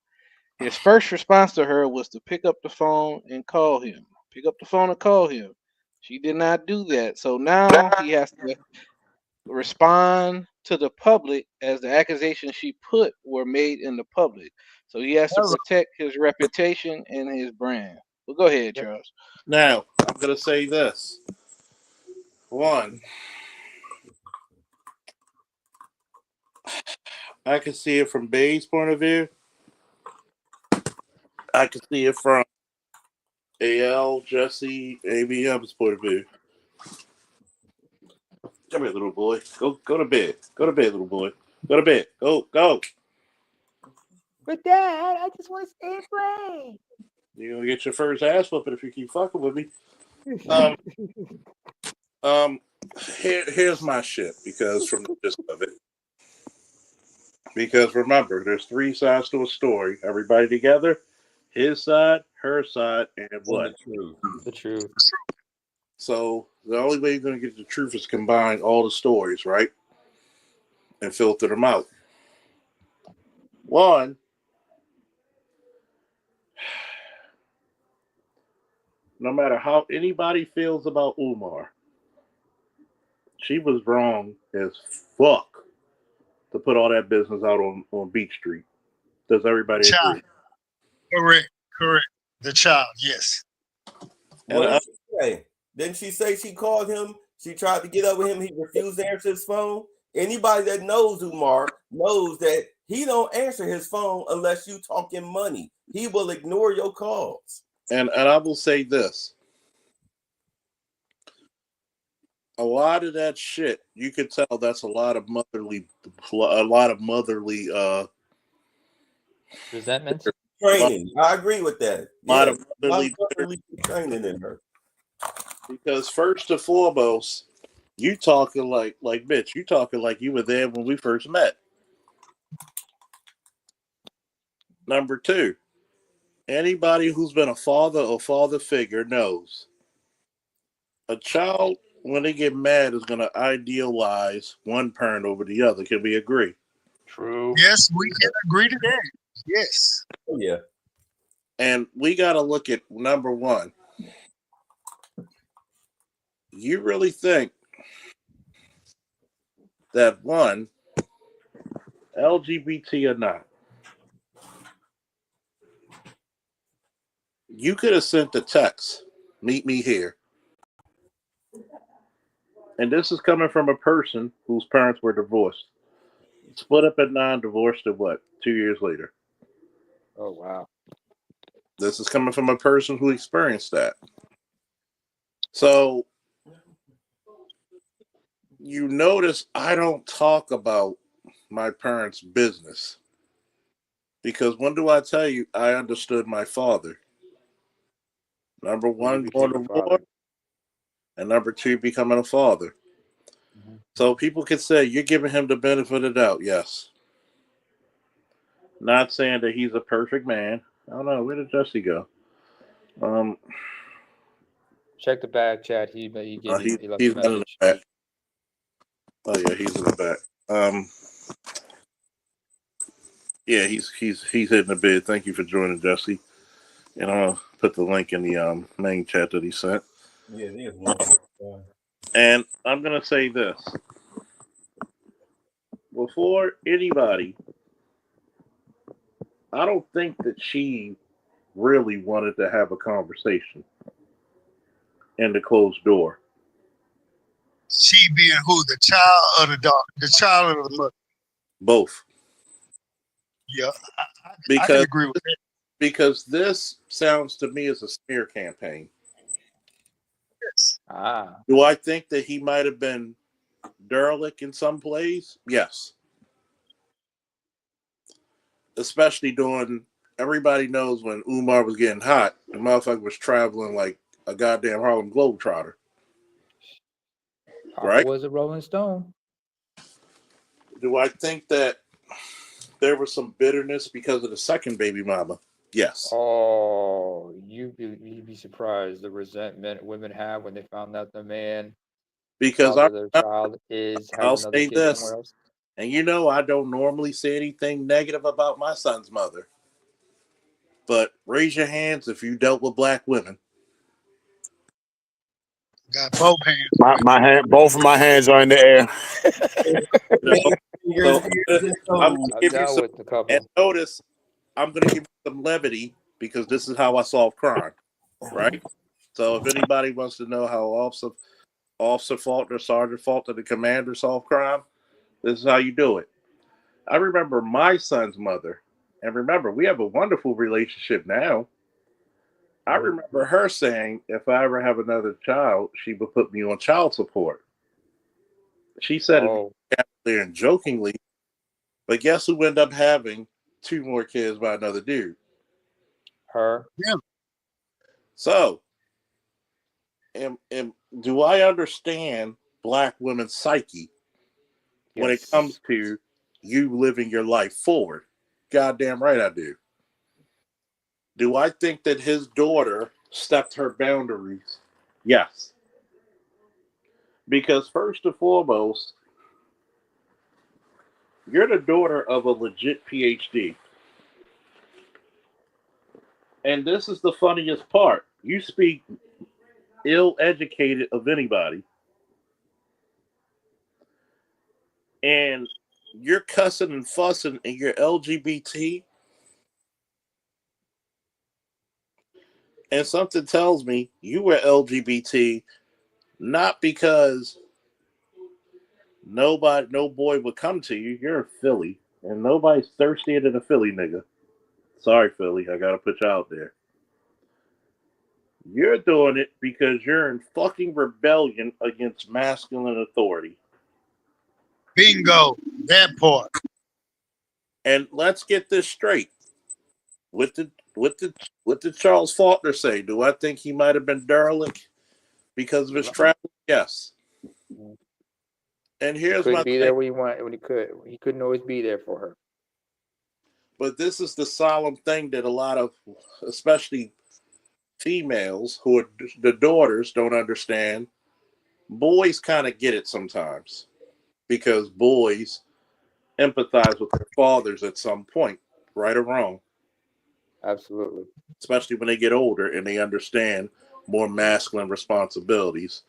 his first response to her was to pick up the phone and call him. Pick up the phone and call him. She did not do that. So now he has to respond to the public as the accusations she put were made in the public. So he has to protect his reputation and his brand. Well, go ahead, Charles. Now, I'm going to say this. One, I can see it from Bae's point of view. I can see it from AL, Jesse, ABM's point of view. Come here, little boy. Go to bed. Go to bed, little boy. Go to bed. Go. But Dad, I just want to stay and play. You're gonna get your first ass whooping if you keep fucking with me. Here's my shit, because from the gist of it. Because remember, there's 3 sides to a story. Everybody together, his side, her side, and what? The truth. So the only way you're gonna get the truth is combine all the stories, right? And filter them out. One, no matter how anybody feels about Umar, she was wrong as fuck to put all that business out on Beach Street. Does everybody agree? Correct. The child, yes. What did she say? Didn't she say she called him? She tried to get up with him. He refused to answer his phone. Anybody that knows Umar knows that he don't answer his phone unless you talking money. He will ignore your calls. And I will say this. A lot of that shit, you could tell that's a lot of motherly resentment. Training. I agree with that. A lot of motherly training in her. Because first and foremost, you talking like bitch, you talking like you were there when we first met. Number 2, anybody who's been a father or father figure knows a child, when they get mad, is going to idealize one parent over the other. Can we agree? True. Yes, we can agree to that. Yes. Oh, yeah. And we got to look at number 1. You really think that, one, LGBT or not, you could have sent a text, meet me here. And this is coming from a person whose parents were divorced. Split up at 9, divorced at what? 2 years later. Oh, wow. This is coming from a person who experienced that. So, you notice I don't talk about my parents' business. Because when do I tell you I understood my father? Number 1, going to war. And number 2, becoming a father. Mm-hmm. So people could say, you're giving him the benefit of the doubt. Yes. Not saying that he's a perfect man. I don't know. Where did Jesse go? Check the bag, Chad. He left he's a message. In the back. Oh yeah, he's in the back. Yeah, he's hitting the bid. Thank you for joining, Jesse. And I'll put the link in the main chat that he sent. Yeah, there's one. And I'm gonna say this before anybody. I don't think that she really wanted to have a conversation in the closed door. She being who? The child or the dog? The child or the mother? Both. Yeah, I can Because agree with that. because this sounds to me as a smear campaign. Yes. Ah, Do I think that he might have been derelict in some plays? Yes. Especially during, everybody knows when Umar was getting hot, the motherfucker was traveling like a goddamn Harlem Globetrotter. Papa Right? was a Rolling Stone. Do I think that there was some bitterness because of the second baby mama? Yes. Oh, you'd be surprised the resentment women have when they found out the man Because father their child has I'll another say kid this, somewhere else. and you know I don't normally say anything negative about my son's mother, but raise your hands if you dealt with black women. Got both hands. My hand, both of my hands are in the air. So I'm gonna I've give you dealt some, with a couple. and notice I'm gonna give you some levity because this is how I solve crime, right? So if anybody wants to know how Officer Faulkner, Sergeant Faulkner, the commander solve crime, this is how you do it. I remember my son's mother, and remember we have a wonderful relationship now. I remember her saying if I ever have another child, she would put me on child support. She said it casually and jokingly, but guess who ended up having 2 more kids by another dude? Her. Yeah. So, do I understand black women's psyche when it comes to you living your life forward? Goddamn right I do. Do I think that his daughter stepped her boundaries? Yes. Because first and foremost, you're the daughter of a legit PhD. And this is the funniest part. You speak ill-educated of anybody, and you're cussing and fussing and you're LGBT, and something tells me you were LGBT not because no boy would come to you. You're a Philly, and nobody's thirstier than a Philly nigga. Sorry, Philly, I gotta put you out there. You're doing it because you're in fucking rebellion against masculine authority. Bingo, that part. And let's get this straight. What did Charles Faulkner say? Do I think he might have been derelict because of his travel? Yes. And here's He my couldn't be thing. there when he wanted, when he could. He couldn't always be there for her. But this is the solemn thing that a lot of, especially females who are the daughters, don't understand. Boys kind of get it sometimes because boys empathize with their fathers at some point, right or wrong. Absolutely. Especially when they get older and they understand more masculine responsibilities.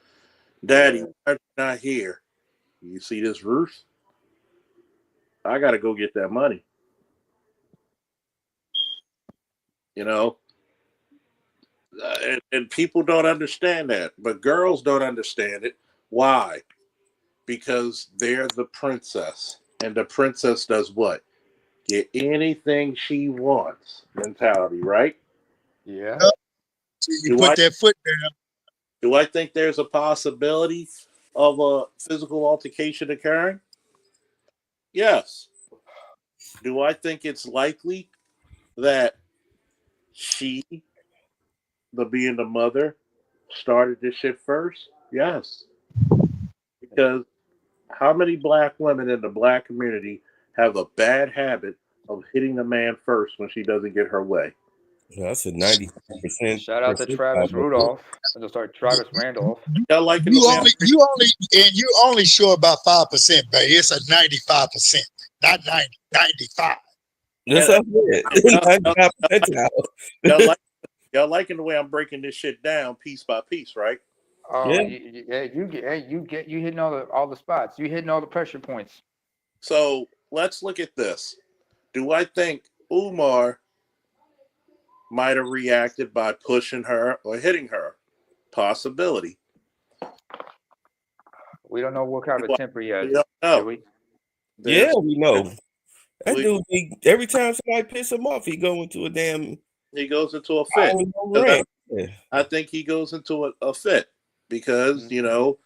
Daddy, why are you not here? You see this roof? I got to go get that money. You know? And people don't understand that. But girls don't understand it. Why? Because they're the princess. And the princess does what? Get anything she wants mentality, right? Yeah. You put that foot down. Do I think there's a possibility of a physical altercation occurring? Yes. Do I think it's likely that she, being the mother, started this shit first? Yes. Because how many black women in the black community have a bad habit of hitting the man first when she doesn't get her way? That's a 90%. Shout out to Travis Rudolph. Travis Randolph. Y'all like You only sure about 5%, babe. It's a 95%, not 90, 95. That's And what I said. y'all liking the way I'm breaking this shit down piece by piece, right? Oh, Yeah. you hitting all the spots. You hitting all the pressure points. So let's look at this. Do I think Umar might have reacted by pushing her or hitting her? Possibility. We don't know what kind of a temper he has. We don't Do know. we? Yeah, we know. That We- dude, every time somebody piss him off, he go into a damn. He goes into a fit. I think he goes into a fit because, you know,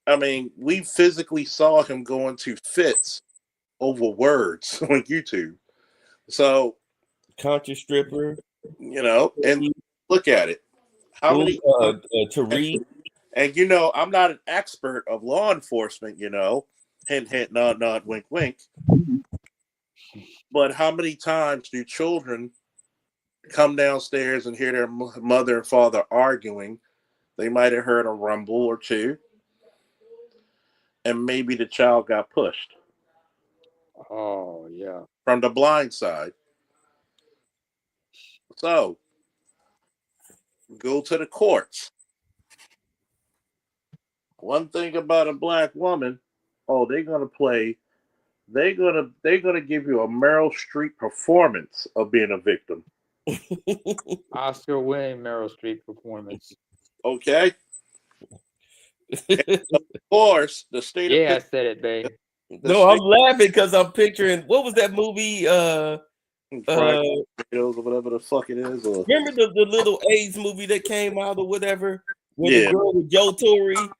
I mean, we physically saw him go into fits over words on YouTube. So, Conscious stripper. you know, and look at it. How many Tariq? And you know, I'm not an expert of law enforcement, you know, hint, hint, nod, nod, wink, wink. But how many times do children come downstairs and hear their mother and father arguing? They might have heard a rumble or two, and maybe the child got pushed. Oh, yeah. From the blind side. So, go to the courts. One thing about a black woman, oh, they're gonna give you a Meryl Streep performance of being a victim. Oscar winning Meryl Streep performance. Okay. And of course, the state of I said it, babe. No, I'm laughing because I'm picturing what was that movie? Or whatever the fuck it is. Or... Remember the little AIDS movie that came out or whatever? When the Yeah. girl with Joe Torre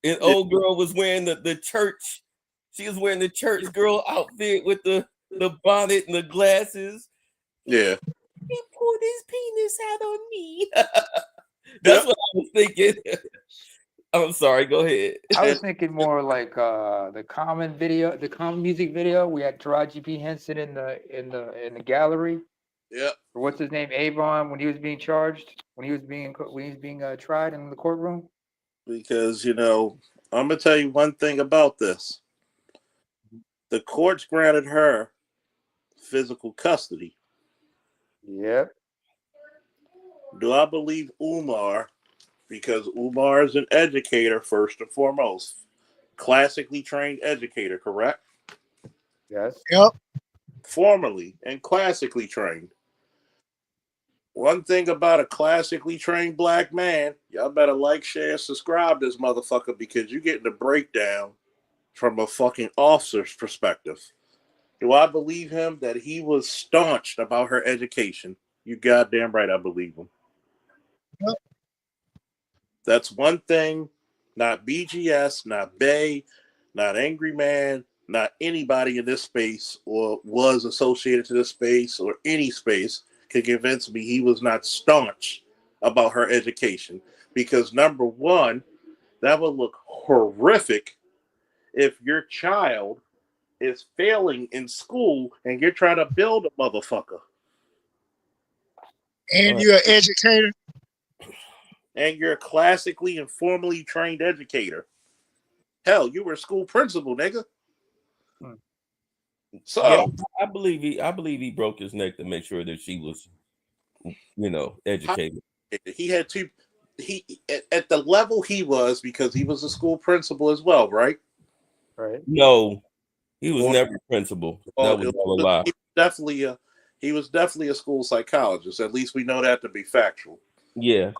and old girl was wearing the church. She was wearing the church girl outfit with the bonnet and the glasses. Yeah. He pulled his penis out on me. That's what I was thinking. I'm sorry, go ahead. I was thinking more like the Common music video. We had Taraji P. Henson in the gallery. Yeah. Or what's his name? Avon, when he was being charged, when he was being tried in the courtroom. Because, you know, I'm gonna tell you one thing about this. The courts granted her physical custody. Yep. Do I believe Umar? Because Umar is an educator first and foremost. Classically trained educator, correct? Yes. Yep. Formally and classically trained. One thing about a classically trained black man, y'all better like, share, subscribe this motherfucker because you're getting the breakdown from a fucking officer's perspective. Do I believe him that he was staunched about her education? You goddamn right I believe him. Yep. That's one thing, not BGS, not Bay, not Angry Man, not anybody in this space or was associated to this space or any space could convince me he was not staunch about her education. Because number one, that would look horrific if your child is failing in school and you're trying to build a motherfucker. And you're an educator. And you're a classically and formally trained educator. Hell, you were a school principal, nigga. So yeah, I believe he broke his neck to make sure that she was, you know, educated. He had to. He at the level he was because he was a school principal as well, right? Right. No, he was never a principal. That was all a lie. He was definitely a school psychologist. At least we know that to be factual. Yeah.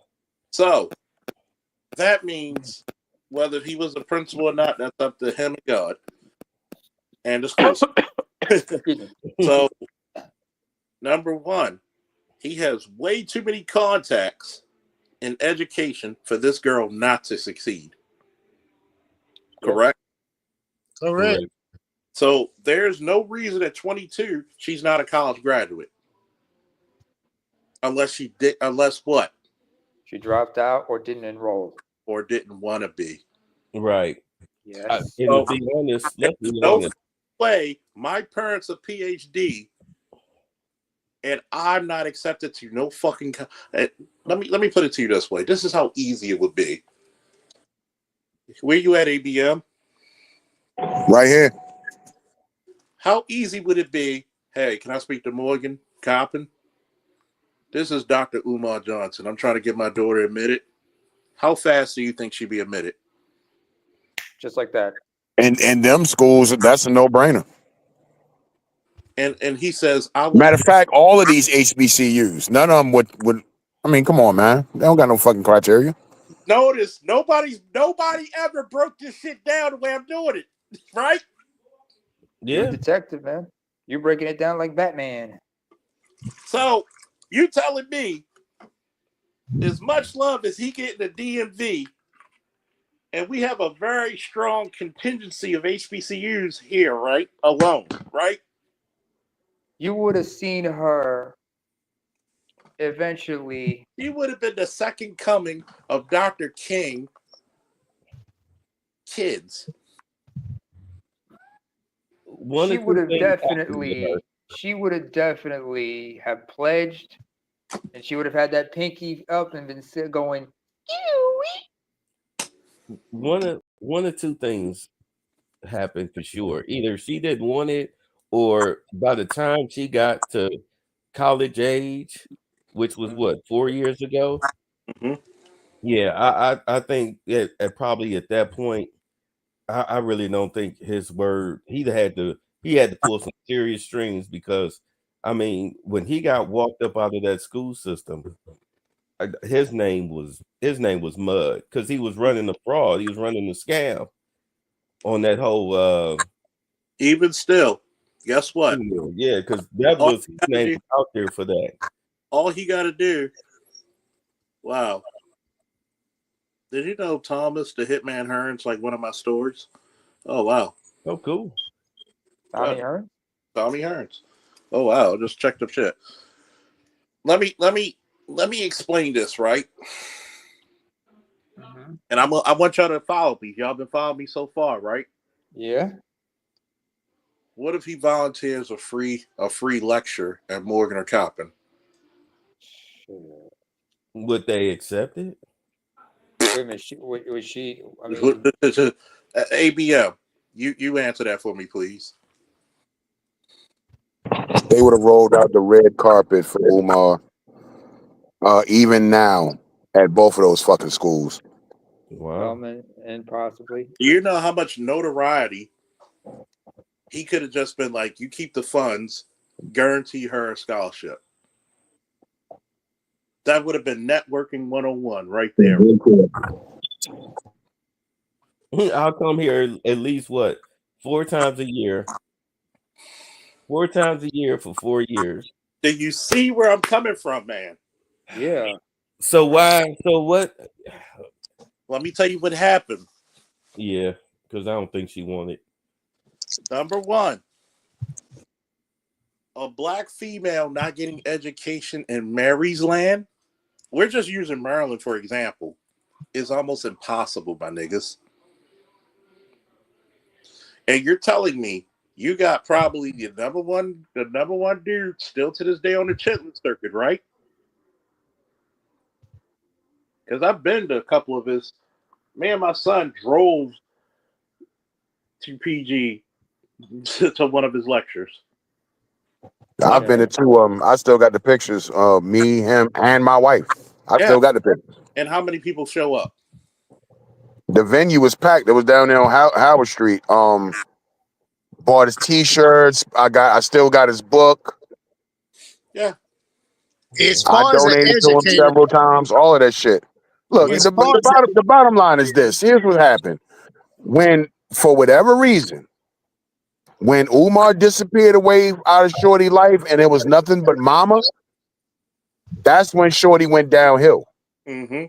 So that means whether he was a principal or not, that's up to him and God and the school. So, number one, he has way too many contacts in education for this girl not to succeed. Correct? Correct. So, there's no reason at 22 she's not a college graduate. Unless what? She dropped out or didn't enroll. Or didn't want to be. Right. Yes. To be honest, let's be honest. Way my parents a PhD and I'm not accepted to no fucking let me put it to you this way. This is how easy it would be. Where you at, ABM? Right here. How easy would it be Hey, can I speak to Morgan Coppin? This is Dr. Umar Johnson. I'm trying to get my daughter admitted. How fast do you think she'd be admitted? Just like that. And in them schools, that's a no-brainer. And he says, I will. Matter of fact, all of these HBCUs, none of them would. I mean, come on, man. They don't got no fucking criteria. Notice nobody ever broke this shit down the way I'm doing it, right? You're Yeah. a detective, man. You're breaking it down like Batman. So you telling me as much love as he get in the DMV, and we have a very strong contingency of HBCUs here, right? Alone, right? You would have seen her eventually. She would have been the second coming of Dr. King kids. One She or would two have things happened with her. definitely. She would have definitely have pledged, and she would have had that pinky up and been still going. One or two things happened for sure. Either she didn't want it, or by the time she got to college age, which was what 4 years ago. Mhm. Yeah, I think at probably at that point, I really don't think his word. He had to pull some serious strings because I mean, when he got walked up out of that school system, his name was Mud because he was running the fraud. He was running the scam on that whole. Even still, guess what? Yeah, because that All was his name was out there for that. all he got to do. Wow. Did you know Thomas the Hitman Hearns like one of my stories? Oh wow. Oh, cool. Tommy Hearns. Tommy Hearns. Oh wow. Just checked up shit. Let me explain this, right? Mm-hmm. And I want y'all to follow me. Y'all been following me so far, right? Yeah. What if he volunteers a free lecture at Morgan or Coppin? Sure. Would they accept it? Wait a minute. Was she? I mean, ABM. You answer that for me, please. They would have rolled out the red carpet for Umar, even now at both of those fucking schools. Wow. And possibly. Do you know how much notoriety he could have just been like, you keep the funds, guarantee her a scholarship? That would have been networking 101 right there. I'll come here at least what 4 times a year. 4 times a year for 4 years. Do you see where I'm coming from, man? Yeah. So why? So what? Let me tell you what happened. Yeah, because I don't think she wanted. Number one, a black female not getting education in Mary's land, we're just using Maryland for example, is almost impossible, my niggas. And you're telling me you got probably the number one dude still to this day on the Chitlin circuit, right? Because I've been to a couple of his. Me and my son drove to PG to one of his lectures. I've been to two of them. I still got the pictures of me, him, and my wife. I still got the pictures. And how many people show up? The venue was packed. It was down there on Howard Street. Bought his T-shirts. I still got his book. Yeah. As I far as an donated to him educator, several times. All of that shit. Look, as far as the bottom line is this. Here's what happened. When, for whatever reason, when Umar disappeared away out of Shorty life and it was nothing but mama, that's when Shorty went downhill. Mm-hmm.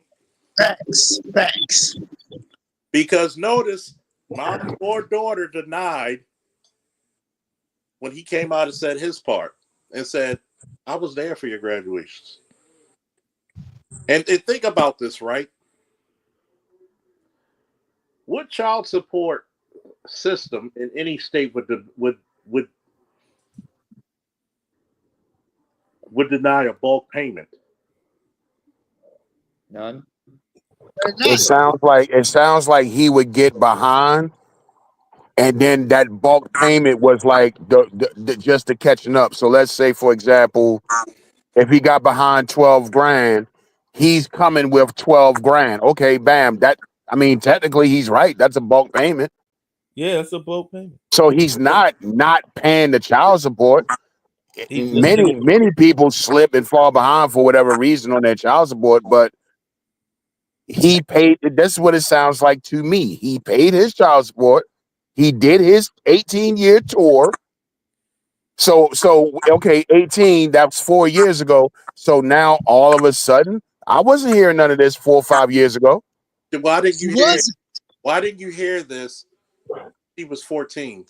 Facts. Because notice, mom or daughter denied when he came out and said his part and said, I was there for your graduations. And think about this, right? What child support system in any state would deny a bulk payment? None. It sounds like he would get behind and then that bulk payment was like the just the catching up. So let's say, for example, if he got behind 12 grand, he's coming with 12 grand. Okay, bam. I mean, technically he's right. That's a bulk payment. Yeah, it's a bulk payment. So he's not paying the child support. He's just doing Many people slip and fall behind for whatever reason on their child support, but he paid. That's what it sounds like to me. He paid his child support. He did his 18-year tour. So okay, 18, that's 4 years ago. So now all of a sudden, I wasn't hearing none of this 4 or 5 years ago. Why didn't you hear? Why didn't you hear this? He was 14.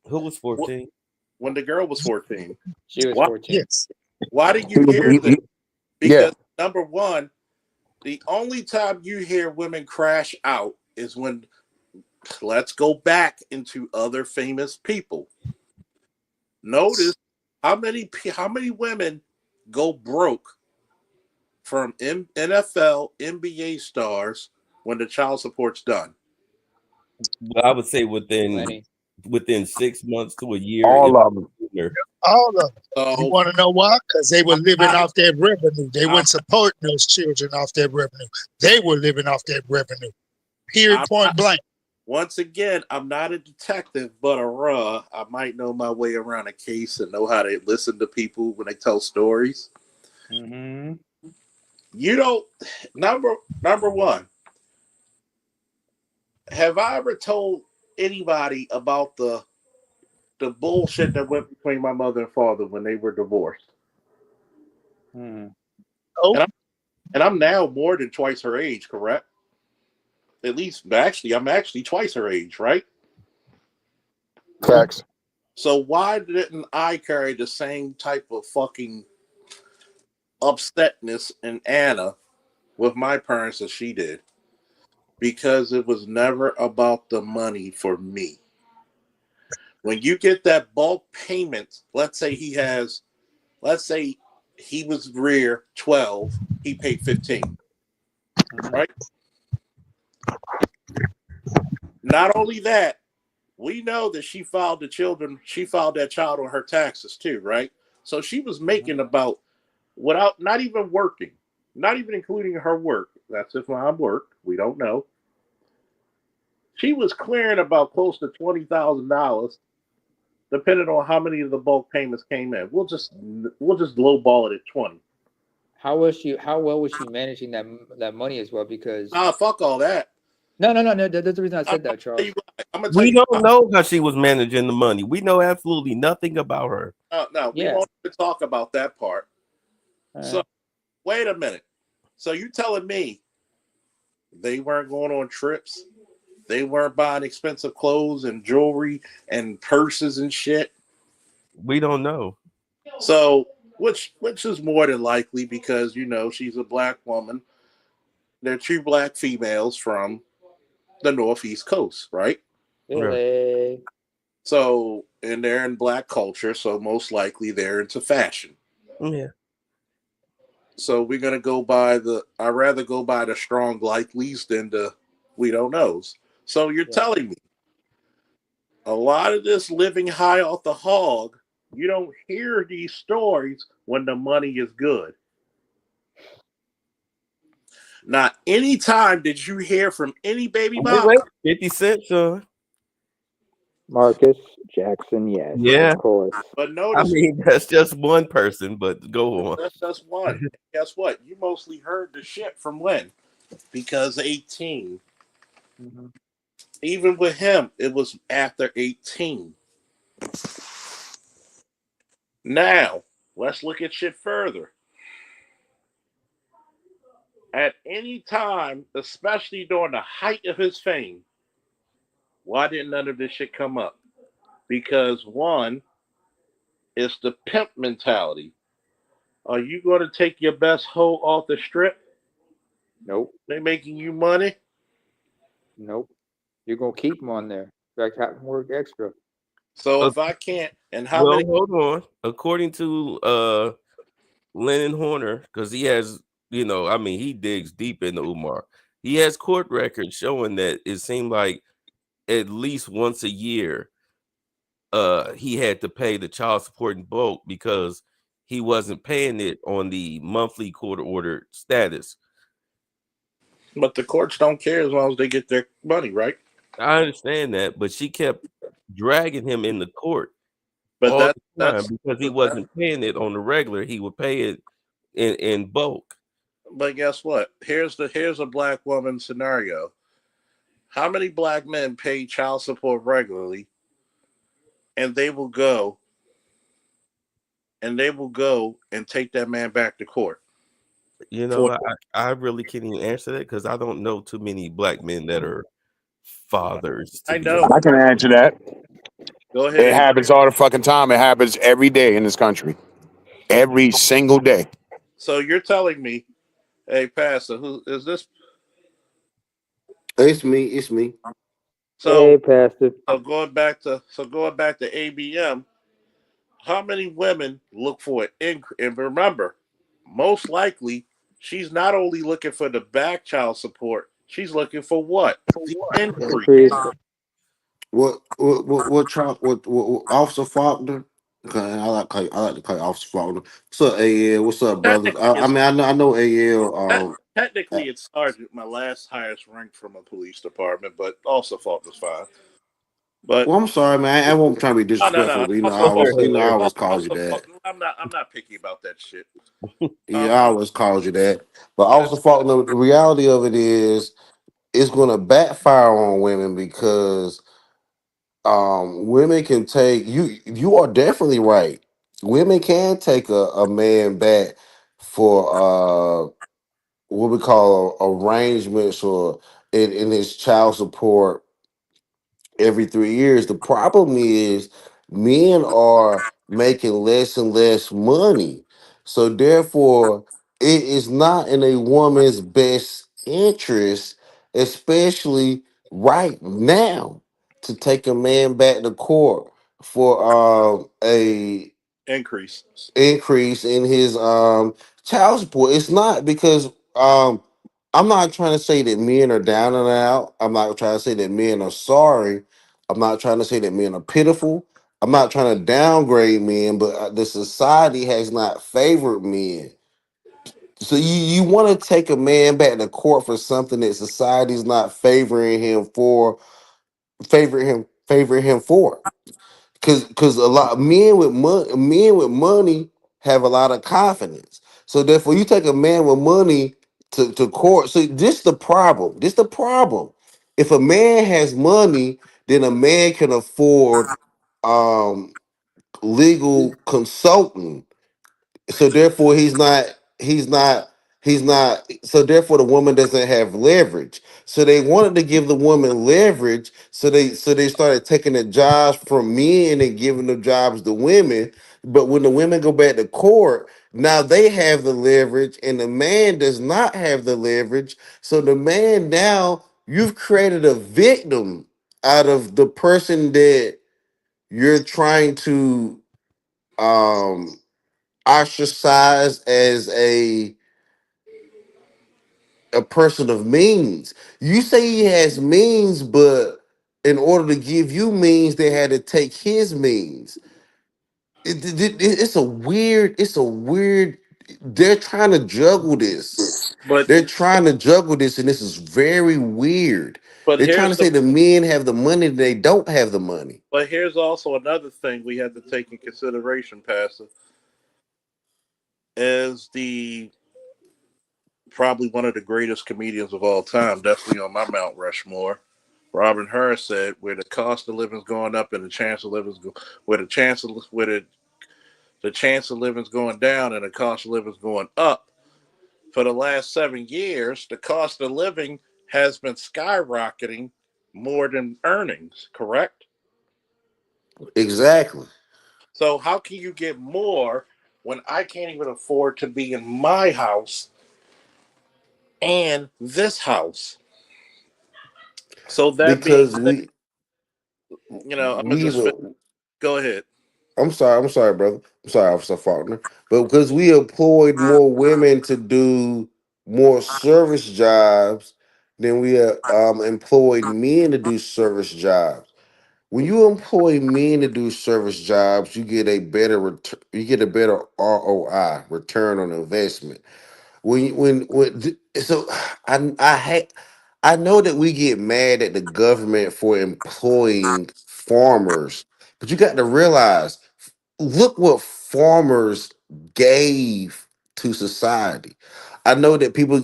Who was 14? When the girl was 14. She was 14. Yes. Why did you hear this? Because number one, the only time you hear women crash out is when, let's go back into other famous people. Notice how many women go broke from NFL, NBA stars when the child support's done. Well, I would say within 6 months to a year. All of them. All of them. You want to know why? Because they were living off their revenue. They weren't supporting those children off their revenue. They were living off their revenue. Period, point blank. Once again, I'm not a detective, but I might know my way around a case and know how to listen to people when they tell stories. Mm-hmm. You don't. Number one. Have I ever told anybody about the bullshit that went between my mother and father when they were divorced? Oh. And I'm now more than twice her age, correct? At least, I'm actually twice her age, right? Facts. So why didn't I carry the same type of fucking upsetness in Anna with my parents as she did? Because it was never about the money for me. When you get that bulk payment, let's say he was rear 12, he paid 15. Right? Not only that, we know that she filed that child on her taxes too, right? So she was making about, without not even working, not even including her work. That's if mom worked. We don't know. She was clearing about close to $20,000, depending on how many of the bulk payments came in. We'll just lowball it at 20. How well was she managing that money as well? Because fuck all that. No. That's the reason I said that, Charles. We don't know how she was managing the money. We know absolutely nothing about her. No, we won't even talk about that part. So, wait a minute. So you telling me they weren't going on trips? They weren't buying expensive clothes and jewelry and purses and shit? We don't know. So, which is more than likely because, she's a black woman. They're two black females from the Northeast Coast, right? Really? So, and they're in black culture, so most likely they're into fashion. Yeah. So we're gonna go by I'd rather go by the strong likelies than the we don't knows. So you're telling me a lot of this living high off the hog, you don't hear these stories when the money is good. Not any time did you hear from any baby mama. 50 Cent, son. Marcus Jackson, yes. Yeah. Of course. But notice, that's just one person, but go on. That's just one. Guess what? You mostly heard the shit from when? Because 18. Mm-hmm. Even with him, it was after 18. Now, let's look at shit further. At any time, especially during the height of his fame, why didn't none of this shit come up? Because one, it's the pimp mentality. Are you going to take your best hoe off the strip? Nope. They making you money? Nope. You're going to keep them on there. In fact, have them work extra. So if I can't, and how many? Hold on. According to Lennon Horner, because he has, he digs deep into Umar. He has court records showing that it seemed like at least once a year, he had to pay the child support in bulk because he wasn't paying it on the monthly court ordered status. But the courts don't care as long as they get their money, right? I understand that, but she kept dragging him in the court But all that the time that's because he but that wasn't paying it on the regular. He would pay it in bulk. but guess what? Here's a black woman scenario. How many black men pay child support regularly and they will go and take that man back to court You know, for I really can't even answer that because I don't know too many black men that are fathers, to I be know. I honest. can answer that. Go ahead, It A. happens all the fucking time. It happens every day in this country. Every single day. So you're telling me, hey Pastor, who is this? It's me. It's me. Hey, So Pastor. going back to ABM, how many women look for an increase? And remember, most likely she's not only looking for the back child support, she's looking for what? The increase. Increase. What Officer Faulkner? Okay, I like to call you Officer Faulkner. What's up, AL? What's up, brothers? Technically I it's mean, I know AL. technically it's sergeant, my last highest rank from a police department, but also fault was fine. But Well, I'm sorry, man. I won't try to be no. disrespectful, but Also fault I also, always called you also that. fault. I'm not picky about that shit. Yeah, I always called you that. But Yeah. Officer Faulkner, the reality of it is, it's going to backfire on women because women can take you. You are definitely right. Women can take a man back for what we call arrangements or in his child support every 3 years. The problem is men are making less and less money. So therefore, it is not in a woman's best interest, especially right now, to take a man back to court for a Increase. increase in his child support. It's not because I'm not trying to say that men are down and out. I'm not trying to say that men are sorry. I'm not trying to say that men are pitiful. I'm not trying to downgrade men, but the society has not favored men. So you want to take a man back to court for something that society's not favoring him for. Because a lot of men with money have a lot of confidence. So therefore, you take a man with money to court. So this the problem. This the problem. If a man has money, then a man can afford um legal consulting, so therefore he's not so therefore the woman doesn't have leverage. So they wanted to give the woman leverage, so they started taking the jobs from men and giving the jobs to women. But when the women go back to court, now they have the leverage and the man does not have the leverage. So the man, now you've created a victim out of the person that you're trying to um ostracized as a person of means. You say he has means, but in order to give you means, they had to take his means. It's a weird. It's a weird. They're trying to juggle this. But They're trying to juggle this, and this is very weird. They're trying here's to say the the men have the money, they don't have the money. but here's also another thing we have to take in consideration, Pastor, is the probably one of the greatest comedians of all time, definitely on my Mount Rushmore. Robin Harris said, "Where the cost of living's going up and the chance of living's where the chance of living's going down and the cost of living's going up. For the last 7 years, the cost of living has been skyrocketing more than earnings. Correct? Exactly. So how can you get more when I can't even afford to be in my house and this house?" So that being Because said, we I'm gonna we just go ahead. I'm sorry, brother. I'm sorry, Officer Faulkner. But because we employed more women to do more service jobs, Then we employed men to do service jobs. When you employ men to do service jobs, you get a better you get a better ROI, return on investment. So I know that we get mad at the government for employing farmers, but you got to realize, look what farmers gave to society. I know that people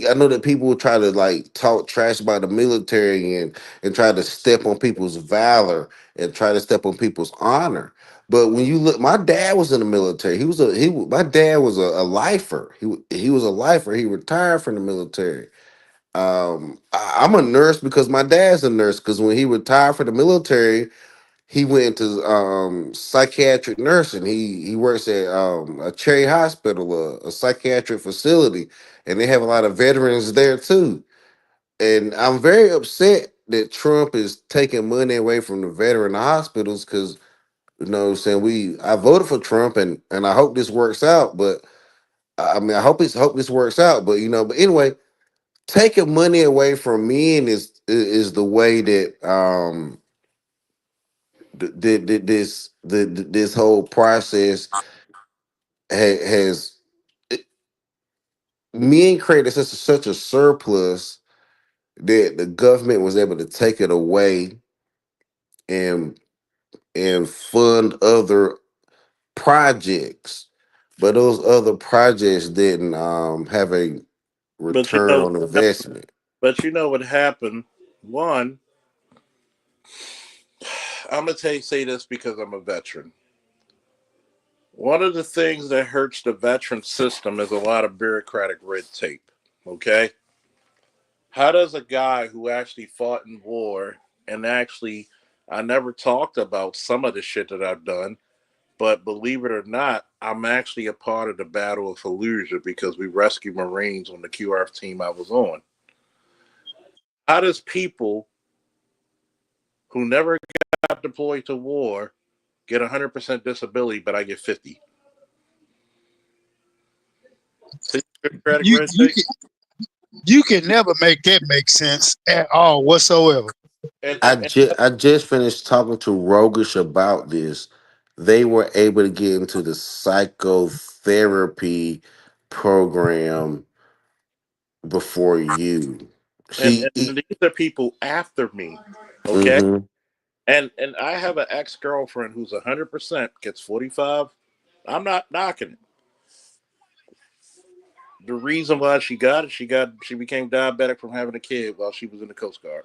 try to like talk trash about the military and try to step on people's valor and try to step on people's honor. But when you look, my dad was in the military. My dad was a lifer. He was a lifer. He retired from the military. I'm a nurse because my dad's a nurse. Because when he retired from the military, he went into psychiatric nursing. He works at a Cherry Hospital, a psychiatric facility, and they have a lot of veterans there too. And I'm very upset that Trump is taking money away from the veteran hospitals because you know what I'm saying I voted for Trump and I hope this works out. But I mean I hope this works out. But but anyway, taking money away from men is the way that this whole process has men created such a surplus that the government was able to take it away and fund other projects, but those other projects didn't have a But you return know, on investment. but you know what happened? One, I'm gonna say this because I'm a veteran. One of the things that hurts the veteran system is a lot of bureaucratic red tape. Okay, how does a guy who actually fought in war and actually, I never talked about some of the shit that I've done, but believe it or not, I'm actually a part of the Battle of Fallujah because we rescued Marines on the QRF team I was on. How does people who never got deployed to war get 100% disability, but I get 50? See, bureaucratic You red you tape. can you can never make that make sense at all whatsoever. And I just finished talking to Rogish about this. They were able to get into the psychotherapy program before you. and, He, and these are people after me, okay? mm-hmm. And I have an ex girlfriend who's 100% gets 45. I'm not knocking it. The reason why she got it, she became diabetic from having a kid while she was in the Coast Guard.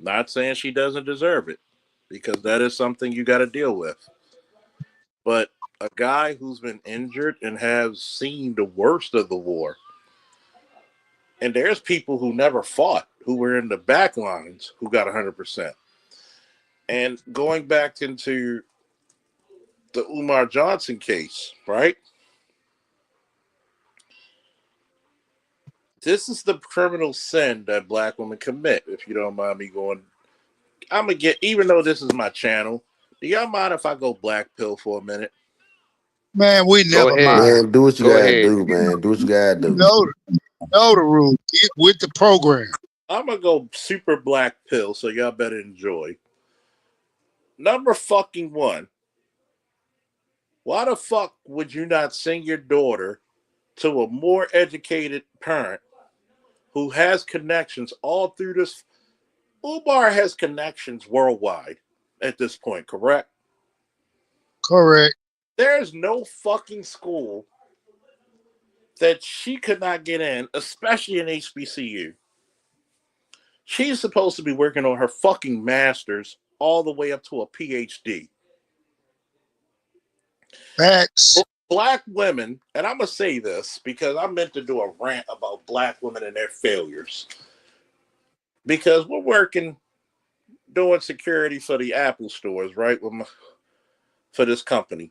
Not saying she doesn't deserve it, because that is something you got to deal with. But a guy who's been injured and has seen the worst of the war, and there's people who never fought, who were in the back lines, who got 100%. And going back into the Umar Johnson case, right? This is the criminal sin that black women commit. If you don't mind me going, I'm gonna get. Even though this is my channel, do y'all mind if I go black pill for a minute? Man, we Go never ahead. mind. Man, do what you Go gotta ahead. do, man. Do what you gotta You do. know the rule. Get with the program. I'm gonna go super black pill, so y'all better enjoy. Number fucking one. Why the fuck would you not send your daughter to a more educated parent who has connections all through this? Umar has connections worldwide at this point, correct? Correct. There's no fucking school that she could not get in, especially in HBCU. She's supposed to be working on her fucking master's all the way up to a PhD. Facts. Black women, and I'm going to say this because I meant to do a rant about black women and their failures. Because we're working doing security for the Apple stores, right? For this company.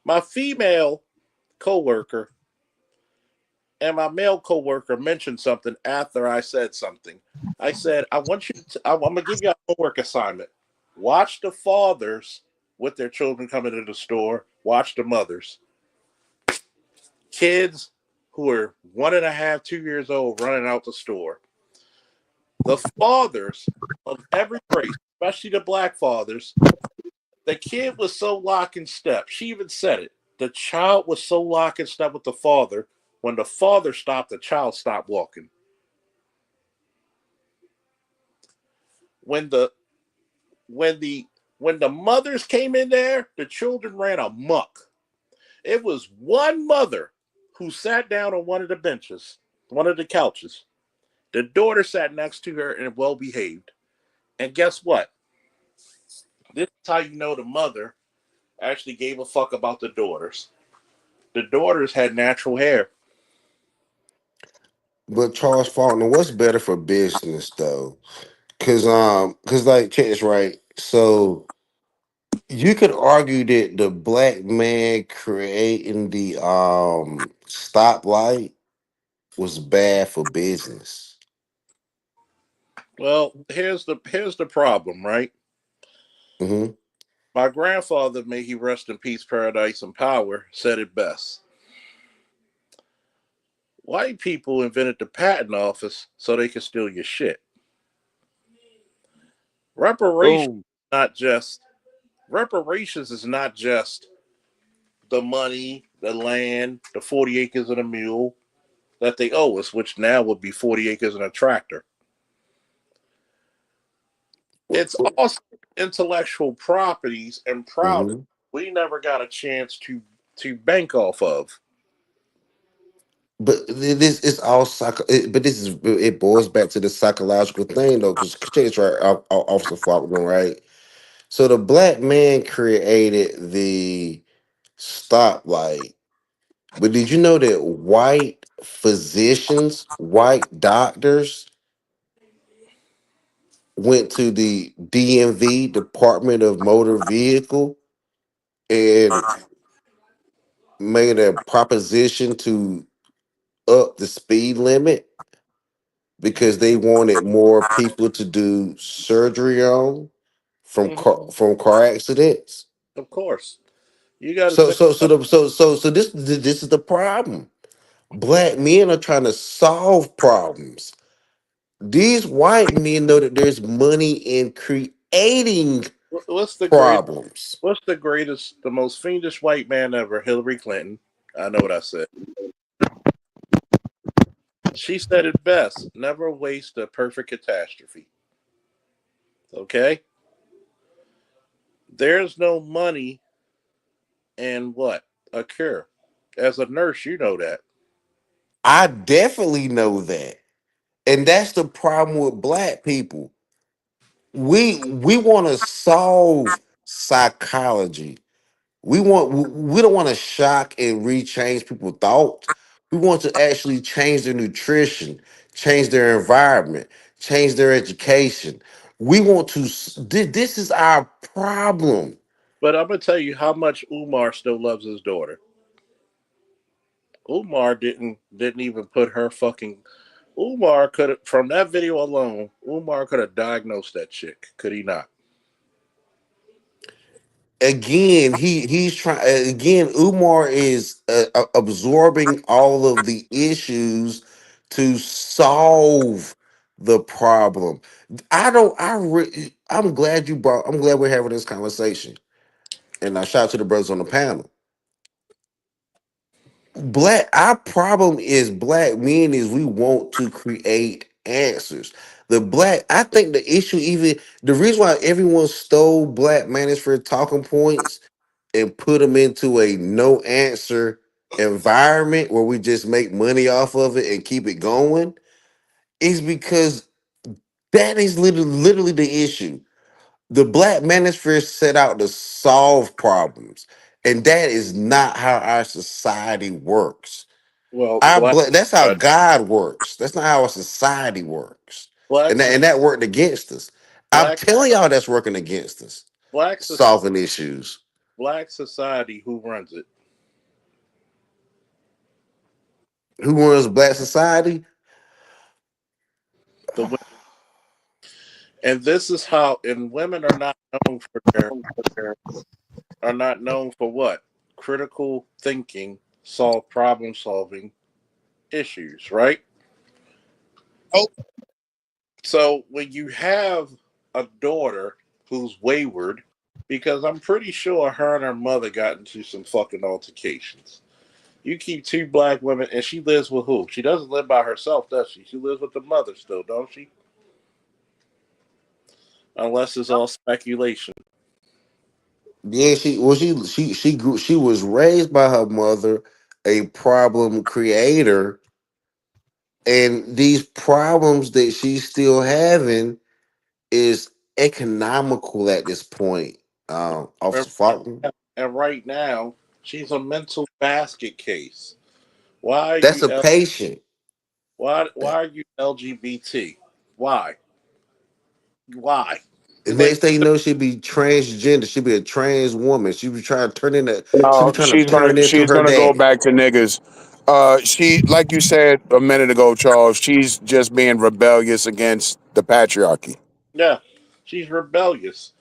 My female coworker and my male coworker mentioned something after I said something. I said, I want you to, I'm going to give you a homework assignment. Watch the fathers with their children coming to the store. Watch the mothers. Kids who are 1.5, 2 years old running out the store. The fathers of every race, especially the black fathers, the kid was so lock and step. She even said it. The child was so lock and step with the father. When the father stopped, the child stopped walking. When the when the when the mothers came in there, the children ran amok. It was one mother who sat down on one of the benches, one of the couches. The daughter sat next to her and well behaved. And guess what? This is how you know the mother actually gave a fuck about the daughters. The daughters had natural hair. But Charles Faulkner, what's better for business though? Cause like check this right. So you could argue that the black man creating the stoplight was bad for business. Well, here's the problem, right? Hmm. My grandfather, may he rest in peace, paradise, and power, said it best. White people invented the patent office so they could steal your shit. Reparations Boom. not just reparations is not just the money, the land, the 40 acres and a mule that they owe us, which now would be 40 acres and a tractor. It's also intellectual properties and property Hmm. we never got a chance to bank off of. But this is all but this is it boils back to the psychological thing though, because it's right, Officer Faulkner, right? So the black man created the stoplight. But did you know that white physicians, white doctors went to the DMV, Department of Motor Vehicle, and made a proposition to up the speed limit because they wanted more people to do surgery on Mhm. from car accidents. Of course, you got to So think. so so the, so this is the problem. Black men are trying to solve problems. These white men know that there's money in creating What's the great? problems. What's the greatest, the most fiendish white man ever? Hillary Clinton. I know what I said. She said it best: never waste a perfect catastrophe. Okay, there's no money in what a cure. As a nurse, you know that. I definitely know that. And that's the problem with black people. We want to solve psychology. We don't want to shock and rechange people's thoughts. We want to actually change their nutrition, change their environment, change their education. We want to this is our problem. But I'm gonna tell you how much Umar still loves his daughter. Umar didn't even put her fucking. Umar could have, from that video alone, Umar could have diagnosed that chick. Could he not? Again, he's trying again. Umar is absorbing all of the issues to solve the problem. I'm glad you brought, I'm glad we're having this conversation, and I shout out to the brothers on the panel. Black Our problem is black men is we want to create answers. I think the issue, even the reason why everyone stole Black Manosphere talking points and put them into a no answer environment where we just make money off of it and keep it going is because that is literally the issue. The Black Manosphere set out to solve problems, and that is not how our society works. Well, black That's how uh, God works. That's not how our society works, black and that worked against us. I'm black telling y'all, that's working against us. black Solving issues. black society. Who runs it? Who runs Black society? The women. And this is how. And women are not known for their are not known for what critical thinking, solve problem solving issues. Right? Oh, So when you have a daughter who's wayward, because I'm pretty sure her and her mother got into some fucking altercations. You keep two black women, and she lives with who? She doesn't live by herself, does she? She lives with the mother still, don't she? Unless it's all speculation. Yeah, she was raised by her mother, a problem creator, and these problems that she's still having is economical at this point. And Officer Faulkner, and right now, she's a mental basket case. Why are that's you a patient. why are you LGBT? Why? Why? The Like next thing you know, she'd be transgender. She'd be a trans woman. She'd be trying to turn into. She'd be No, trying to turn into she's her gonna go daddy. back to niggas. She, like you said a minute ago, Charles. She's just being rebellious against the patriarchy. yeah, she's rebellious.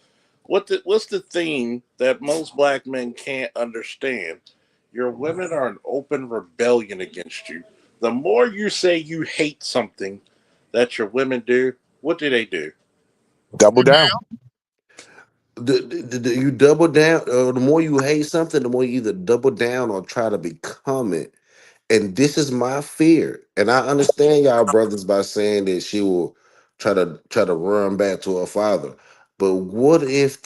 What's the theme that most black men can't understand? Your women are in open rebellion against you. The more you say you hate something that your women do, what do they do? Double down. You double down. The more you hate something, the more you either double down or try to become it. And this is my fear. And I understand y'all brothers by saying that she will try to run back to her father. But what if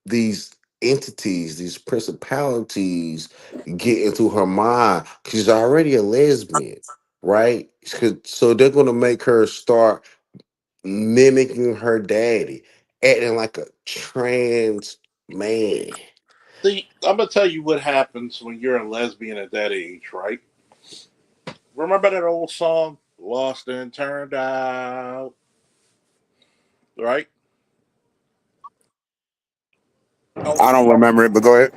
these entities, these principalities get into her mind? She's already a lesbian, right? So they're gonna make her start mimicking her daddy, acting like a trans man. See, I'm gonna tell you what happens when you're a lesbian at that age, right? Remember that old song, "Lost and Turned Out," right? I don't remember it, but go ahead.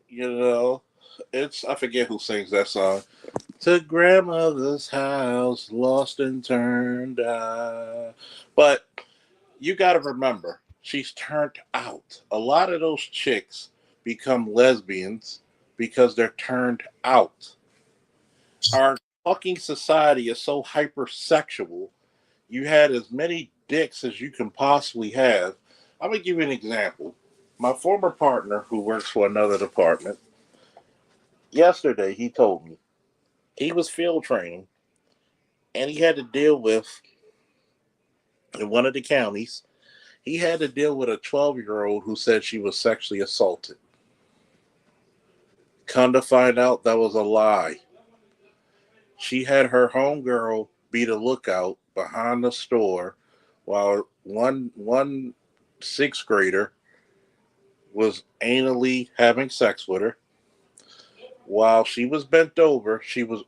You know, it's I forget who sings that song. To grandmother's house, lost and turned out. But you got to remember, she's turned out. A lot of those chicks become lesbians because they're turned out. Our fucking society is so hypersexual. You had as many dicks as you can possibly have. I'm gonna give you an example. My former partner, who works for another department, yesterday he told me he was field training and he had to deal with in one of the counties. He had to deal with a 12-year-old who said she was sexually assaulted. Come to find out that was a lie. She had her homegirl be the lookout behind the store while one sixth grader was anally having sex with her. While she was bent over, she was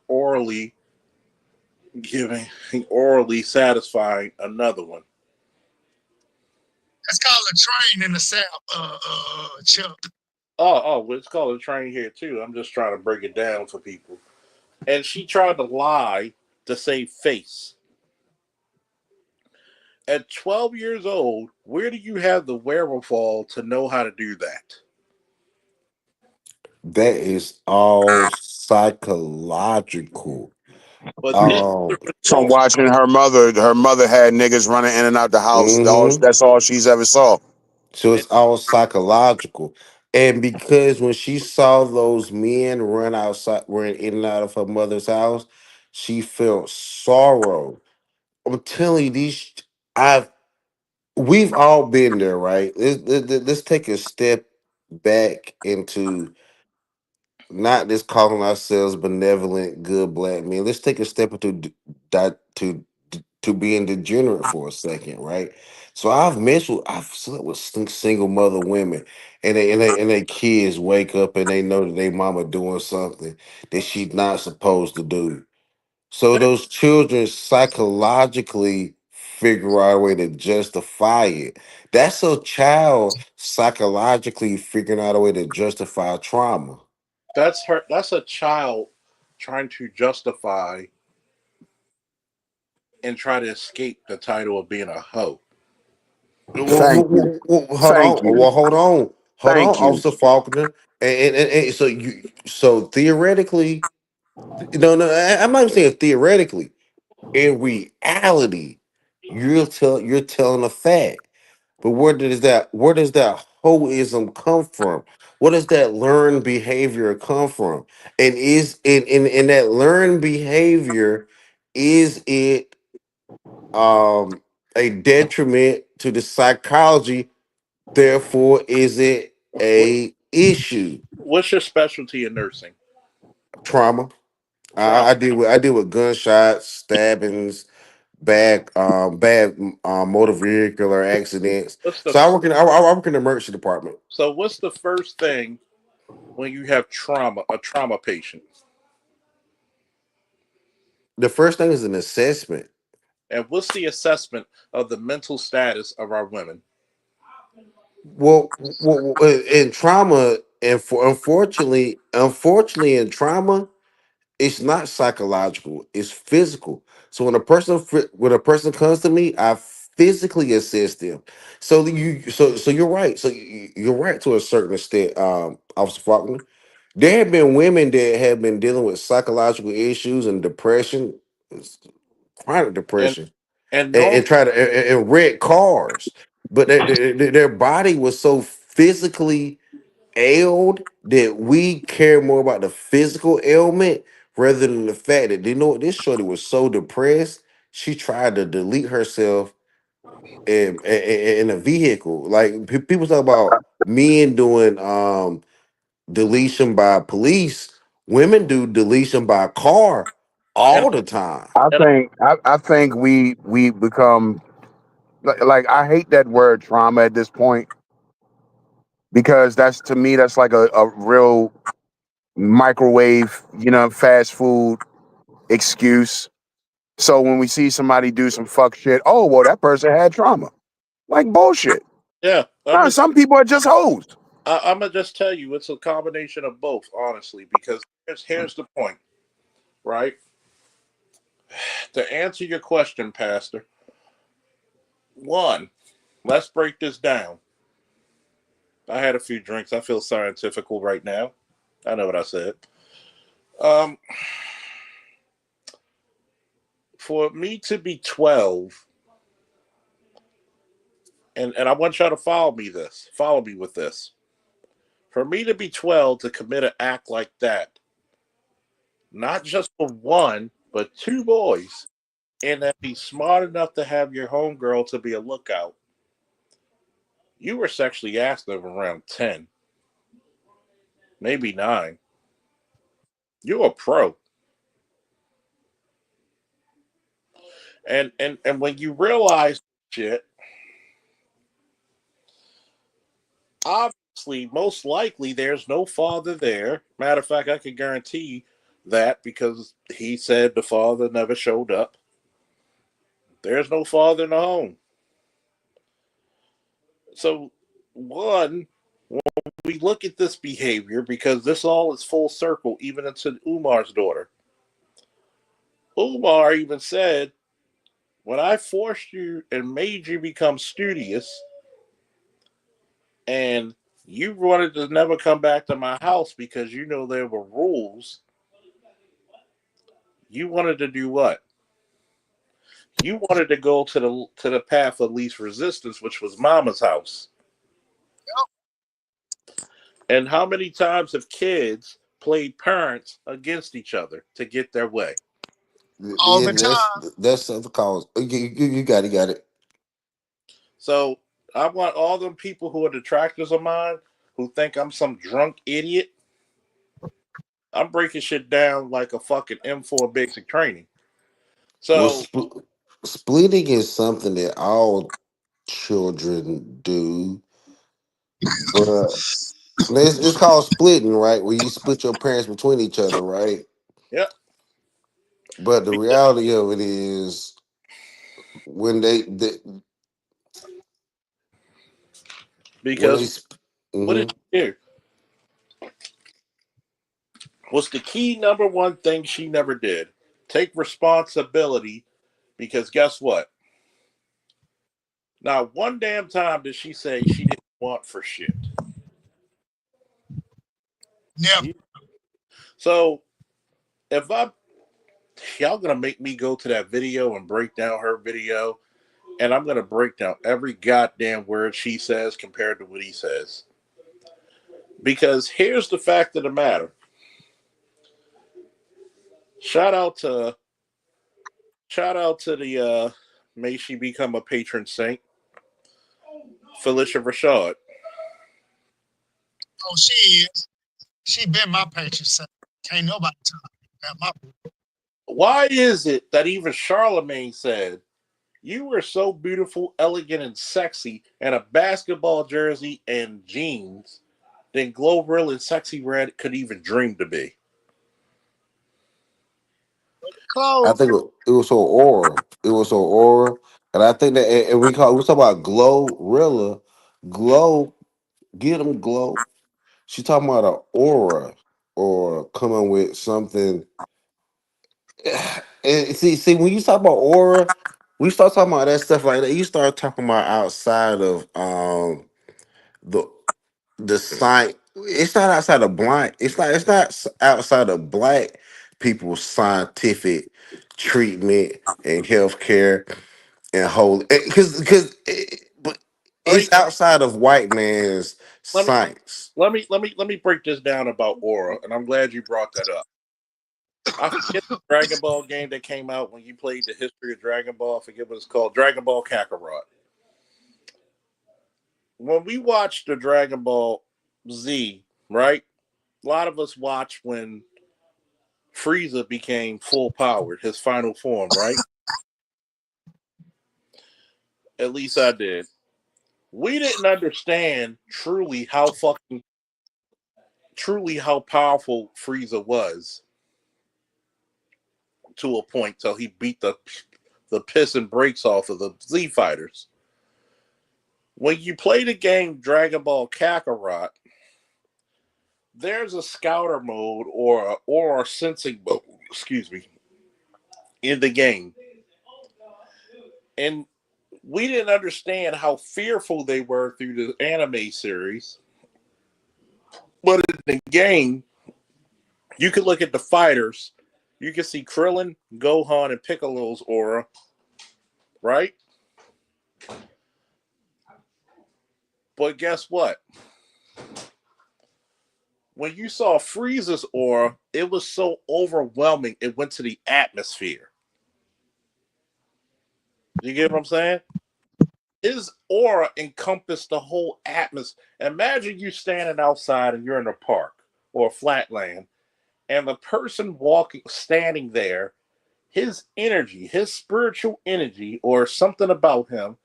giving orally satisfying another one. That's called a train in the South, Chuck. Well, it's called a train here too. I'm just trying to break it down for people. And she tried to lie to save face. At 12 years old, where do you have the wherewithal to know how to do that? That is all psychological. But this is Um, the From result. watching her mother had niggas running in and out the house. mhm. That's all she's ever saw. So And it's all psychological. And because when she saw those men run in and out of her mother's house, she felt sorrow. I'm telling you, I've, we've all been there, right? Let's take a step back into not just calling ourselves benevolent, good black men. Let's take a step into to being degenerate for a second, right? So I've slept with single mother women, and they kids wake up and they know that their mama doing something that she's not supposed to do. So those children psychologically figure out a way to justify it. That's a child psychologically figuring out a way to justify trauma. that's a child trying to justify and try to escape the title of being a hoe. Thank you. Hold Thank on. you. Well, hold on, Thank you. Officer Faulkner. And so theoretically, no, I'm not even saying theoretically. In reality, You're telling a fact. But where does that hoism come from? What does that learned behavior come from? And is in that learned behavior, is it a detriment to the psychology? Therefore, is it What, a issue? what's your specialty in nursing? Trauma. Trauma. I deal with gunshots, stabbings, bad motor vehicular accidents. What's the So I work in the emergency department. what's the first thing when you have a trauma patient? The first thing is an assessment. And what's the assessment of the mental status of our women? In trauma, and unfortunately, in trauma, it's not psychological; it's physical. So when a person comes to me, I physically assist them. So you're right. You're right to a certain extent, Officer Faulkner. There have been women that have been dealing with psychological issues and depression, chronic And depression, and and norm try to and wreck cars, but their body was so physically ailed that we care more about the physical ailment rather than the fact that they know what, this shorty was so depressed she tried to delete herself in a vehicle. Like people talk about men doing deletion by police, women do deletion by car and all the time. and I think we become like I hate that word trauma at this point because that's to me that's like a real microwave, fast food excuse. So when we see somebody do some fuck shit, oh well, that person had trauma. Like bullshit. yeah, Nah, some people are just hoes. I'm gonna just tell you it's a combination of both, honestly, because here's the point, right? To answer your question, Pastor, one, let's break this down. I had a few drinks. I feel scientifical right now. I know what I said. Um, for me to be 12, and I want y'all to follow me with this. For me to be 12 to commit an act like that, not just for one, but two boys, and then be smart enough to have your homegirl to be a lookout, you were sexually active around 10, maybe 9. You're a pro. And when you realize shit, obviously, most likely, there's no father there. Matter of fact, I can guarantee that because he said the father never showed up. There's no father in the home. So, one, when we look at this behavior, because this all is full circle, even into Umar's daughter. Umar even said, when I forced you and made you become studious, and you wanted to never come back to my house because you know there were rules, you wanted to do what? You wanted to go to the path of least resistance, which was Mama's house. And how many times have kids played parents against each other to get their way? all Yeah, the time. that's the cause. You got it. So I want all them people who are detractors of mine who think I'm some drunk idiot. I'm breaking shit down like a fucking M4 basic training. Well, So splitting is something that all children do, but it's called splitting, right? Where you split your parents between each other, right? yeah, But the because, reality of it is when when they because sp- what did mhm. you do? What's the key number one thing she never did? Take responsibility, because guess what? Not one damn time did she say she didn't want for shit. Never. So if I y'all gonna make me go to that video and break down her video and I'm going to break down every goddamn word she says compared to what he says. Because here's the fact of the matter. Shout out to the may she become a patron saint, Felicia Rashad. Oh, she is. She been my patron saint. Can't nobody tell my. Why is it that even Charlemagne said, "You were so beautiful, elegant, and sexy in a basketball jersey and jeans than Glorilla and Sexy Red could even dream to be"? I Clothes. think it was so aura. It was so aura, and I think that and we talk about glow Rilla, glow, get them glow. She talking about an aura or coming with something. And see, when you talk about aura, we start talking about that stuff like that. You start talking about outside of the science. It's not outside of blind. It's not outside of black people's scientific treatment and healthcare and whole because but Let me it's outside of white man's let me science. let me break this down about aura, and I'm glad you brought that up. I forget the Dragon Ball game that came out when you played the history of Dragon Ball. I forget what it's called. Dragon Ball Kakarot. When we watched the Dragon Ball Z, right? A lot of us watched when Frieza became full powered, his final form, right? At least I did. We didn't understand truly how powerful Frieza was to a point till he beat the piss and breaks off of the Z fighters. When you play the game Dragon Ball Kakarot, there's a scouter mode or a sensing mode, excuse me, in the game. And we didn't understand how fearful they were through the anime series. But in the game, you could look at the fighters. You can see Krillin, Gohan, and Piccolo's aura, right? But guess what? When you saw Frieza's aura, it was so overwhelming, it went to the atmosphere. You get what I'm saying? His aura encompassed the whole atmosphere. Imagine you standing outside and you're in a park or a flatland, and the person standing there, his energy, his spiritual energy, or something about him,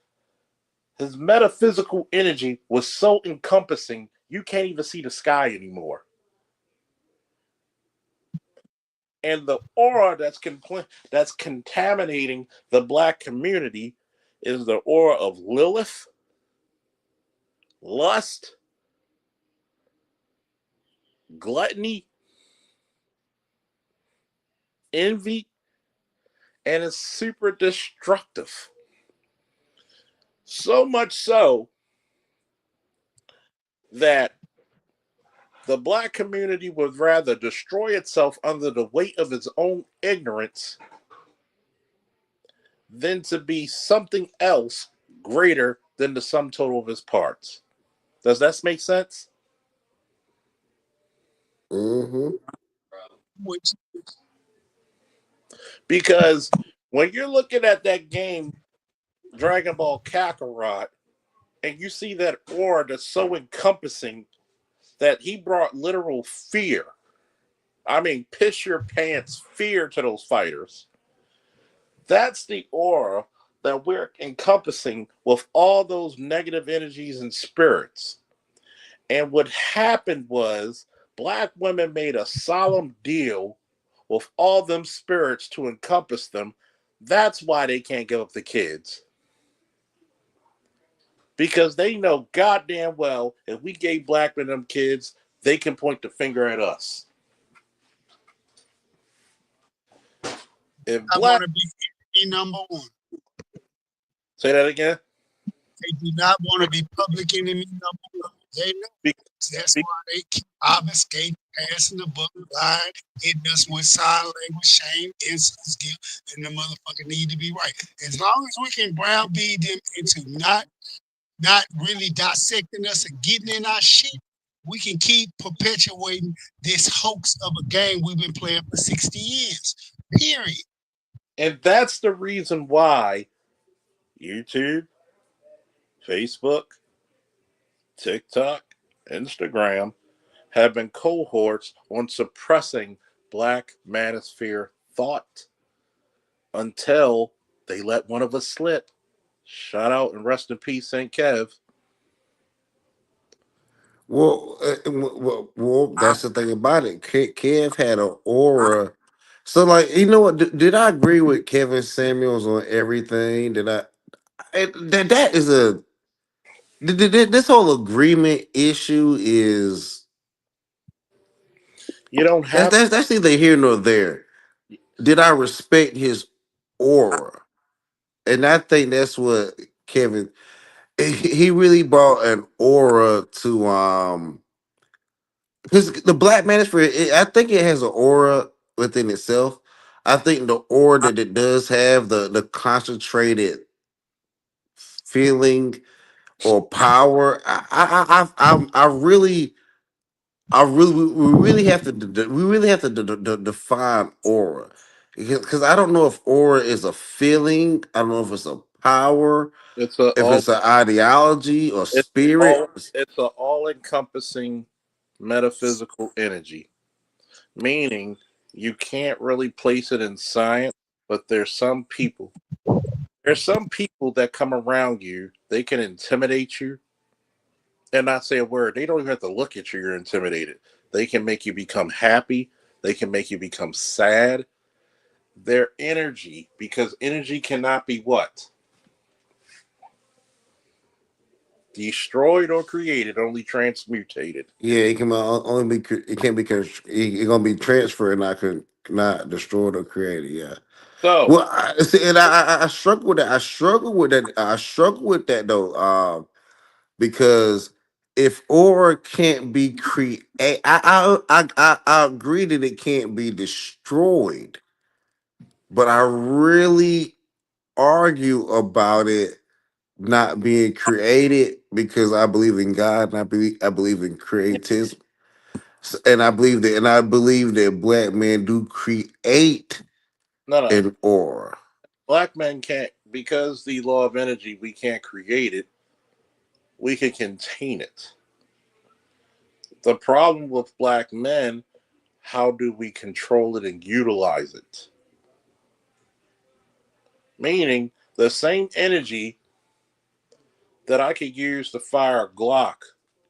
his metaphysical energy was so encompassing, you can't even see the sky anymore. And the aura that's contaminating the black community is the aura of Lilith, lust, gluttony, envy, and it's super destructive. So much so that the black community would rather destroy itself under the weight of its own ignorance than to be something else greater than the sum total of its parts. Does that make sense? Mm-hmm. Because when you're looking at that game, Dragon Ball Kakarot, and you see that aura that's so encompassing that he brought literal fear. I mean, piss your pants fear to those fighters. That's the aura that we're encompassing with all those negative energies and spirits. And what happened was black women made a solemn deal with all them spirits to encompass them. That's why they can't give up the kids. Because they know goddamn well if we gave black men them kids, they can point the finger at us. If I black, want to be number one. say that again. They do not want to be public enemy number one. They know. Be- That's be- why they keep obfuscating, passing the buck, lying, hitting us with sign language, shame, insults, guilt, and the motherfucker need to be right. As long as we can browbeat them into not really dissecting us and getting in our shit, we can keep perpetuating this hoax of a game we've been playing for 60 years. Period. and that's the reason why YouTube, Facebook, TikTok, Instagram have been cohorts on suppressing Black manosphere thought until they let one of us slip. Shout out and rest in peace, St. Kev. Well, that's the thing about it. Kev had an aura. So, like, you know what? Did I agree with Kevin Samuels on everything? That is a this whole agreement issue is You don't have that's neither here nor there. Did I respect his aura? And I think that's what Kevin he really brought an aura to because the Black Manosphere, I think it has an aura within itself. I think the aura that it does have, the concentrated feeling or power, we really have to define aura because I don't know if aura is a feeling. I don't know if it's a power, it's a if all it's an ideology or it's spirit. all it's a all encompassing metaphysical energy. Meaning you can't really place it in science, but there's some people that come around you, they can intimidate you and not say a word. They don't even have to look at you, you're intimidated. They can make you become happy, they can make you become sad. Their energy, because energy cannot be what? Destroyed or created, only transmutated. Yeah, it can only be. It can't be. It's gonna be transferred, not destroyed or created. Yeah. So Well, I struggle with that. I struggle with that. I struggle with that though. Because if aura can't be created, I agree that it can't be destroyed, but I really argue about it not being created because I believe in God and I believe in creatism. And I believe that black men do create no. an aura. Black men can't, because the law of energy, we can't create it, we can contain it. The problem with black men, how do we control it and utilize it? Meaning, the same energy that I could use to fire a Glock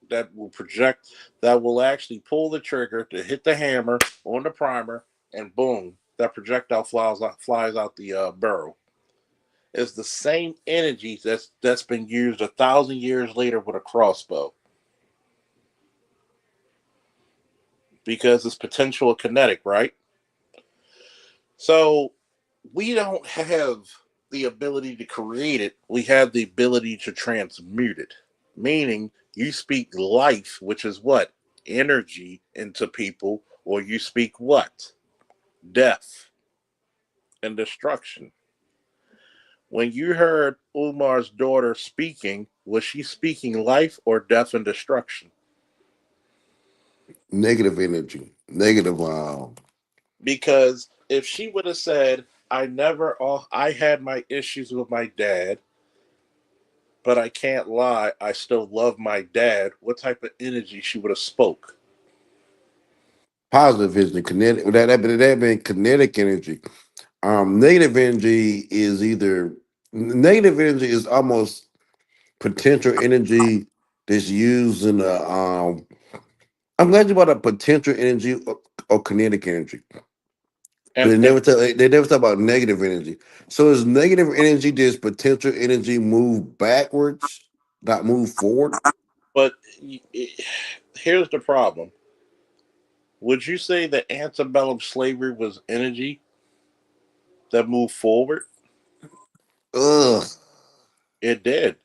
that will project, that will actually pull the trigger to hit the hammer on the primer, and boom, that projectile flies out the barrel. Is the same energy that's been used 1,000 years later with a crossbow, because it's potential kinetic, right? So we don't have the ability to create it. We have the ability to transmute it. Meaning you speak life, which is what? Energy into people, or you speak what? Death and destruction. When you heard Umar's daughter speaking, was she speaking life or death and destruction? Negative energy. Negative Because if she would have said, I had my issues with my dad, but I can't lie, I still love my dad, what type of energy she would have spoke? positive energy, kinetic that been kinetic energy. Negative energy is either negative energy is almost potential energy that's used in a I'm glad you brought up potential energy or kinetic energy. But And, and they never talk about negative energy. So is negative energy does potential energy move backwards, not move forward? but here's the problem. Would you say that antebellum slavery was energy that moved forward? Ugh. It did.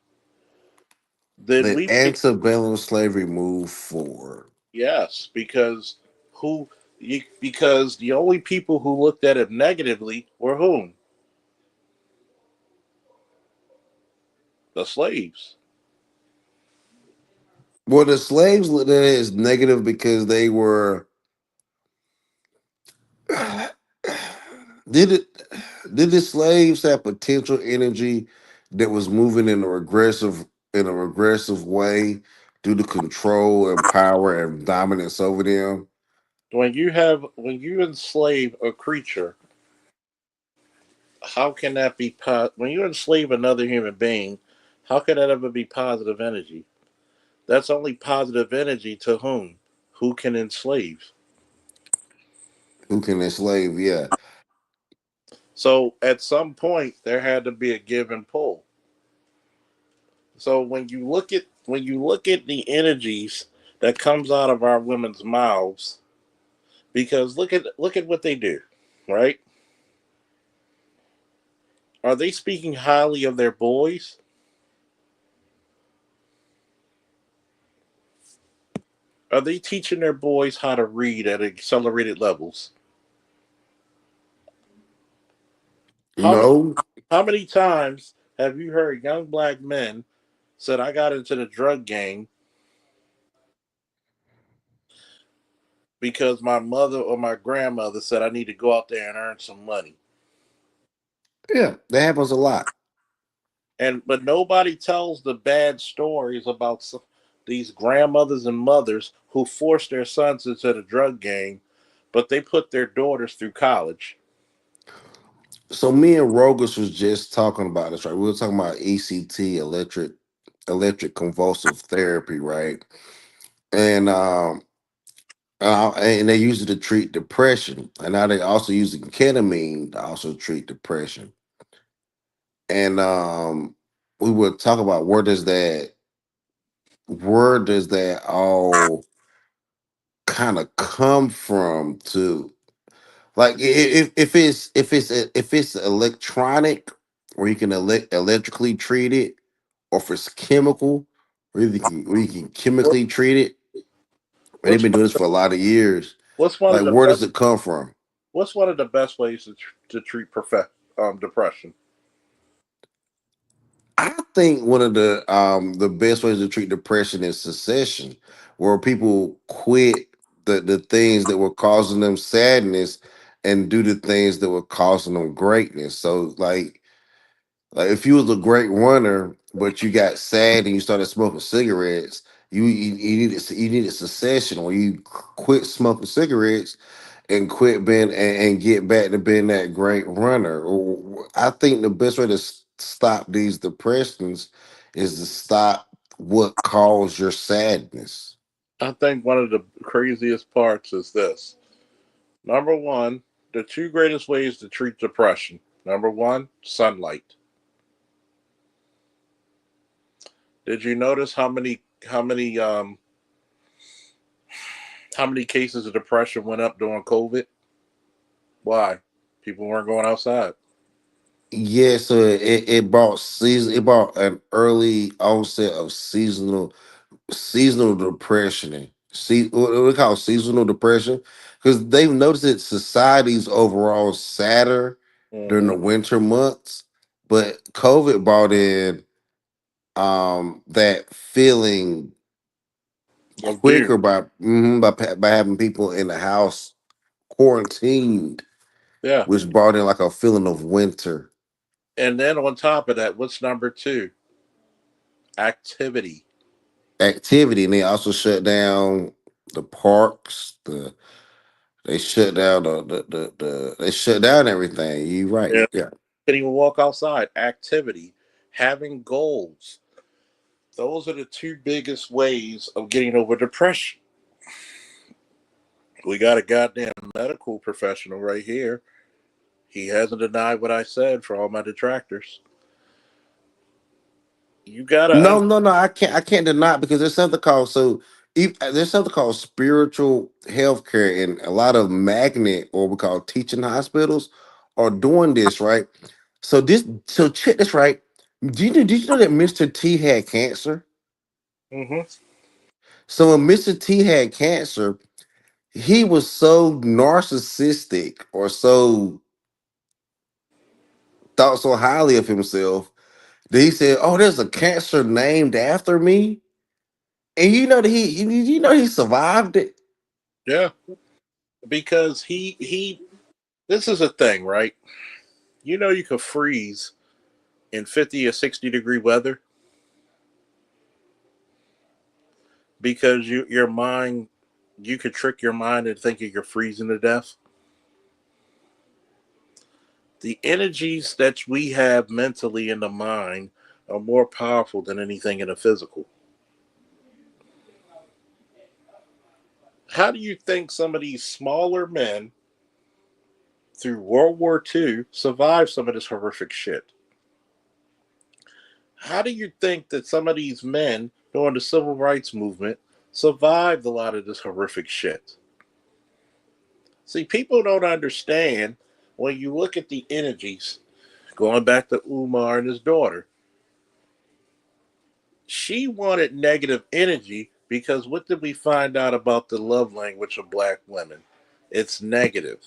then The we make antebellum slavery moved forward. yes, because who because the only people who looked at it negatively were whom? The slaves. Well, the slaves looked at it as negative because they were did it did the slaves have potential energy that was moving in a regressive way due to control and power and dominance over them? When you enslave a creature, how can that be when you enslave another human being, how can that ever be positive energy? That's only positive energy to whom? Who can enslave? Who can enslave? Yeah. So at some point there had to be a give and pull. So when you look at the energies that comes out of our women's mouths, because look at what they do, right? Are they speaking highly of their boys? Are they teaching their boys how to read at accelerated levels? How many No. how many times have you heard young black men said I got into the drug game because my mother or my grandmother said I need to go out there and earn some money? Yeah, that happens a lot. And but nobody tells the bad stories about these grandmothers and mothers who forced their sons into the drug game, but they put their daughters through college. So me and Rogus was just talking about this, right? We were talking about ECT, electric convulsive therapy, right? And and they use it to treat depression, and now they also using ketamine to also treat depression. And we would talk about where does that all kind of come from to like if it's electronic or you can electrically treat it, or if it's chemical where you can What, chemically treat it. And they've what's been one doing of this for a lot of years. what's one of Like the where does best it come from? what's one of the best ways to treat depression? I think one of the best ways to treat depression is secession, where people quit the things that were causing them sadness and do the things that were causing them greatness. So like if you was a great runner, but you got sad and you started smoking cigarettes, you needed secession, or you quit smoking cigarettes and quit being and get back to being that great runner. I think the best way to stop these depressions is to stop what caused your sadness. I think one of the craziest parts is this. Number one, the two greatest ways to treat depression. Number one, sunlight. Did you notice how many cases of depression went up during COVID? Why? People weren't going outside. Yeah, so it brought an early onset of seasonal depression. See what we call seasonal depression, because they've noticed that society's overall sadder during Hmm. the winter months, but COVID brought in that feeling Of doom. quicker by having people in the house quarantined, Yeah. which brought in like a feeling of winter And then on top of that, what's number two? Activity. activity, and they also shut down the parks. They shut down they shut down everything. You right? Yeah. Yeah. Couldn't even walk outside. Activity. Having goals. Those are the two biggest ways of getting over depression. We got a goddamn medical professional right here. He hasn't denied what I said for all my detractors. You gotta No. I can't deny it, because there's something called there's something called spiritual health care, and a lot of magnet, or we call teaching hospitals, are doing this right. So check this right. Did you know that Mr. T had cancer? Mm-hmm. So when Mr. T had cancer, he was so narcissistic or so thought so highly of himself that he said, "Oh, there's a cancer named after me." And you know that he survived it. Yeah, because he. This is a thing, right? You know, you could freeze in 50 or 60-degree weather because your mind, you could trick your mind into thinking you're freezing to death. The energies that we have mentally in the mind are more powerful than anything in the physical. How do you think some of these smaller men through World War II survived some of this horrific shit? How do you think that some of these men during the civil rights movement survived a lot of this horrific shit? See, people don't understand when you look at the energies, going back to Umar and his daughter. She wanted negative energy because what did we find out about the love language of black women? It's negative,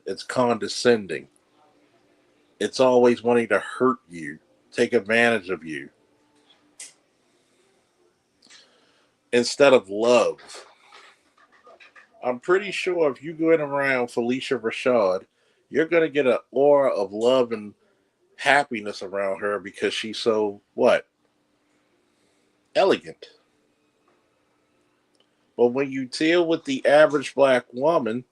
it's condescending, it's always wanting to hurt you, take advantage of you, instead of love. I'm pretty sure if you go in around Felicia Rashad, you're going to get an aura of love and happiness around her because she's so, what? Elegant. But when you deal with the average black woman,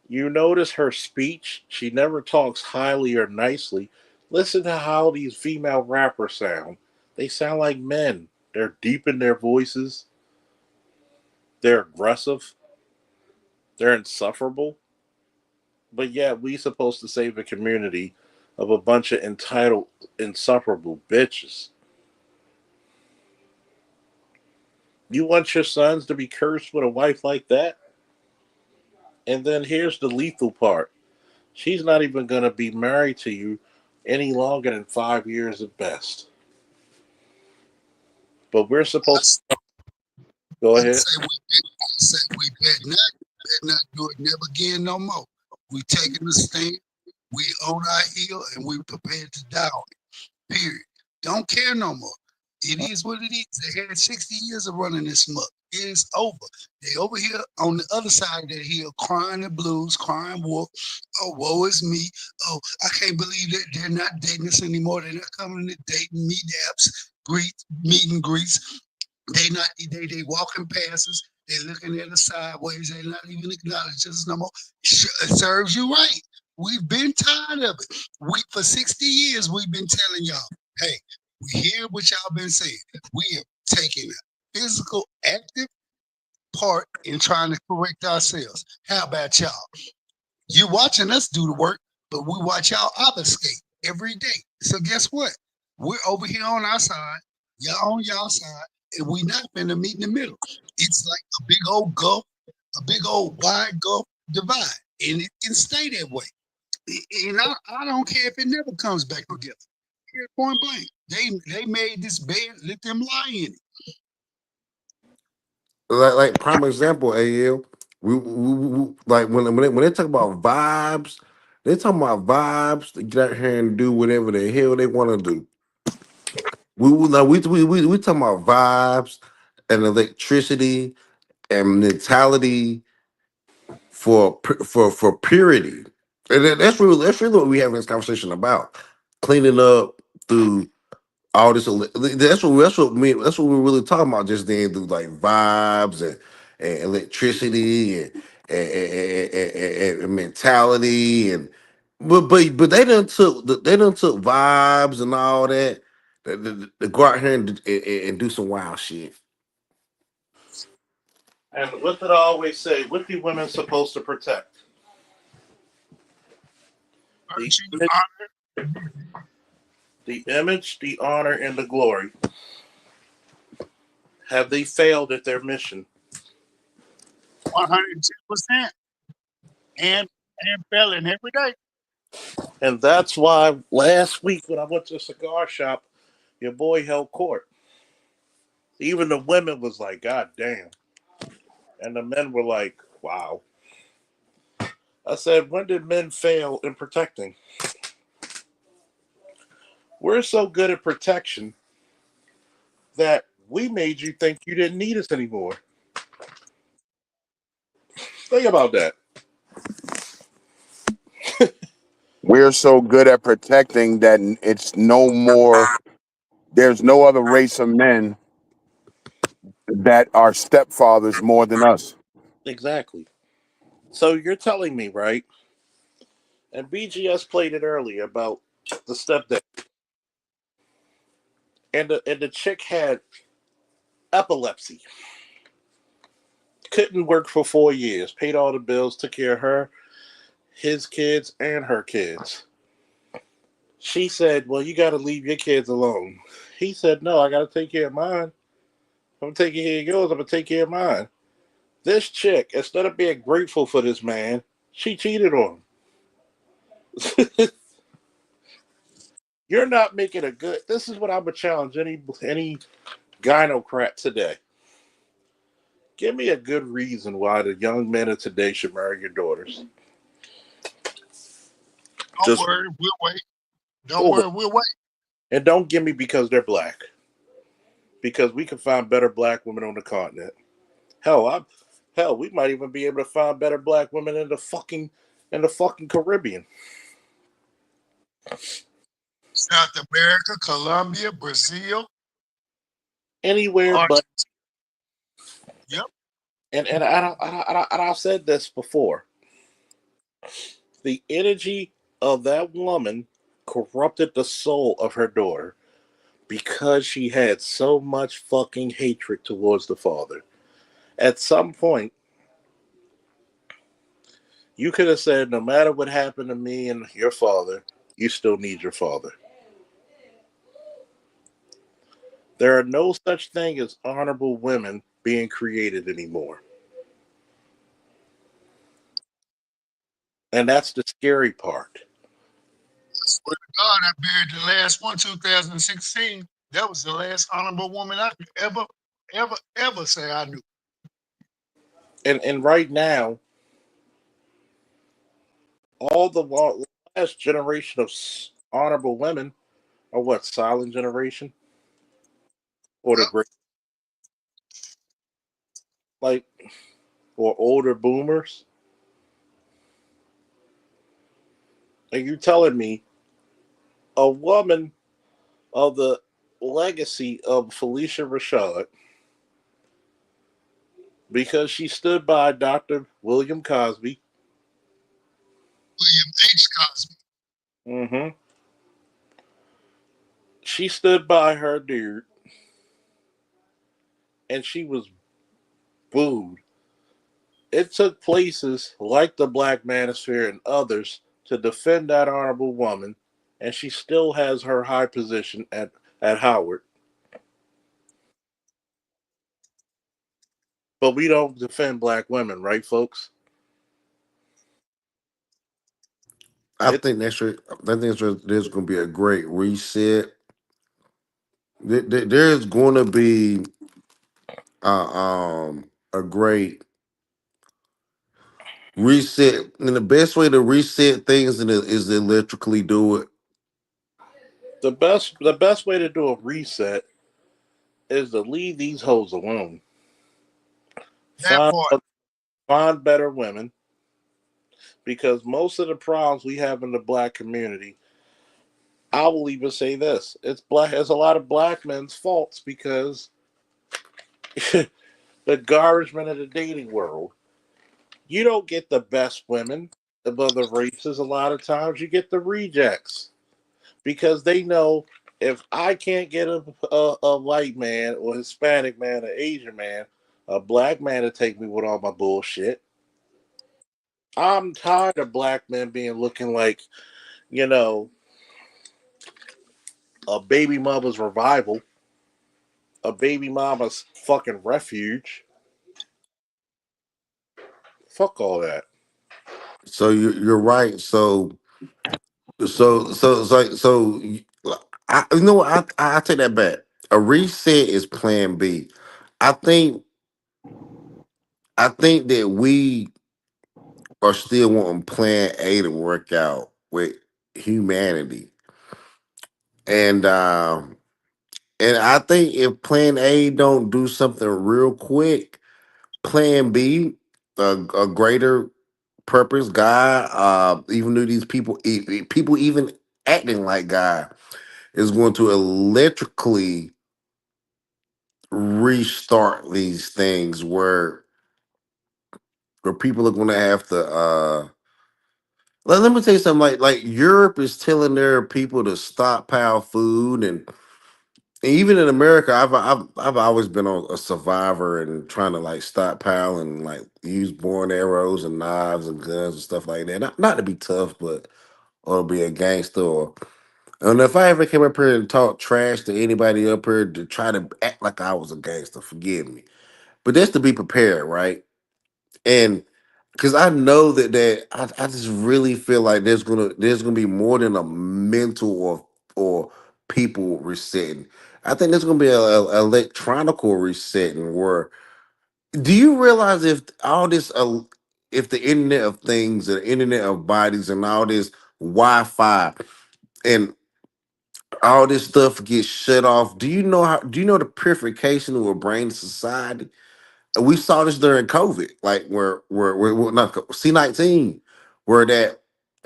you notice her speech. She never talks highly or nicely. Listen to how these female rappers sound. They sound like men. They're deep in their voices. They're aggressive. They're insufferable. But yet we supposed to save a community of a bunch of entitled, insufferable bitches. You want your sons to be cursed with a wife like that? And then here's the lethal part. She's not even going to be married to you any longer than 5 years at best. But we're supposed to go I ahead. say we bet not do it never again no more. We taking a stand, we on our heel, and we prepared to die on it. Period. Don't care no more. It is what it is. They had 60 years of running this muck. It is over. They over here on the other side of that hill crying the blues, crying wolf. Oh, woe is me. Oh, I can't believe that they're not dating us anymore. They're not coming to dating meet apps, meet and greets. They walking past us. They looking at us sideways. They not even acknowledge us no more. It serves you right. We've been tired of it. For 60 years we've been telling y'all, hey, we hear what y'all been saying. We have taken a physical, active part in trying to correct ourselves. How about y'all? You watching us do the work, but we watch y'all obfuscate every day. So guess what? We're over here on our side, y'all on y'all side, and we not finna meet in the middle. It's like a big old gulf, a big old wide gulf divide, and it can stay that way. And I don't care if it never comes back together. Here, point blank, they made this bed, let them lie in it. Like prime example, AL. Like when they talk about vibes, they talking about vibes to get out here and do whatever the hell they want to do. We talking about vibes and electricity and mentality for purity. And that's really what we having this conversation about. Cleaning up through all this. That's what we're really talking about just then through like vibes and electricity and mentality and but they done took vibes and all that to go out here and do some wild shit. And what did I always say? What do women supposed to protect? The image, the honor, and the glory. Have they failed at their mission? 110%, and failing every day. And that's why last week when I went to a cigar shop, your boy held court. Even the women was like, God damn. And the men were like, wow. I said, when did men fail in protecting? We're so good at protection that we made you think you didn't need us anymore. Think about that. We're so good at protecting that it's no more. There's no other race of men that are stepfathers more than us. Exactly. So you're telling me, right? And BGS played it earlier about the stepdad. And the chick had epilepsy. Couldn't work for 4 years. Paid all the bills, took care of her, his kids, and her kids. She said, well, you got to leave your kids alone. He said, no, I got to take care of mine. I'm taking care of yours. I'm going to take care of mine. This chick, instead of being grateful for this man, she cheated on him. You're not making a good. This is what I would challenge any gynocrat today. Give me a good reason why the young men of today should marry your daughters. Don't worry, we'll wait. Don't worry, we'll wait. And don't give me because they're black. Because we can find better black women on the continent. Hell, we might even be able to find better black women in the fucking Caribbean. South America, Colombia, Brazil, Anywhere but. Yep. And I've said this before. The energy of that woman corrupted the soul of her daughter because she had so much fucking hatred towards the father. At some point, you could have said, no matter what happened to me and your father, you still need your father. There are no such thing as honorable women being created anymore. And that's the scary part. I swear to God, I buried the last one, 2016. That was the last honorable woman I could ever say I knew. And right now, all the last generation of honorable women are what, silent generation? Or the great, like, or older boomers? And you telling me a woman of the legacy of Felicia Rashad, because she stood by Dr. William Cosby. William H. Cosby. Mm-hmm. She stood by her dude, and she was booed. It took places like the Black Manosphere and others to defend that honorable woman, and she still has her high position at Howard. But we don't defend black women, right, folks? I think there's going to be a great reset. There's going to be a great reset, and the best way to reset things is to electrically do it. The best way to do a reset is to leave these hoes alone. Find better women, because most of the problems we have in the black community, I will even say this: it's a lot of black men's faults because the garbage men of the dating world. You don't get the best women of other races. A lot of times, you get the rejects because they know if I can't get a white man or Hispanic man or Asian man, a black man to take me with all my bullshit. I'm tired of black men being looking like, you know, a baby mama's revival, a baby mama's fucking refuge. Fuck all that. So you're right. So I you know what I take that back. A reset is plan B. I think I think that we are still wanting plan A to work out with humanity. And and I think if plan A don't do something real quick, plan B, a greater purpose, God, even though these people people even acting like God is going to electrically restart these things where people are going to have to let me tell you something, like Europe is telling their people to stockpile food, and even in America, I've always been a survivor and trying to like stockpile and like use bow and arrows and knives and guns and stuff like that. Not to be tough, but or to be a gangster. And if I ever came up here and talked trash to anybody up here to try to act like I was a gangster, forgive me. But that's to be prepared, right? And because I know I just really feel like there's gonna be more than a mental or people resetting. I think there's gonna be a electronical resetting. Where do you realize if all this if the Internet of Things, the Internet of Bodies, and all this Wi-Fi and all this stuff gets shut off? Do you know the purification of a brain society? We saw this during COVID, like where not C-19, where that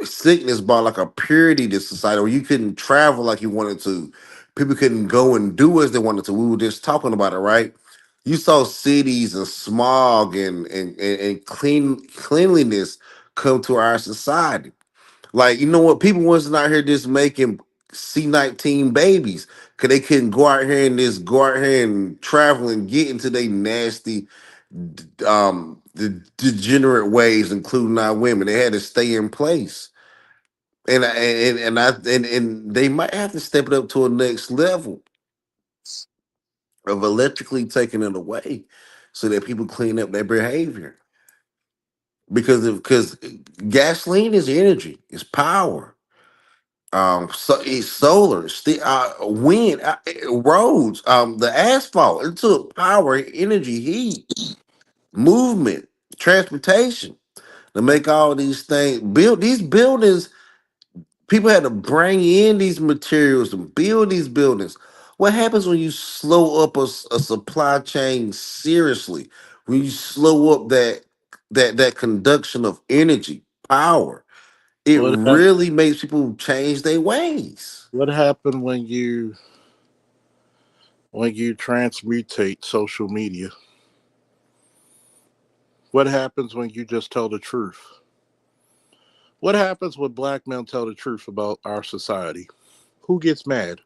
sickness brought like a purity to society, where you couldn't travel like you wanted to, people couldn't go and do as they wanted to. We were just talking about it, right? You saw cities and smog and cleanliness come to our society. Like, you know what? People wasn't out here just making C-19 babies because they couldn't go out here and travel and get into they nasty, the degenerate ways, including our women. They had to stay in place. And they might have to step it up to a next level of electrically taking it away so that people clean up their behavior. Because gasoline is energy, it's power. So it's solar, wind, roads, the asphalt. It took power, energy, heat, movement, transportation to make all these things. Build these buildings. People had to bring in these materials to build these buildings. What happens when you slow up a supply chain seriously? When you slow up that conduction of energy, power, it What hap- really makes people change their ways. what happened when you transmutate social media? What happens when you just tell the truth? What happens when black men tell the truth about our society? Who gets mad?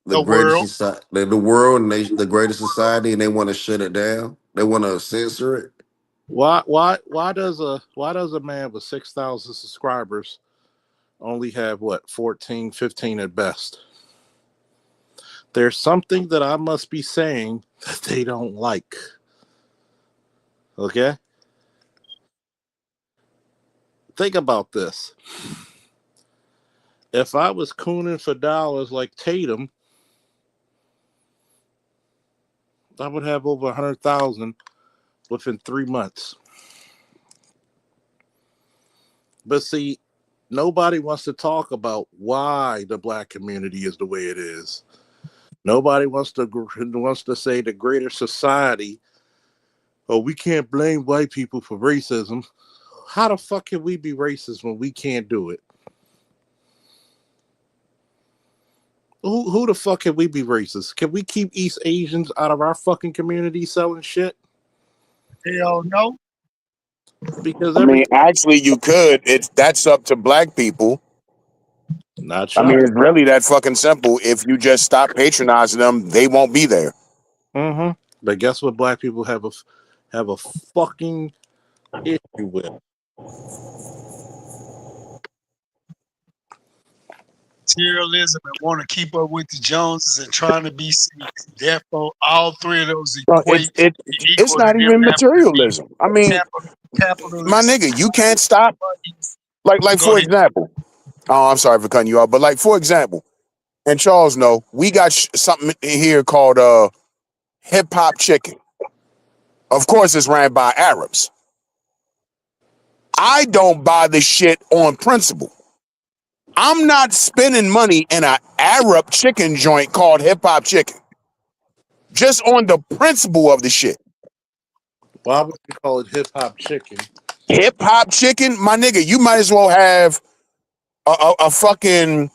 The The greatest world. society, the world, and the greatest society, and they want to shut it down. They want to censor it. Why does a man with 6,000 subscribers only have what 14, 15 at best? There's something that I must be saying that they don't like. Okay? Think about this. If I was cooning for dollars like Tatum, I would have over 100,000 within 3 months. But see, nobody wants to talk about why the black community is the way it is. Nobody wants to say the greater society. Oh, we can't blame white people for racism. How the fuck can we be racist when we can't do it? Who the fuck can we be racist? Can we keep East Asians out of our fucking community selling shit? Hell no. Because I mean, everything. actually, you could. That's up to black people. Not I mean, y'all. it's really that fucking simple. If you just stop patronizing them, they won't be there. Mm-hmm. But guess what? Black people have a fucking issue with. Materialism and want to keep up with the Joneses and trying to be seen. Therefore, all three of those Well, equate it's equal to not them even having to be materialism. I mean, my capitalist. nigga, you can't stop. Like Go for ahead. example. Oh, I'm sorry for cutting you off, but like for example, and Charles know, we got something here called hip hop chicken. Of course, it's ran by Arabs. I don't buy the shit on principle. I'm not spending money in an Arab chicken joint called hip hop chicken. Just on the principle of the shit. Why would you call it hip hop chicken? Hip hop chicken, my nigga, you might as well have a fucking.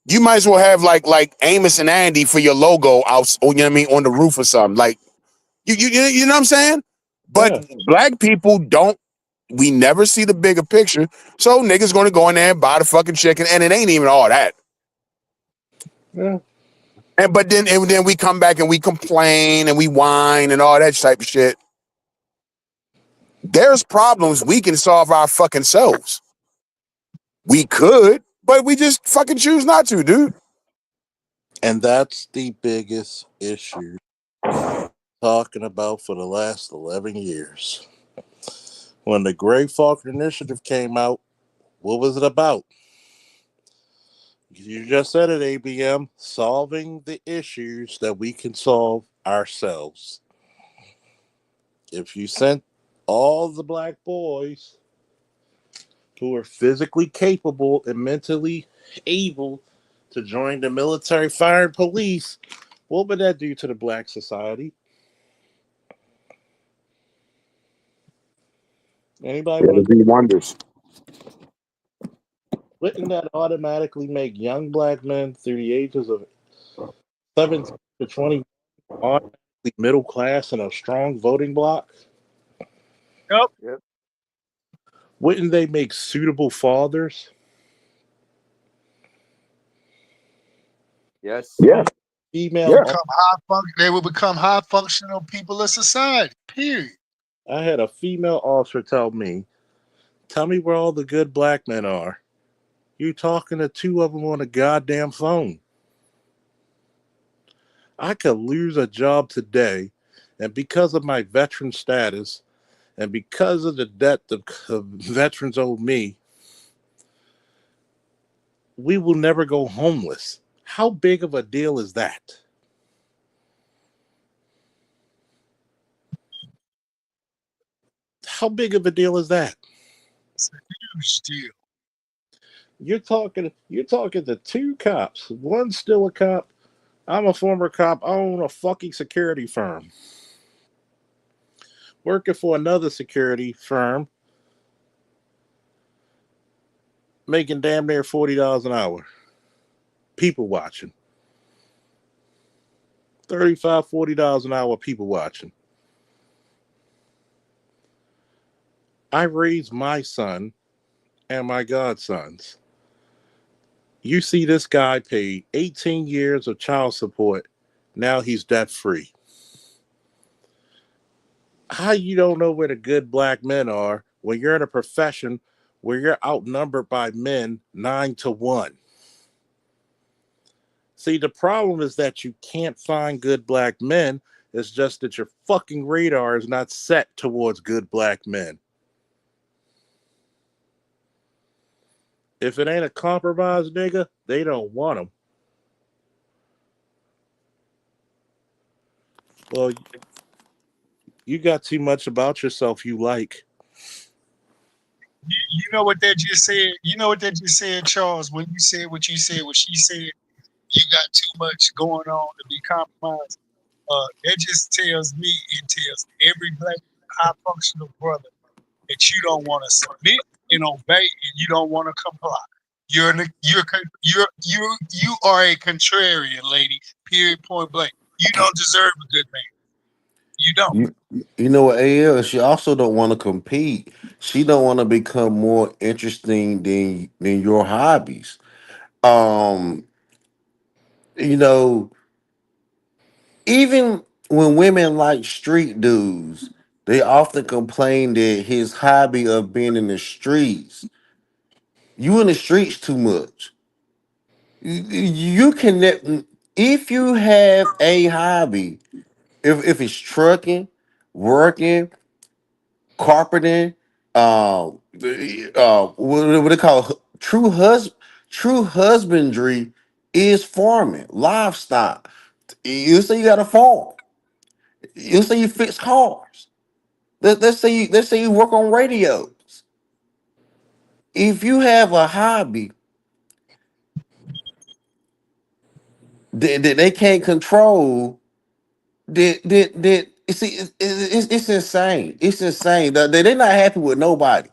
You might as well have like Amos and Andy for your logo out. You know what I mean, on the roof or something. Like you know what I'm saying? But Yeah. black people don't. We never see the bigger picture. So niggas gonna go in there and buy the fucking chicken, and it ain't even all that. Yeah. And then we come back and we complain and we whine and all that type of shit. There's problems we can solve our fucking selves. We could, but we just fucking choose not to, dude. And that's the biggest issue talking about for the last 11 years. When the Great Falkland Initiative came out, what was it about? You just said it, ABM, solving the issues that we can solve ourselves. If you sent all the black boys who are physically capable and mentally able to join the military, fire, and police, what would that do to the black society? Anybody want It'll to? be wonders. Wouldn't that automatically make young black men through the ages of 17 to 20 automatically middle class and a strong voting bloc? Yep. Yep. Wouldn't they make suitable fathers? Yes. Yeah, Female. yeah. They will become high functional people of society. Period. I had a female officer tell me where all the good black men are. You talking to two of them on a goddamn phone. I could lose a job today, and because of my veteran status, and because of the debt the veterans owe me, we will never go homeless. How big of a deal is that? How big of a deal is that? It's a huge deal. You're talking to two cops. One's still a cop. I'm a former cop. I own a fucking security firm. Working for another security firm, making damn near $40 an hour. People watching. 35, $40 an hour people watching. I raised my son and my godsons. You see this guy paid 18 years of child support. Now he's debt free. How you don't know where the good black men are when you're in a profession where you're outnumbered by men 9-1? See, the problem is that you can't find good black men. It's just that your fucking radar is not set towards good black men. If it ain't a compromised nigga, they don't want him. Well, you got too much about yourself you like. You know what that just said? You know what that just said, Charles? When you said what you said, what she said, you got too much going on to be compromised. That just tells me, it tells every black high functional brother that you don't want to submit and obey and you don't want to comply. You are a contrarian, lady. Period. Point blank. You don't deserve a good man. You don't. You know what, AL? She also don't want to compete. She don't want to become more interesting than your hobbies. Um, you know, even when women like street dudes, they often complain that his hobby of being in the streets, you in the streets too much. You can if you have a hobby, if it's trucking, working, carpeting, what they call true husbandry is farming, livestock. You say you got a farm. You say you fix cars. Let's say you work on radios. If you have a hobby that they can't control, that you see, it's insane. It's insane. They're not happy with nobody.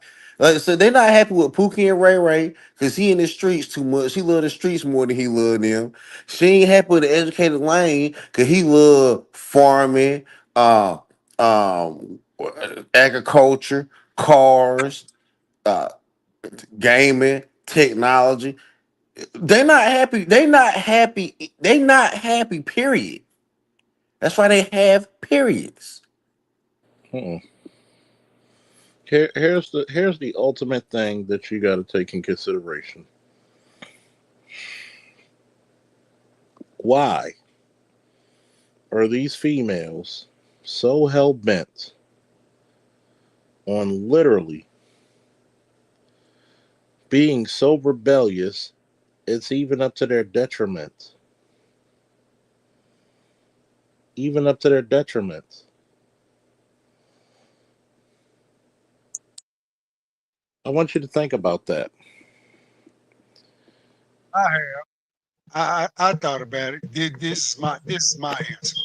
So they're not happy with Pookie and Ray Ray because he in the streets too much. He love the streets more than he love them. She ain't happy with the educated Lane because he love farming, uh, agriculture, cars, uh, gaming, technology. They're not happy. They're not happy. They not happy. Period. That's why they have periods. Hmm. Here's the ultimate thing that you got to take in consideration. Why are these females so hell bent on literally being so rebellious? It's even up to their detriment. Even up to their detriment. I want you to think about that. I have. I thought about it. This is my answer.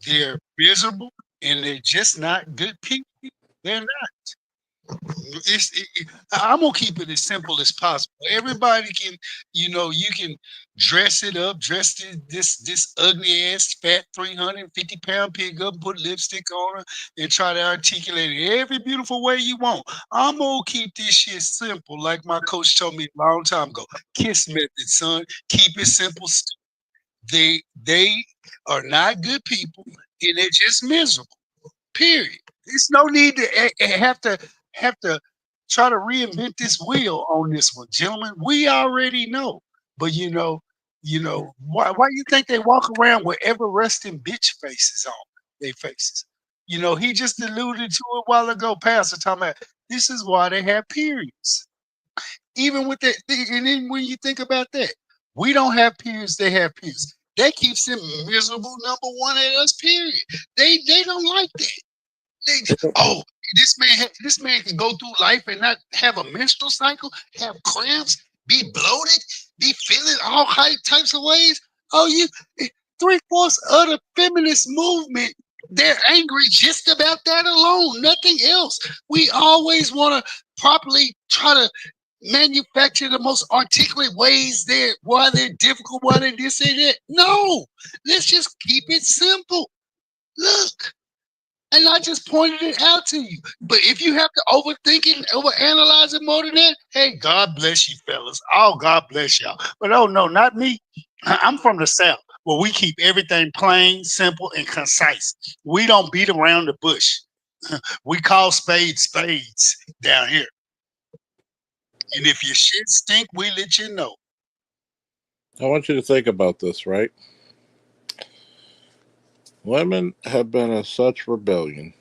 They're miserable and they're just not good people. They're not. I'm gonna keep it as simple as possible. Everybody can, you can dress it up, dress this ugly ass fat 350-pound pig up, put lipstick on her, and try to articulate it every beautiful way you want. I'm gonna keep this shit simple, like my coach told me a long time ago. Kiss method, son. Keep it simple. They are not good people, and they're just miserable. Period. There's no need to have to try to reinvent this wheel on this one, gentlemen. We already know. But why you think they walk around with everlasting bitch faces on their faces? He just alluded to it a while ago, Pastor, talking about this is why they have periods. Even with that, and then when you think about that, we don't have periods, they have periods. That keeps them miserable, number one at us, period. They don't like that. Oh, this man can go through life and not have a menstrual cycle, have cramps, be bloated, be feeling all types of ways. Oh, 3/4 of the feminist movement, they're angry just about that alone, nothing else. We always want to properly try to manufacture the most articulate ways why they're difficult, why they're this and that. No, let's just keep it simple. Look. And I just pointed it out to you. But if you have to overthink it, overanalyze it more than that, hey, God bless you, fellas. Oh, God bless y'all. But oh no, not me. I'm from the South, where we keep everything plain, simple, and concise. We don't beat around the bush. We call spades spades down here. And if your shit stink, we let you know. I want you to think about this, right? Women have been in such rebellion,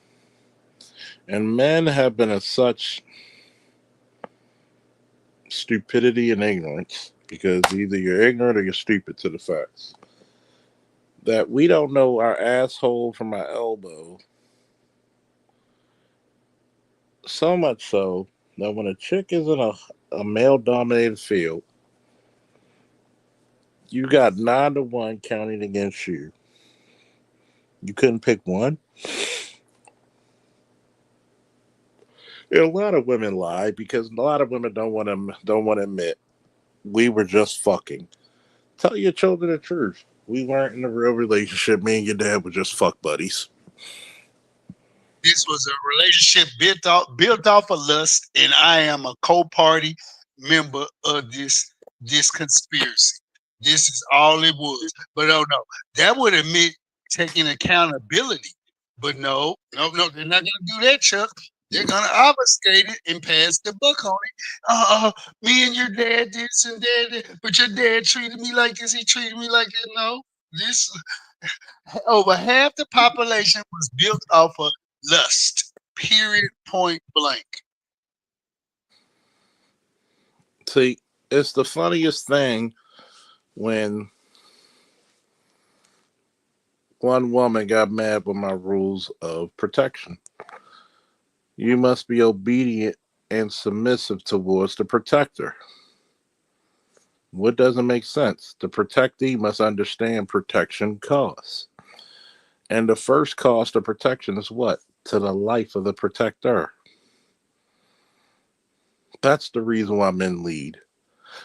and men have been in such stupidity and ignorance, because either you're ignorant or you're stupid to the facts, that we don't know our asshole from our elbow. So much so that when a chick is in a male dominated field, you got 9-1 counting against you. You couldn't pick one. And a lot of women lie because a lot of women don't want to admit we were just fucking. Tell your children the truth. We weren't in a real relationship. Me and your dad were just fuck buddies. This was a relationship built off of lust, and I am a co-party member of this conspiracy. This is all it was. But oh no, that would admit taking accountability. But no, no, no, they're not gonna do that, Chuck. They're gonna obfuscate it and pass the buck on it. Me and your dad did this and dad, but your dad treated me like this. He treated me like that. No, this over half the population was built off of lust. Period. Point blank. See, it's the funniest thing when one woman got mad with my rules of protection. You must be obedient and submissive towards the protector. What doesn't make sense? The protectee must understand protection costs. And the first cost of protection is what? To the life of the protector. That's the reason why men lead.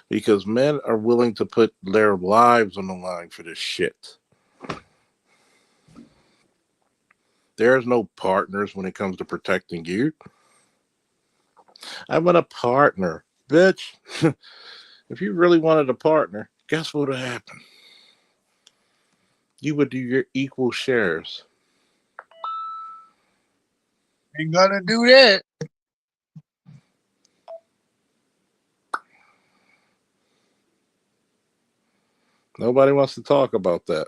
Because men are willing to put their lives on the line for this shit. There's no partners when it comes to protecting you. I want a partner. Bitch, if you really wanted a partner, guess what would happen? You would do your equal shares. Ain't gonna do that. Nobody wants to talk about that.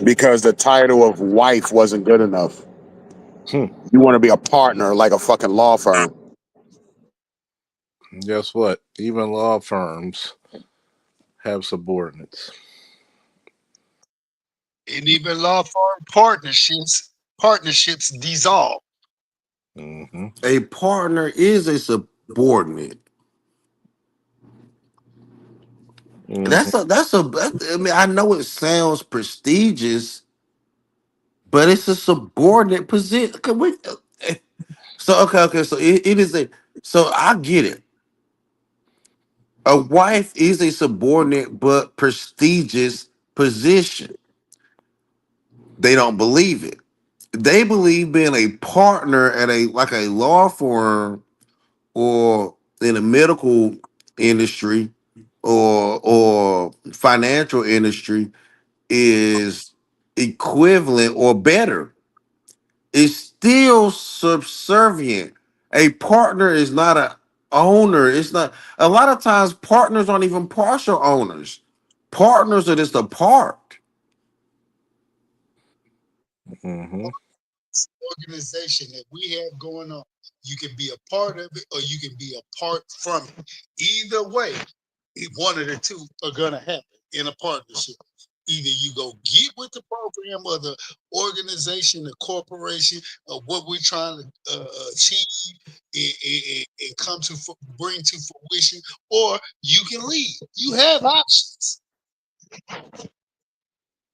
Because the title of wife wasn't good enough. You want to be a partner like a fucking law firm. Guess what? Even law firms have subordinates. And even law firm partnerships dissolve. Mm-hmm. A partner is a subordinate. I mean, I know it sounds prestigious, but it's a subordinate position. So it is so I get it. A wife is a subordinate but prestigious position. They don't believe it. They believe being a partner at a law firm or in the medical industry or financial industry is equivalent or better. It's still subservient. A partner is not a owner. It's not a lot of times partners aren't even partial owners. Partners are just a part. Mm-hmm. Organization that we have going on. You can be a part of it or you can be a part from it. Either way, one of the two are gonna happen in a partnership. Either you go get with the program or the organization, the corporation, of what we're trying to achieve and come to bring to fruition, or you can leave. You have options.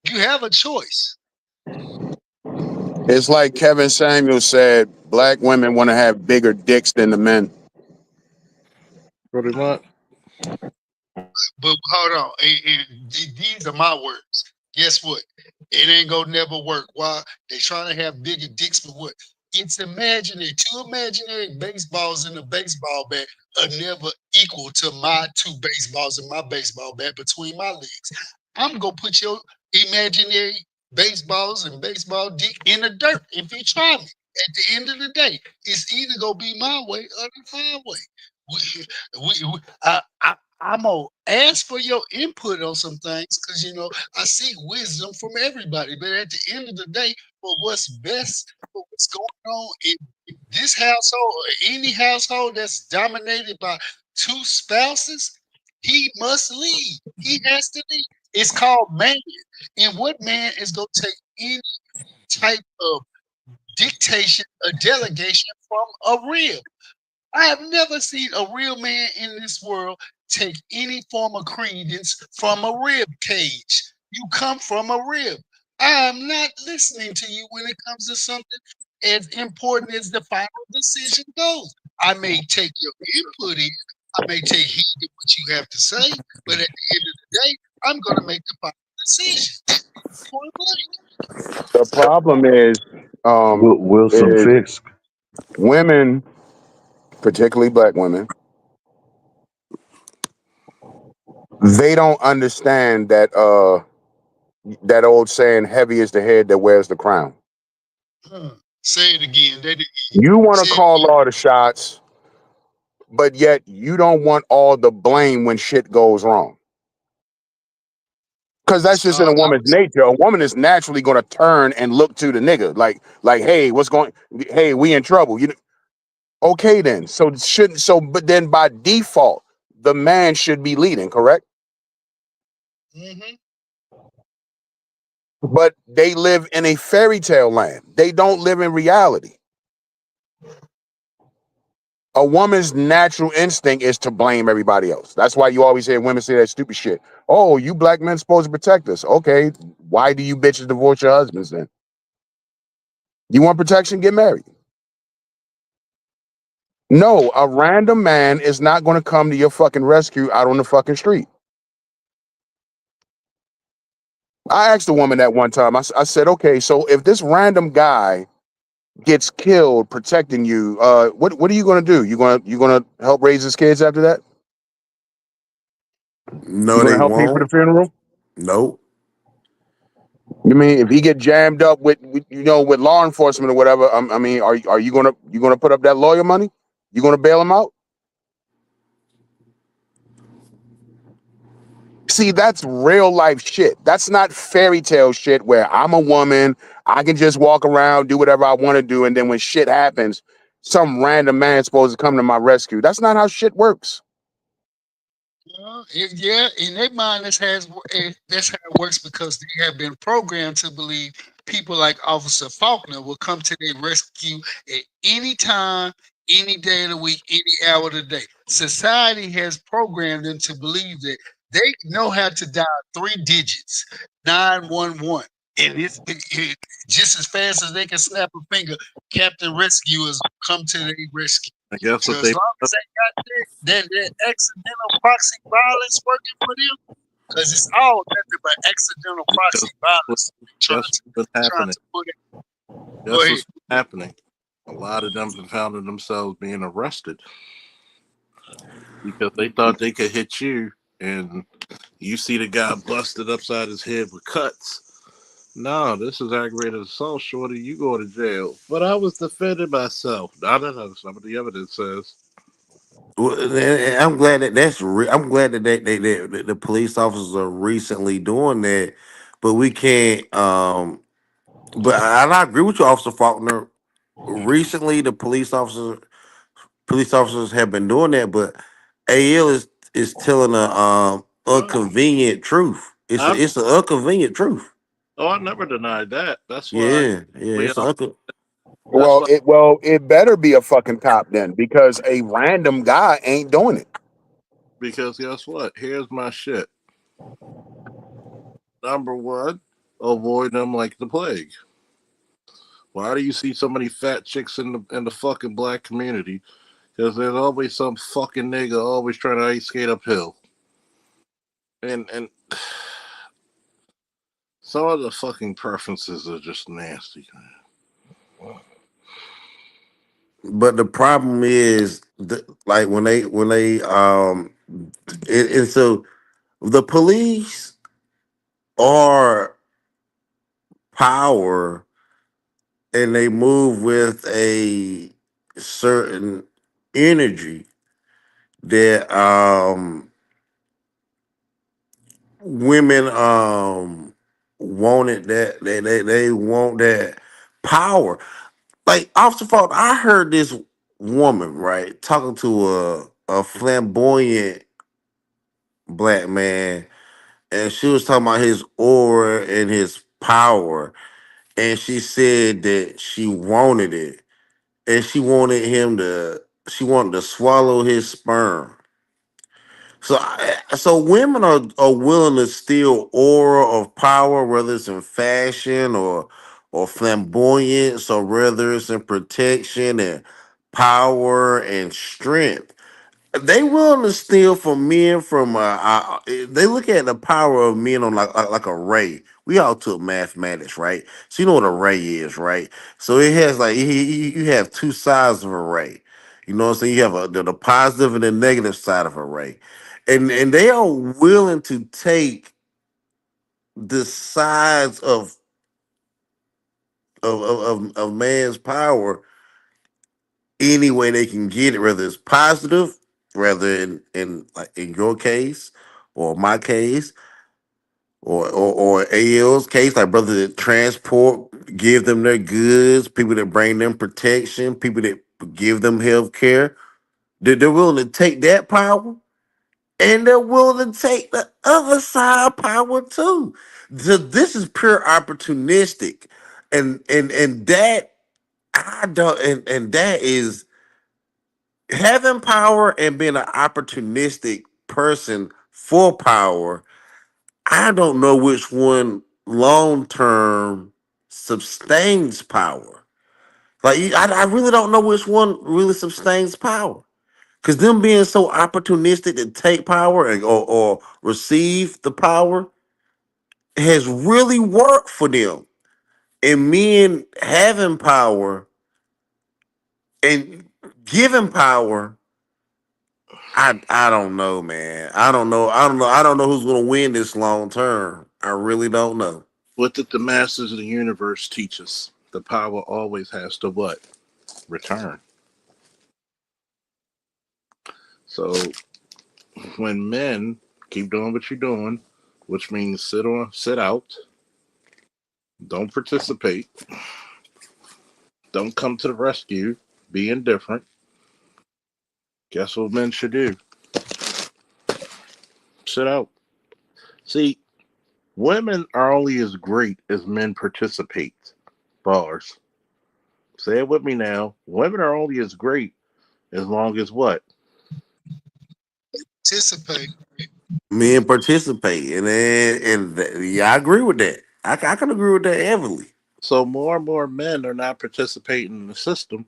You have a choice. It's like Kevin Samuel said, black women want to have bigger dicks than the men. Pretty much. But hold on, and these are my words. Guess what? It ain't gonna never work. Why? They trying to have bigger dicks for what? It's imaginary. Two imaginary baseballs in a baseball bat are never equal to my two baseballs in my baseball bat between my legs. I'm gonna put your imaginary baseballs and baseball dick in the dirt if you try me. At the end of the day, it's either gonna be my way or the highway. I'm gonna ask for your input on some things because I seek wisdom from everybody. But at the end of the day, for what's best, for what's going on in this household or any household that's dominated by two spouses, he must lead. He has to lead. It's called man. And what man is gonna take any type of dictation or delegation from a rib? I have never seen a real man in this world take any form of credence from a rib cage. You come from a rib. I am not listening to you when it comes to something as important as the final decision goes. I may take your input in, I may take heed to what you have to say, but at the end of the day, I'm going to make the final decision. Point blank. The problem is, Wilson is Fisk. women, particularly black women, they don't understand that old saying, "Heavy is the head that wears the crown." Say it again. You want to call all the shots, but yet you don't want all the blame when shit goes wrong. Because that's just in a I woman's was nature. A woman is naturally going to turn and look to the nigga, like, hey, what's going? Hey, we in trouble. You know? Okay, then. So shouldn't so? But then by default, the man should be leading, correct? hmm But they live in a fairy tale land. They don't live in reality. A woman's natural instinct is to blame everybody else. That's why you always hear women say that stupid shit. Oh, you black men supposed to protect us. Okay, why do you bitches divorce your husbands then? You want protection? Get married. No, a random man is not going to come to your fucking rescue out on the fucking street. I asked a woman that one time. I said, okay, so if this random guy gets killed protecting you, what are you going to do? You gonna help raise his kids after that? You No, gonna they help pay for the won't. funeral? Nope. You mean if he get jammed up with law enforcement or whatever? I mean, are you gonna put up that lawyer money? You gonna bail him out? See, that's real life shit. That's not fairy tale shit where I'm a woman, I can just walk around, do whatever I want to do, and then when shit happens, some random man's supposed to come to my rescue. That's not how shit works. Yeah, in their mind, that's how it works because they have been programmed to believe people like Officer Faulkner will come to their rescue at any time, any day of the week, any hour of the day. Society has programmed them to believe that they know how to dial 3 digits, 911, and just as fast as they can snap a finger, Captain Rescuers come to their rescue. I guess So what as they long as they got that accidental proxy violence working for them, because it's all nothing but accidental proxy violence that's what's been trying happening. to put it. Go That's ahead. what's been happening. A lot of them have found themselves being arrested because they thought they could hit you, and you see the guy busted upside his head with cuts. No, this is aggravated assault, shorty. You go to jail. But I was defending myself. I don't know. Some of the evidence says. Well, and I'm glad that I'm glad that that the police officers are recently doing that, but we can't. But I agree with you, Officer Faulkner. Recently, the police officers have been doing that, but AL is telling a Oh, inconvenient truth. I, It's an inconvenient truth. I never denied that. That's why. Yeah, yeah. We It's all. an That's why. It better be a fucking cop then, because a random guy ain't doing it. Because guess what? Here's my shit. Number one, avoid them like the plague. Why do you see so many fat chicks in the fucking black community? Because there's always some fucking nigga always trying to ice skate uphill. And some of the fucking preferences are just nasty. But the problem is, like when they and so the police are power, and they move with a certain energy that women wanted, that they want that power. Like Officer Fault, I heard this woman, right, talking to a flamboyant black man, and she was talking about his aura and his power, and she said that she wanted it, and she wanted to swallow his sperm. So, so women are willing to steal aura of power, whether it's in fashion or flamboyance, or whether it's in protection and power and strength. They willing to steal from men from they look at the power of men on like a ray. We all took mathematics, right? So you know what a ray is, right? So it has like you have two sides of a ray. You know what I'm saying? You have the positive and the negative side of a ray. And they are willing to take the sides of man's power any way they can get it, whether it's positive, whether in like in your case or my case, or AL's case, like brother that transport, give them their goods, people that bring them protection, people that give them health care. They're willing to take that power, and they're willing to take the other side power too. So this is pure opportunistic, and that I don't, and that is having power and being an opportunistic person for power. I don't know which one long term sustains power. Like I really don't know which one really sustains power. Because them being so opportunistic to take power or receive the power has really worked for them. And men having power and giving power, I don't know, man. I don't know who's gonna win this long term. I really don't know. What did the masters of the universe teach us? The power always has to what? Return. So when men keep doing what you're doing, which means sit out, don't participate, don't come to the rescue, be indifferent. Guess what men should do? Sit out. See, women are only as great as men participate. Bars. Say it with me now. Women are only as great as long as what? Participate. Men participate, yeah, I agree with that. I can agree with that heavily. So more and more men are not participating in the system.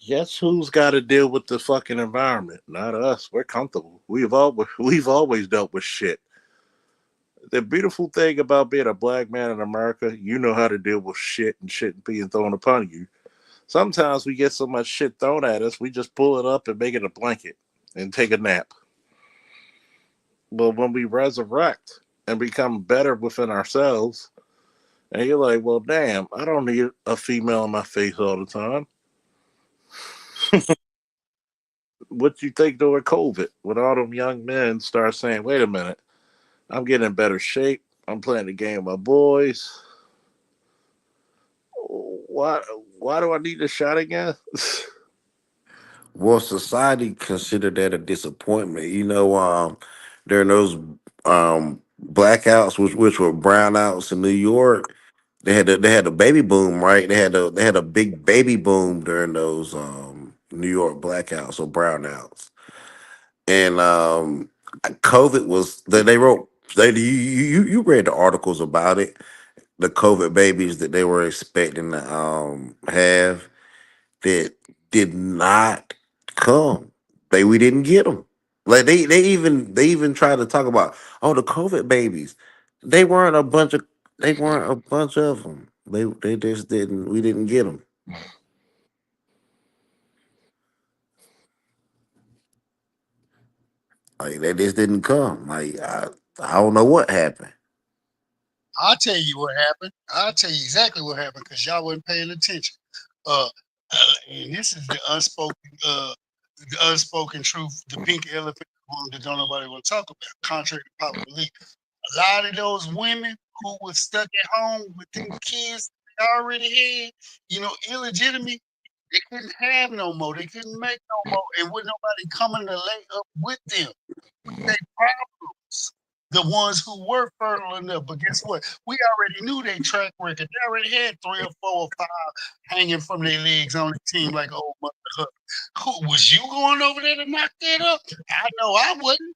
Guess who's got to deal with the fucking environment? Not us. We're comfortable. We've always dealt with shit. The beautiful thing about being a black man in America, you know how to deal with shit and shit being thrown upon you. Sometimes we get so much shit thrown at us, we just pull it up and make it a blanket and take a nap. But when we resurrect and become better within ourselves, and you're like, well, damn, I don't need a female in my face all the time. What you think during COVID, when all them young men start saying, wait a minute, I'm getting in better shape. I'm playing the game with my boys. Why, why do I need a shot again? Well, society considered that a disappointment. During those blackouts, which were brownouts in New York, they had a baby boom, right? They had a big baby boom during those New York blackouts or brownouts, and COVID was they wrote you read the articles about it, the COVID babies that they were expecting to have that did not come. We didn't get them. Like they even tried to talk about, oh, the COVID babies. They weren't a bunch of they weren't a bunch of them. They just didn't. We didn't get them. Like they just didn't come. Like I don't know what happened. I'll tell you what happened. I'll tell you exactly what happened because y'all wasn't paying attention. And this is the unspoken truth, the pink elephant in the room that don't nobody want to talk about, contrary to popular belief. A lot of those women who were stuck at home with them kids they already had, illegitimate, they couldn't have no more. They couldn't make no more. And with nobody coming to lay up with them, they problems. The ones who were fertile enough. But guess what? We already knew their track record. They already had 3 or 4 or 5 hanging from their legs on the team like old Mother Huck. Who was you going over there to knock that up? I know I wouldn't.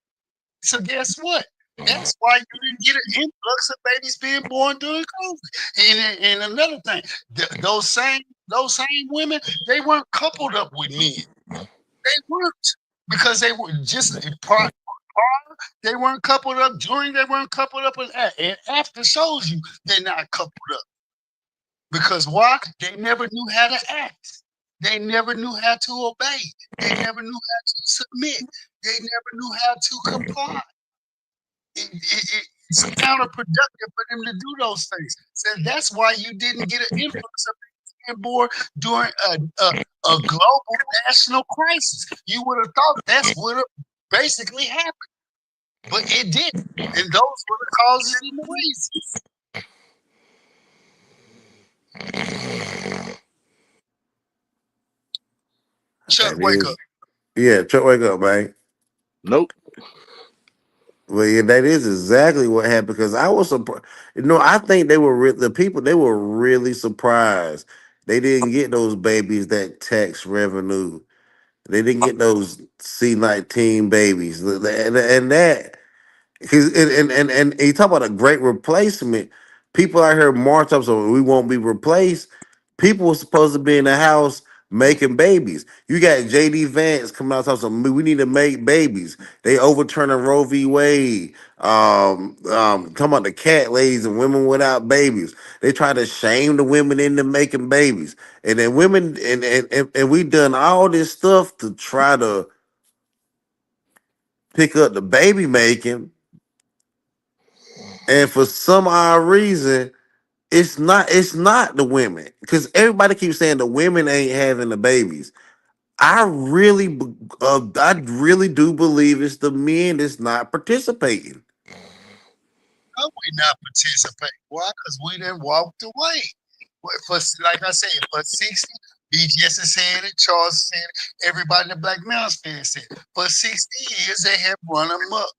So guess what? That's why you didn't get an influx of babies being born during COVID. And another thing, those same women, they weren't coupled up with men. They weren't because they were just prior. They weren't coupled up during. They weren't coupled up and after shows you they're not coupled up because why? They never knew how to act. They never knew how to obey. They never knew how to submit. They never knew how to comply. It's counterproductive for them to do those things. So that's why you didn't get an influx of being born during a global national crisis. You would have thought that's what basically happened. but it didn't. And those were the causes and the reasons. Chuck, wake up. Yeah, Chuck, wake up, man. Nope. Well, yeah, that is exactly what happened because I was surprised. I think they were the people. They were really surprised. They didn't get those babies that tax revenue. They didn't get those C-19 babies, and that. Cause and you talk about a great replacement. People out here march up so we won't be replaced. People were supposed to be in the house making babies. You got JD Vance coming out talking something. We need to make babies. They overturning Roe v. Wade. Talking about the cat ladies and women without babies. They try to shame the women into making babies. And then women and we done all this stuff to try to pick up the baby making. And for some odd reason, it's not the women. Because everybody keeps saying the women ain't having the babies. I really do believe it's the men that's not participating. No, we not participating. Why? Because we didn't walked away. Like I said, for 60, BGS said it, Charles said it, everybody in the Black Manosphere said it. For 60 years, they have run amok.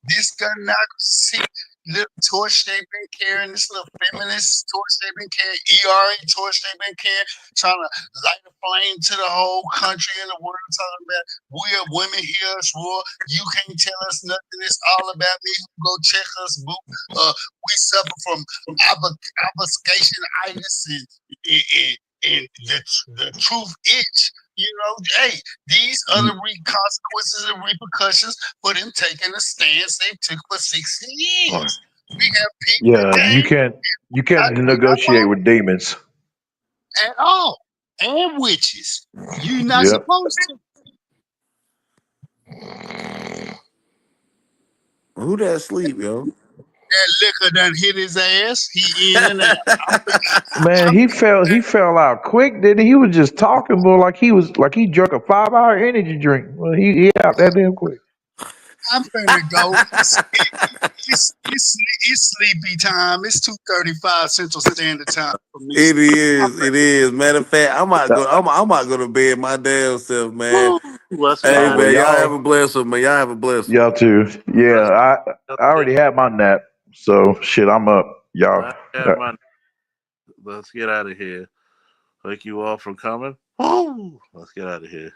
This gun knock see little torch they've been carrying, this little feminist torch they've been carrying, ERA torch they've been carrying, trying to light a flame to the whole country and the world, talking about we are women here, us raw. You can't tell us nothing. It's all about me. Go check us, boo. We suffer from obfuscation-itis and the truth itch. Hey, these are the consequences and repercussions for them taking a stance they took for 60 years. We have people Yeah, you can't negotiate with demons. at all, and witches. You're not Yep. supposed to. Who that sleep, yo? That liquor done hit his ass. He in and out. Man, he fell out quick, didn't he? He was just talking, but like he drank a 5-hour energy drink. Well, he out that damn quick. I'm finna go. It's sleepy time. It's 2:35 Central Standard Time for me. It is. Matter of fact, I might go to bed my damn self, man. Hey man, y'all have a blessed one, man. Y'all have a blessed one. Y'all too. Yeah, I already had my nap, so shit, I'm up. Y'all. Let's get out of here. Thank you all for coming. Let's get out of here.